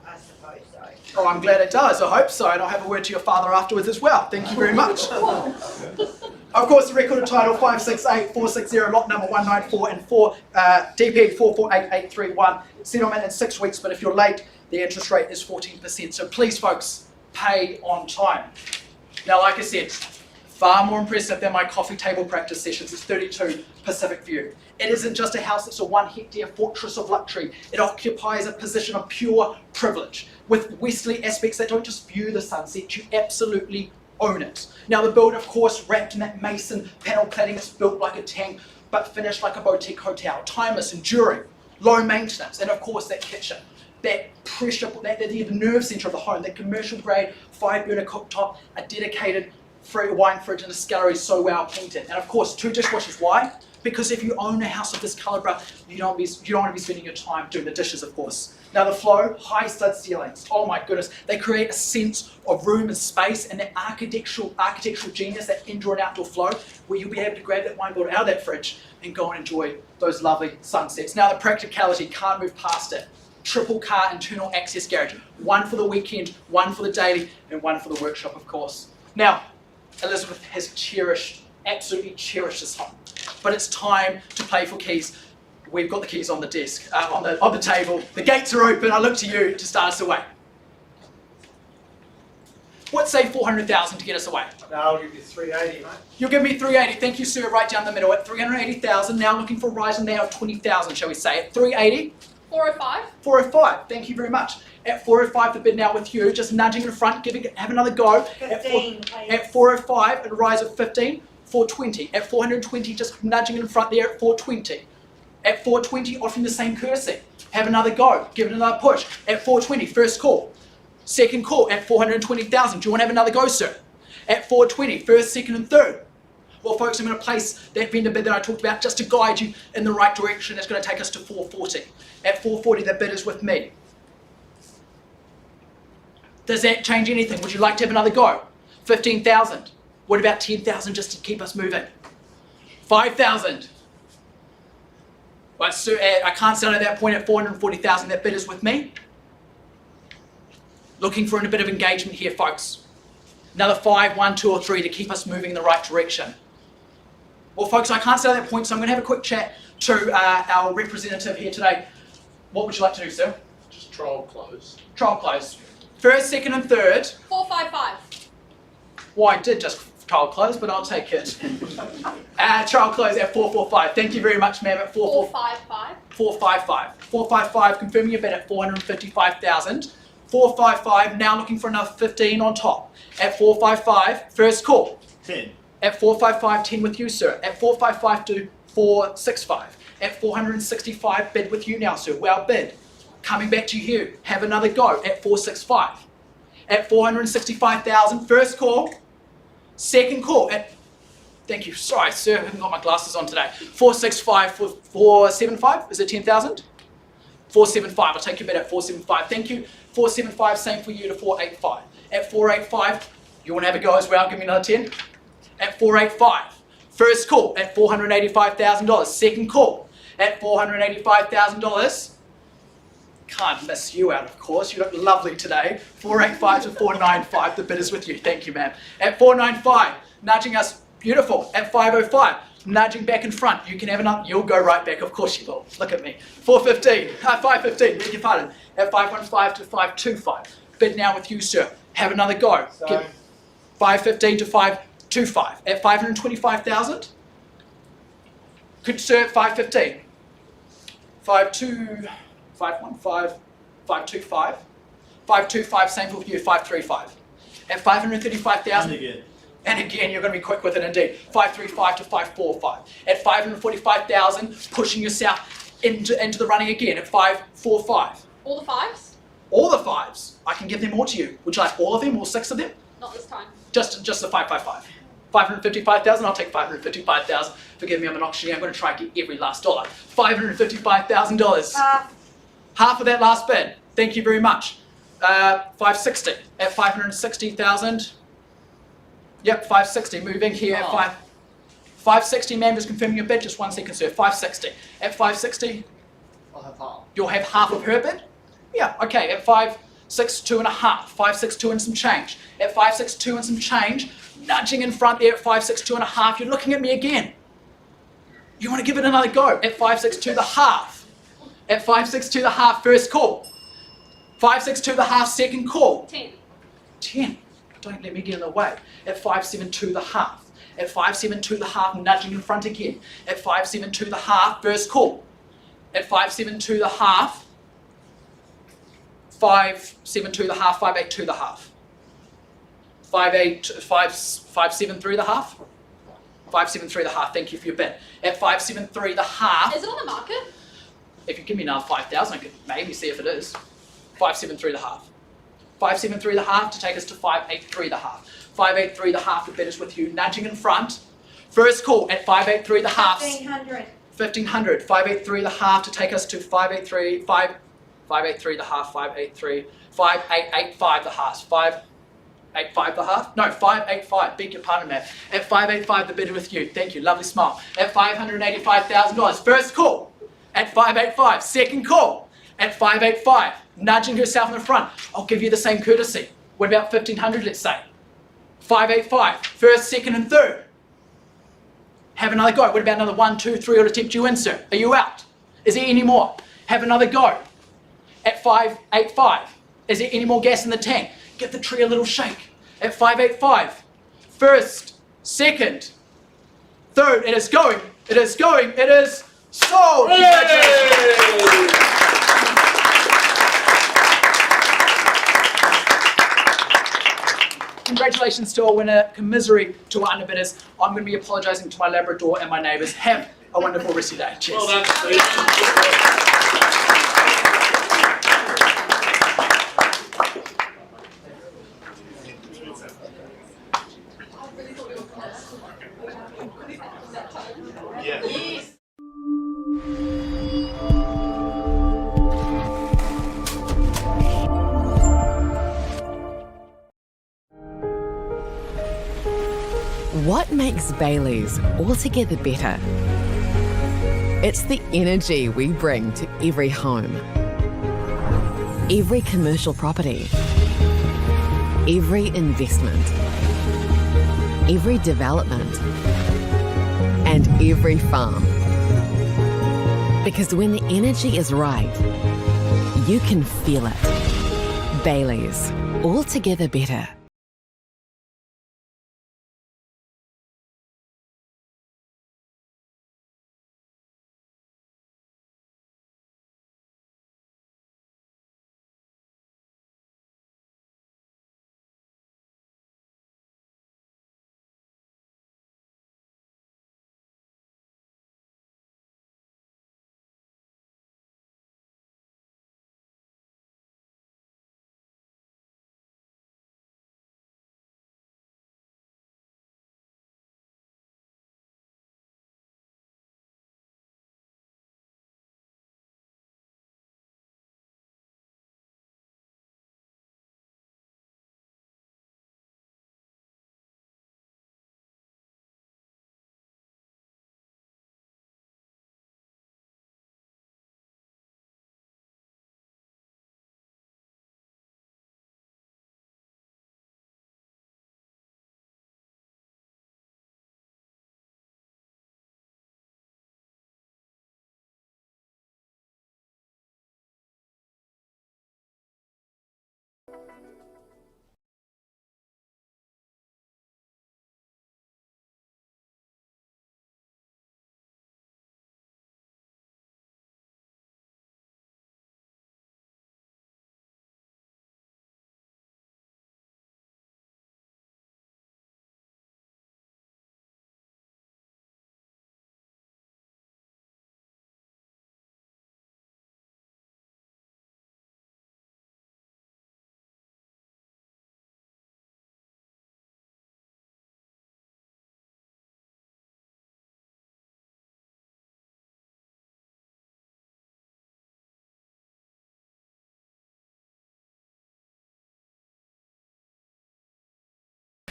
I suppose so. Oh, I'm glad it does. I hope so, and I'll have a word to your father afterwards as well. Thank you very much. Of course, the record of title 568460, lot number 194 and 4, DP 448831. Settlement in 6 weeks, but if you're late, the interest rate is 14%. So please, folks, pay on time. Now, like I said, far more impressive than my coffee table practice sessions. It's 32 Pacific View. It isn't just a house, it's a 1 hectare fortress of luxury. It occupies a position of pure privilege with westerly aspects that don't just view the sunset, you absolutely own it. Now, the build, of course, wrapped in that mason panel cladding, it's built like a tank, but finished like a boutique hotel. Timeless, enduring, low maintenance, and of course that kitchen. That pressure, the nerve centre of the home, that commercial grade 5-burner cooktop, a dedicated wine fridge and a scullery so well painted. And of course, 2 dishwashers. Why? Because if you own a house of this calibre, you don't want to be spending your time doing the dishes, of course. Now the flow, high stud ceilings. Oh my goodness, they create a sense of room and space, and that architectural genius, that indoor and outdoor flow, where you'll be able to grab that wine bottle out of that fridge and go and enjoy those lovely sunsets. Now the practicality, can't move past it. Triple car internal access garage. 1 for the weekend, 1 for the daily, and 1 for the workshop, of course. Now, Elizabeth has absolutely cherished this home. But it's time to play for keys. We've got the keys on the desk, on the table. The gates are open. I look to you to start us away. What's say 400,000 to get us away? No, I'll give you 380, mate. You'll give me 380. Thank you, sir. Right down the middle at 380,000. Now looking for a rise in there of 20,000, shall we say? At 380. 405. 405. Thank you very much. At 405, the bid now with you, just nudging in front, have another go. 15, at 405, a rise of 15. 420. At 420, just nudging in front there at 420. At 420, offering the same courtesy. Have another go. Give it another push. At 420, first call. Second call at 420,000. Do you want to have another go, sir? At 420, first, second, and third. Well, folks, I'm going to place that vendor bid that I talked about just to guide you in the right direction. It's going to take us to 440. At 440, the bid is with me. Does that change anything? Would you like to have another go? 15,000. What about 10,000 just to keep us moving? 5,000. Well, sir, I can't sell at that point at 440,000. That bid is with me. Looking for a bit of engagement here, folks. Another 5, 1, 2 or 3 to keep us moving in the right direction. Well, folks, I can't say that point, so I'm going to have a quick chat to our representative here today. What would you like to do, sir? Just trial close. Trial close. First, second and third. 455. Well, I did just trial close, but I'll take it. Trial close at 445. Thank you very much, ma'am, at 455. 455. 455, confirming your bid at 455,000. 455, now looking for another 15 on top. At 455, first call. 10. At 455, 10 with you, sir. At 455 to 465. At 465, bid with you now, sir. Well bid. Coming back to you. Have another go at 465. At 465,000, first call. Second call at, thank you, sorry, sir, I haven't got my glasses on today. 465 for 475, is it 10,000? 475, I'll take your bid at 475, thank you. 475, same for you to 485. At 485, you want to have a go as well, give me another 10. At 485, first call at $485,000, second call at $485,000. Can't miss you out, of course. You look lovely today. 485 to 495. The bid is with you. Thank you, ma'am. At 495, nudging us. Beautiful. At 505, nudging back in front. You can have another. You'll go right back. Of course you will. Look at me. 415. 515. Beg your pardon. At 515 to 525. Bid now with you, sir. Have another go. Get 515 to 525. At 525,000. Could sir at 515. 515, 525, 525, same for you, 535. At 535,000, and again, you're going to be quick with it indeed, 535 to 545. At 545,000, pushing yourself into the running again at 545. All the fives? All the fives. I can give them all to you. Would you like all of them, all 6 of them? Not this time. Just the 555. 555,000, I'll take 555,000. Forgive me, I'm an auctioneer, I'm going to try and get every last dollar. $555,000. Half of that last bid. Thank you very much. 560 at 560,000. Yep, 560. Moving here at 560, ma'am. Just confirming your bid. Just 1 second, sir. 560 at 560. I'll have half. You'll have half of her bid. Yeah. Okay. At 562 and a half. 562 and some change. At 562 and some change, nudging in front there at 562 and a half. You're looking at me again. You want to give it another go at 562 the half. At 562 the half, first call. 562 the half, second call. 10. 10. Don't let me get in the way. At 572 the half. At 572 the half, nudging in front again. At 572 the half, first call. At 572 the half. 572 the half, 582 the half. 573 the half. 573 the half, thank you for your bid. At 573 the half. Is it on the market? If you give me another 5,000, I could maybe see if it is. 573 the half. 573 the half to take us to 583 the half. 583 the half, the bid is with you, nudging in front. First call at 583 the half. 1,500. 1,500. 583 the half to take us to 583. 583 the half. 583. 5885 the half. 585 the half? No, 585. Beg your pardon, ma'am. At 585, the bid is with you. Thank you. Lovely smile. At $585,000. First call. At 585, second call at 585, nudging herself in the front. I'll give you the same courtesy. What about 1,500, let's say? 585, first, second, and third. Have another go. What about another 1, 2, 3, or to tempt you in, sir? Are you out? Is there any more? Have another go. At 585, is there any more gas in the tank? Give the tree a little shake. At 585, first, second, third. It is going. It is going. It is sold. Congratulations. Congratulations to our winner, commiserate to our underbidders. I'm going to be apologising to my Labrador and my neighbours. Have a wonderful rest of your day. Cheers. Well done, Steve. Yes. What makes Bailey's altogether better? It's the energy we bring to every home, every commercial property, every investment, every development, and every farm. Because when the energy is right, you can feel it. Baileys, altogether better.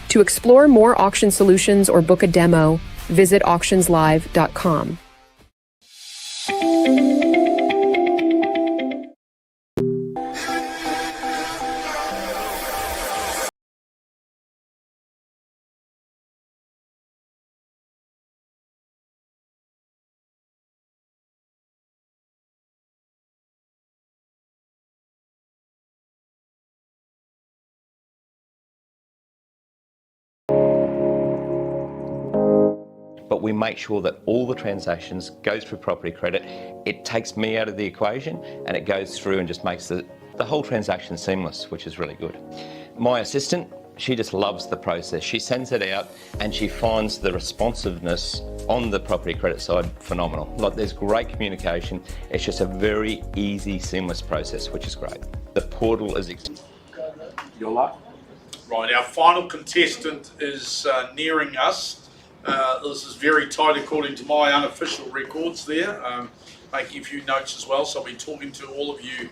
To explore more auction solutions or book a demo, visit auctionslive.com. But we make sure that all the transactions goes through property credit. It takes me out of the equation and it goes through and just makes the whole transaction seamless, which is really good. My assistant, she just loves the process. She sends it out and she finds the responsiveness on the property credit side phenomenal. Like, there's great communication. It's just a very easy, seamless process, which is great. The portal is... Your luck. Right, our final contestant is nearing us. This is very tight according to my unofficial records there. Making a few notes as well, so I'll be talking to all of you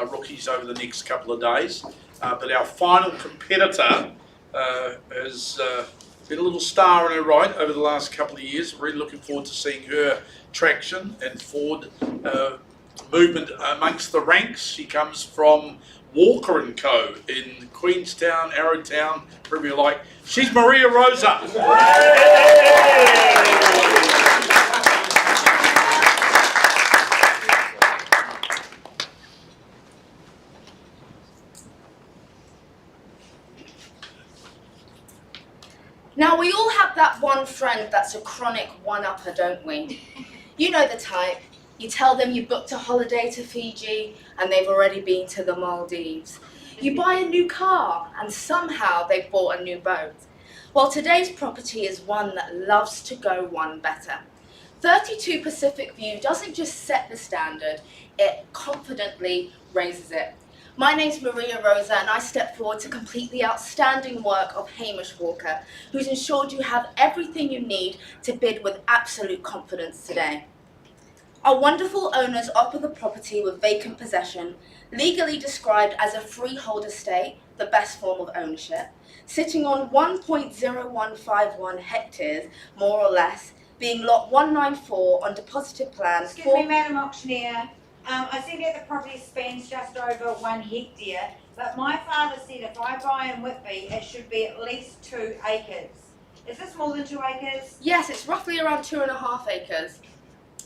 rookies over the next couple of days. But our final competitor has been a little star in her right over the last couple of years. Really looking forward to seeing her traction and forward movement amongst the ranks. She comes from Walker & Co. in Queenstown, Arrowtown, wherever you like. She's Maria Rosa. Now, we all have that one friend that's a chronic one-upper, don't we? You know the type. You tell them you booked a holiday to Fiji and they've already been to the Maldives. You buy a new car and somehow they've bought a new boat. Well, today's property is one that loves to go one better. 32 Pacific View doesn't just set the standard, it confidently raises it. My name's Maria Rosa and I step forward to complete the outstanding work of Hamish Walker, who's ensured you have everything you need to bid with absolute confidence today. Our wonderful owners offer the property with vacant possession, legally described as a freehold estate, the best form of ownership, sitting on 1.0151 hectares, more or less, being lot 194 on deposited plan. Excuse me, Madam Auctioneer. I see that the property spans just over 1 hectare, But my father said if I buy in Whitby, it should be at least 2 acres. Is this more than 2 acres? Yes, it's roughly around 2.5 acres.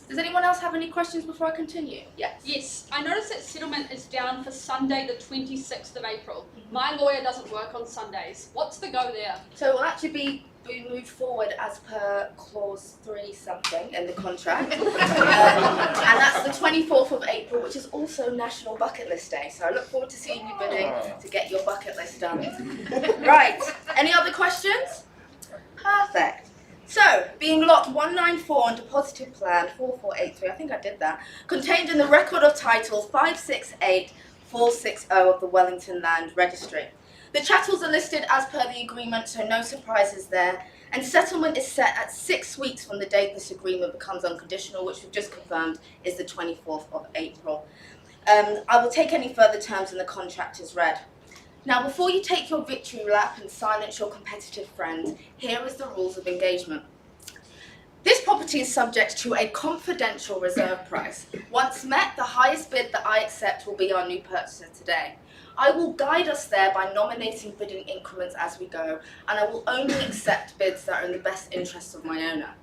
Does anyone else have any questions before I continue? Yes. Yes, I noticed that settlement is down for Sunday the 26th of April. My lawyer doesn't work on Sundays. What's the go there? So it will actually be moved forward as per clause 3 something in the contract. And that's the 24th of April, which is also National Bucket List Day. So I look forward to seeing you bidding to get your bucket list done. Right, any other questions? Perfect. So, being lot 194 on deposited plan 4483, I think I did that, contained in the record of title 568460 of the Wellington Land Registry. The chattels are listed as per the agreement, so no surprises there, and settlement is set at 6 weeks from the date this agreement becomes unconditional, which we've just confirmed is the 24th of April. I will take any further terms in the contract as read. Now, before you take your victory lap and silence your competitive friends, here is the rules of engagement. This property is subject to a confidential reserve price. Once met, the highest bid that I accept will be our new purchaser today. I will guide us there by nominating bidding increments as we go, and I will only accept bids that are in the best interests of my owner.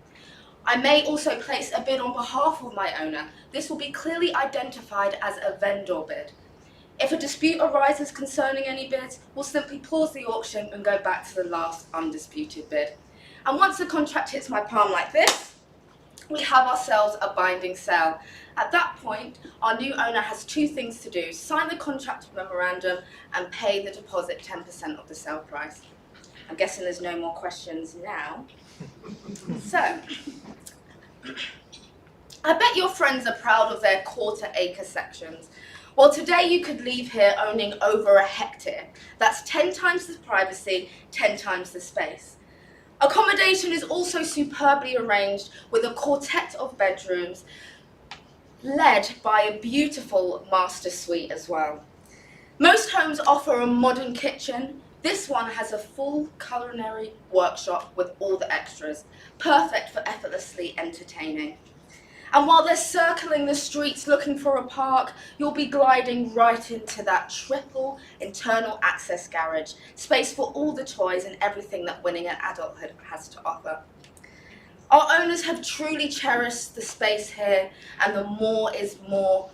I may also place a bid on behalf of my owner. This will be clearly identified as a vendor bid. If a dispute arises concerning any bids, we'll simply pause the auction and go back to the last undisputed bid. And once the contract hits my palm like this, we have ourselves a binding sale. At that point, our new owner has 2 things to do: sign the contract memorandum and pay the deposit 10% of the sale price. I'm guessing there's no more questions now. So, I bet your friends are proud of their 1/4 acre sections. Well, today you could leave here owning over a hectare. That's 10 times the privacy, 10 times the space. Accommodation is also superbly arranged with a quartet of bedrooms led by a beautiful master suite as well. Most homes offer a modern kitchen. This one has a full culinary workshop with all the extras, perfect for effortlessly entertaining. And while they're circling the streets looking for a park, you'll be gliding right into that triple internal access garage, space for all the toys and everything that winning at adulthood has to offer. Our owners have truly cherished the space here, and the more is more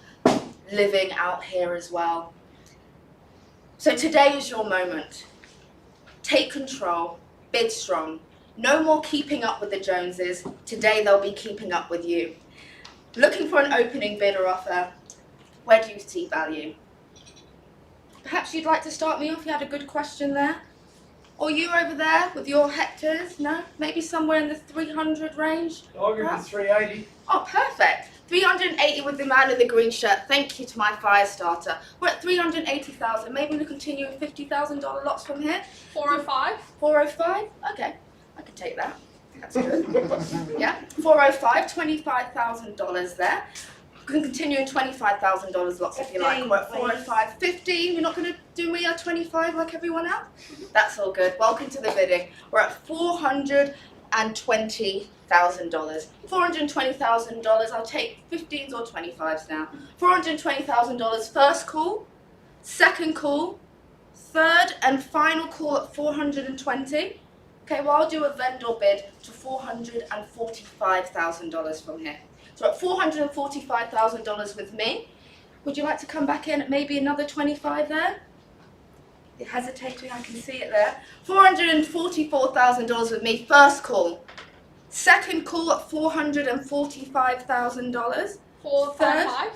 living out here as well. So today is your moment. Take control, bid strong. No more keeping up with the Joneses. Today they'll be keeping up with you. Looking for an opening bid or offer, where do you see value? Perhaps you'd like to start me off, you had a good question there. Or you over there with your hectares, no? Maybe somewhere in the 300 range? I'll give you 380. Oh, perfect. 380 with the man in the green shirt. Thank you to my fire starter. We're at 380,000. Maybe we continue with $50,000 lots from here. 405. 405? Okay, I can take that. That's good. Yeah, 405, $25,000 there. We can continue in $25,000 lots if you like. We're at 405, 15. You're not going to do me a 25 like everyone else? That's all good. Welcome to the bidding. We're at $420,000. $420,000. I'll take 15s or 25s now. $420,000 first call, second call, third and final call at 420. Okay, well, I'll do a vendor bid to $445,000 from here. So at $445,000 with me, would you like to come back in at maybe another 25 there? You're hesitating, I can see it there. $444,000 with me, first call. Second call at $445,000. 455.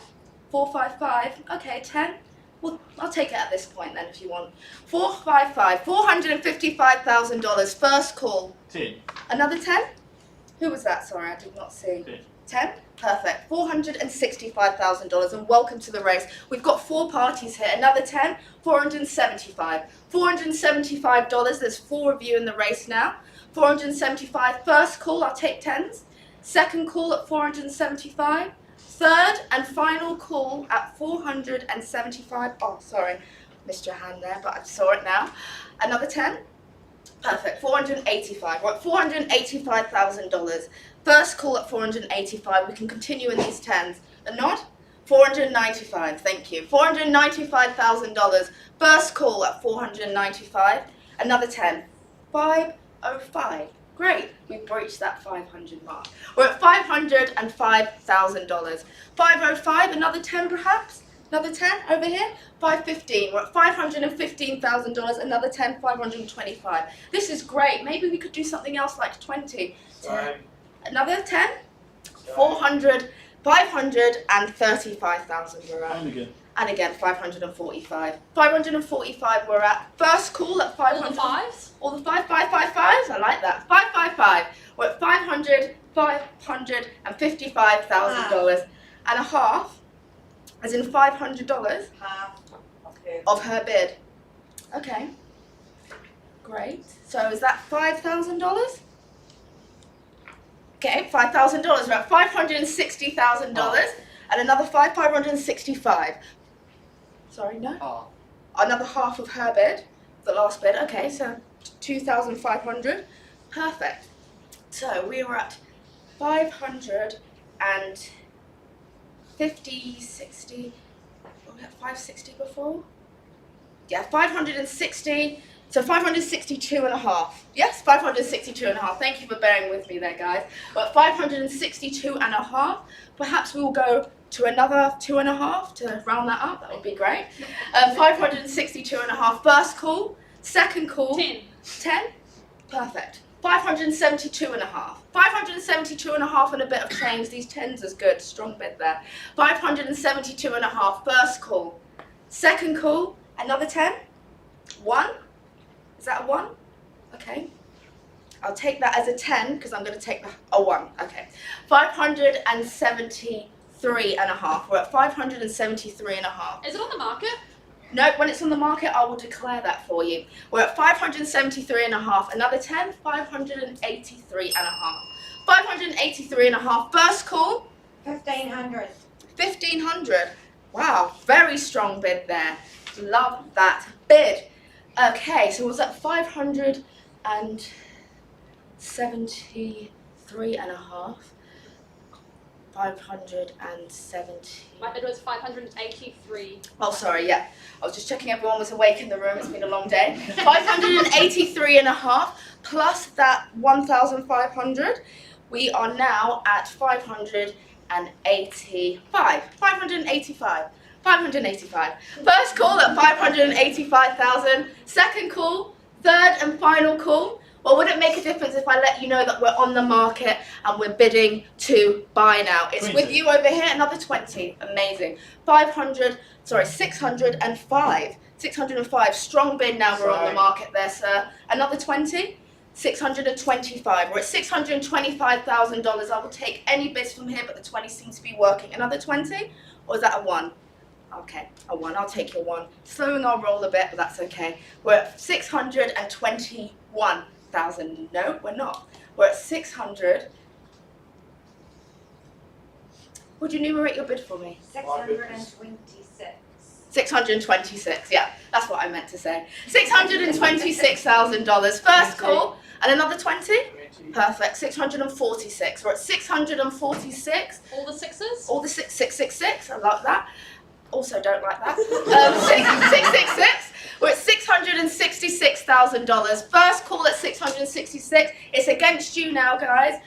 455, okay, 10. Well, I'll take it at this point then if you want. 455, $455,000, first call. 10. Another 10? Who was that? Sorry, I did not see. 10? Perfect. $465,000 and welcome to the race. We've got 4 parties here. Another 10, $475. $475, there's 4 of you in the race now. 475, first call, I'll take 10s. Second call at 475. Third and final call at 475. Oh, sorry, missed your hand there, but I saw it now. Another 10. Perfect. 485. We're at $485,000. First call at 485. We can continue in these 10s. A nod. 495, thank you. $495,000. First call at 495. Another 10. 505. Great, we breached that 500 mark. We're at $505,000. 505, another 10 perhaps? Another 10 over here? 515. We're at $515,000. Another 10, 525. This is great. Maybe we could do something else like 20. 10. Another 10? 400. 535,000 we're at. And again, 545. 545 we're at. First call at 500. All the fives? All the 555s? I like that. 555. We're at $555,000 and a half, as in $500 of her bid. Okay. Great. So is that $5,000? Okay, $5,000. We're at $560,000 and another 565. Sorry, no. Another half of her bid, the last bid. Okay, so 2,500. Perfect. So we were at 550, 60. Were we at 560 before? Yeah, 560. So 562 and a half. Yes, 562 and a half. Thank you for bearing with me there, guys. But 562 and a half. Perhaps we will go to another 2.5 to round that up. That would be great. 562 and a half. First call. Second call. 10. 10? Perfect. 572 and a half. 572 and a half and a bit of change. These 10s is good. Strong bid there. 572 and a half. First call. Second call. Another 10. 1. Is that a 1? Okay. I'll take that as a 10 because I'm going to take a 1. Okay. 573 and a half. We're at 573 and a half. Is it on the market? No, when it's on the market, I will declare that for you. We're at 573 and a half. Another 10, 583 and a half. 583 and a half. First call. 1,500. 1,500. Wow, very strong bid there. Love that bid. Okay, so was that 573 and a half? 570. My bid was 583. Oh, sorry, yeah. I was just checking everyone was awake in the room. It's been a long day. 583 and a half plus that 1,500. We are now at 585. 585. 585. First call at 585,000. Second call, third and final call. Well, would it make a difference if I let you know that we're on the market and we're bidding to buy now? It's 20. with you over here, another 20. Amazing. 605. 605. Strong bid now we're on the market there, sir. Another 20. 625. We're at $625,000. I will take any bids from here, but the 20 seems to be working. Another 20? Or is that a 1? Okay, a 1. I'll take your 1. Slowing our roll a bit, but that's okay. We're at 621,000. No, we're not. We're at 600. Would you enumerate your bid for me? 626. 626, yeah, that's what I meant to say. $626,000. First call, and another 20? Perfect, 646. We're at 646. All the sixes? All the 666, I love that. Also don't like that. 666. We're at $666,000. First call at 666. It's against you now, guys.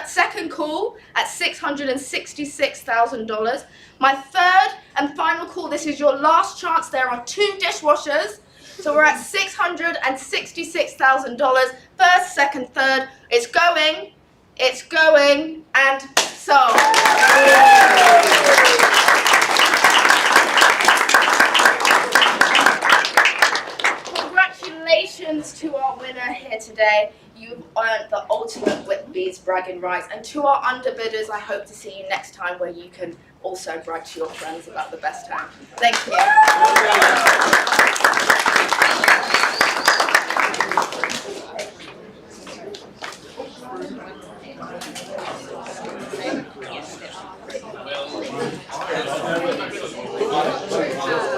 Second call at $666,000. My third and final call. This is your last chance. There are 2 dishwashers. So we're at $666,000. First, second, third. It's going, and so. Congratulations to our winner here today. You've earned the ultimate Whitby's bragging rights. And to our underbidders, I hope to see you next time where you can also brag to your friends about the best time. Thank you. Well,